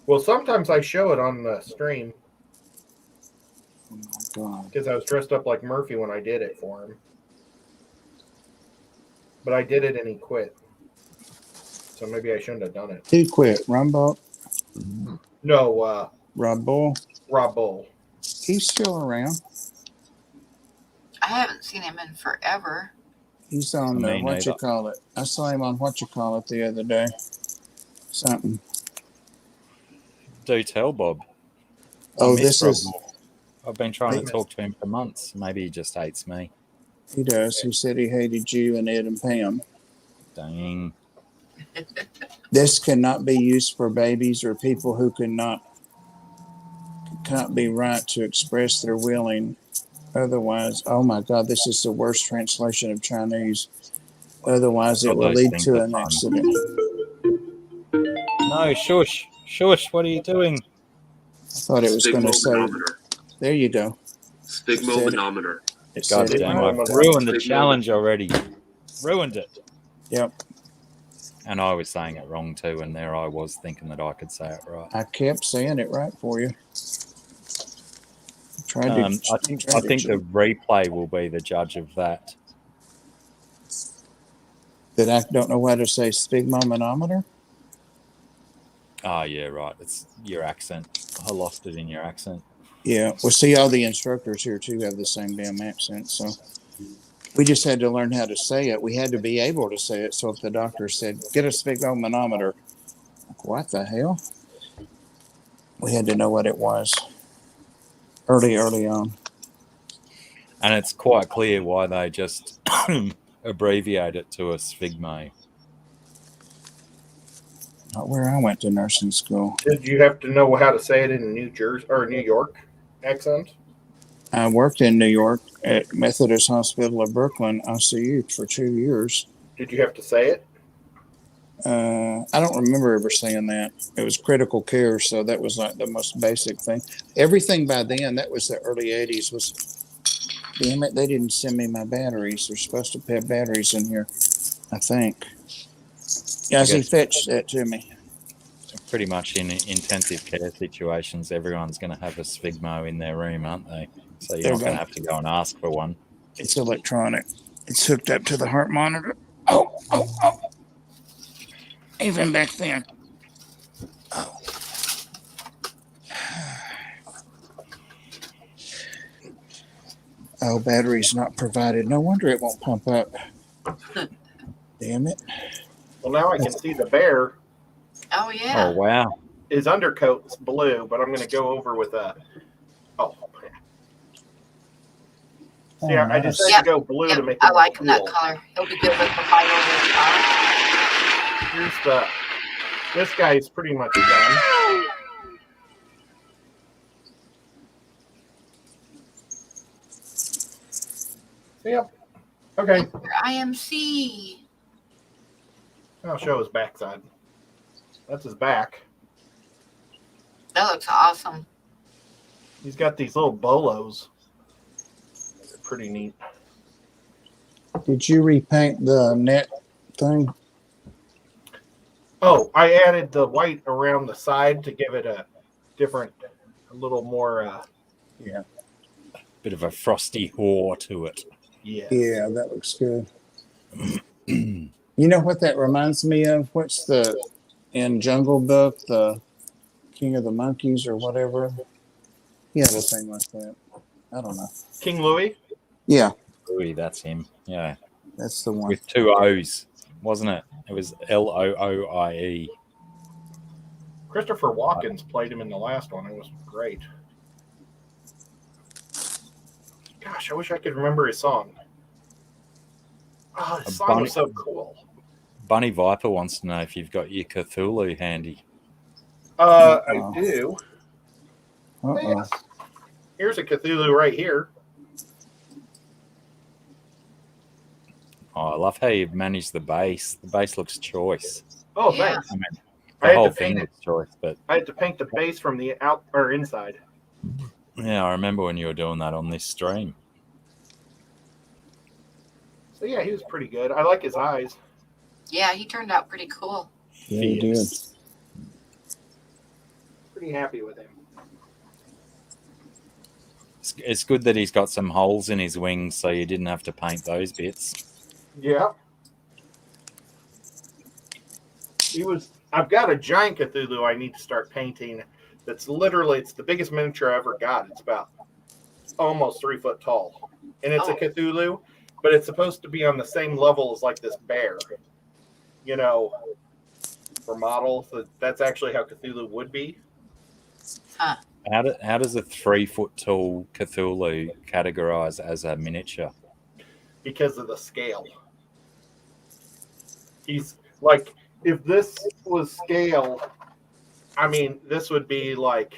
Well, sometimes I show it on the stream. Oh my God. Because I was dressed up like Murphy when I did it for him. But I did it and he quit. So maybe I shouldn't have done it. Who quit? Rumbo? No, Rob Bull? Rob Bull. He's still around. I haven't seen him in forever. He's on whatchamacallit. I saw him on whatchamacallit the other day. Something. Do tell Bob. Oh, this is. I've been trying to talk to him for months. Maybe he just hates me. He does. He said he hated you and Ed and Pam. Dang. This cannot be used for babies or people who cannot be right to express their willing. Otherwise, oh my God, this is the worst translation of Chinese. Otherwise, it will lead to an accident. No, shush. Shush, what are you doing? I thought it was going to say, there you go. Sphygmomanometer. God damn, I've ruined the challenge already. Ruined it. Yep. And I was saying it wrong too, and there I was thinking that I could say it right. I kept saying it right for you. I think the replay will be the judge of that. That I don't know how to say sphygmomanometer? Oh, yeah, right. It's your accent. I lost it in your accent. Yeah. Well, see, all the instructors here, too, have the same damn accent. So we just had to learn how to say it. We had to be able to say it. So if the doctor said, get a sphygmomanometer, what the hell? We had to know what it was early on. And it's quite clear why they just abbreviate it to a sphygmo. Not where I went to nursing school. Did you have to know how to say it in New Jersey or New York accent? I worked in New York at Methodist Hospital of Brooklyn, ICU, for 2 years. Did you have to say it? I don't remember ever saying that. It was critical care, so that was like the most basic thing. Everything by then, that was the early 80s, was, damn it, they didn't send me my batteries. They're supposed to have batteries in here, I think. Yazzie, fetch that to me. Pretty much in intensive care situations, everyone's going to have a sphygmo in their room, aren't they? So you're not going to have to go and ask for one. It's electronic. It's hooked up to the heart monitor. Oh. Even back then. Oh. Oh, battery's not provided. No wonder it won't pump up. Damn it. Well, now I can see the bear. Oh, yeah. Oh, wow. His undercoat's blue, but I'm going to go over with a... Oh. See, I decided to go blue to make it I like cool. that color. He'll be good with the final. Here's this guy's pretty much done. Yep. Okay. IMC. I'll show his backside. That's his back. That looks awesome. He's got these little bolos. They're pretty neat. Did you repaint the net thing? Oh, I added the white around the side to give it a little more. Yeah. Bit of a frosty whore to it. Yes. Yeah, that looks good. You know what that reminds me of? What's in Jungle Book, the King of the Monkeys or whatever? He had a thing like that. I don't know. King Louis? Yeah, Louis, that's him. Yeah. that's the one. With 2 O's, wasn't it? It was Looie. Christopher Walken's played him in the last one. It was great. Gosh, I wish I could remember his song. Oh, his song was so cool. Bunny Viper wants to know if you've got your Cthulhu handy. I do. Uh-oh. Yes. Here's a Cthulhu right here. Oh, I love how you've managed the base. The base looks choice. Oh, Yeah. thanks. I mean, I the had whole to thing paint it. looks choice, but I had to paint the base from the out or inside. yeah, I remember when you were doing that on this stream. So yeah, he was pretty good. I like his eyes. Yeah, he turned out pretty cool. Yeah, he did. Yes. Pretty happy with him. It's good that he's got some holes in his wings, so you didn't have to paint those bits. Yeah. I've got a giant Cthulhu I need to start painting. It's the biggest miniature I ever got. It's about almost 3 foot tall. And it's a Cthulhu, but it's supposed to be on the same level as like this bear. You know, for model. So that's actually how Cthulhu would be. Huh. How does a 3 foot tall Cthulhu categorize as a miniature? Because of the scale. He's like, if this was scale, I mean, this would be like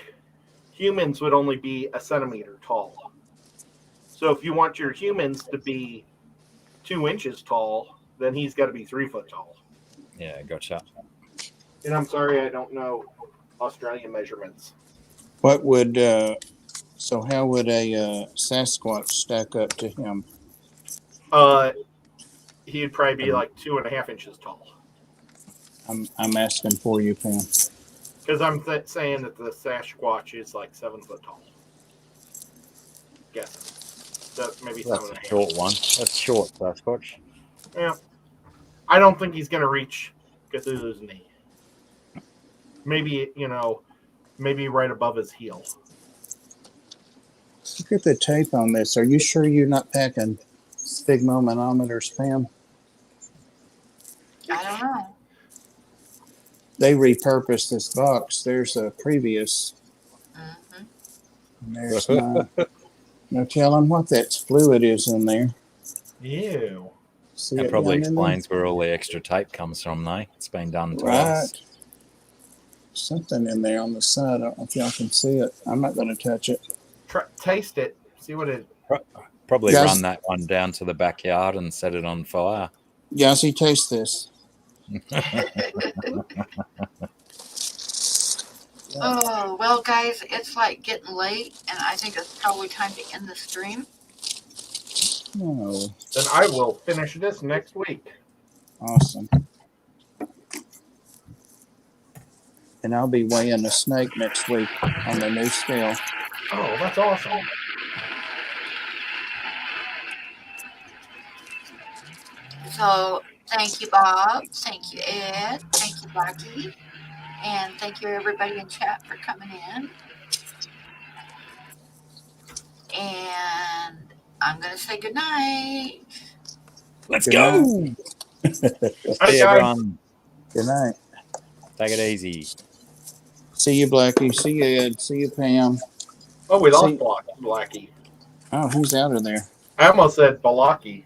humans would only be a centimeter tall. So if you want your humans to be 2 inches tall, then he's got to be 3 foot tall. Yeah, gotcha. And I'm sorry, I don't know Australian measurements. What would so how would a Sasquatch stack up to him? He'd probably be like 2.5 inches tall. I'm asking for you, Pam. Because I'm saying that the Sasquatch is like 7 foot tall. Guessing. So maybe That's 7.5. a short one. That's short, Sasquatch. Yeah. I don't think he's going to reach Cthulhu's knee. Maybe, maybe right above his heel. Look at the tape on this. Are you sure you're not packing sphygmomanometers, Pam? I don't know. They repurposed this box. There's a previous. Mm-hmm. And there's not. No telling what that fluid is in there. Ew. See That it probably down in there? explains where all the extra tape comes from, though. It's been done twice. Right. Something in there on the side. I don't know if y'all can see it. I'm not going to touch it. Taste it. See what it. Probably Guys- run that one down to the backyard and set it on fire. Yazzie, taste this. Oh, well, guys, it's like getting late, and I think it's probably time to end the stream. Oh, Then I will finish this next week. awesome. And I'll be weighing a snake next week on the new scale. Oh, that's awesome. So, thank you, Bob. Thank you, Ed. Thank you, Blackie. And thank you, everybody in chat, for coming in. And I'm going to say goodnight. Let's Good go. night. Hi, See guys. everyone. Good night. Take it easy. See you, Blackie. See you, Ed. See you, Pam. Oh, we lost See- Blackie. Oh, who's out of there? I almost said Balaki.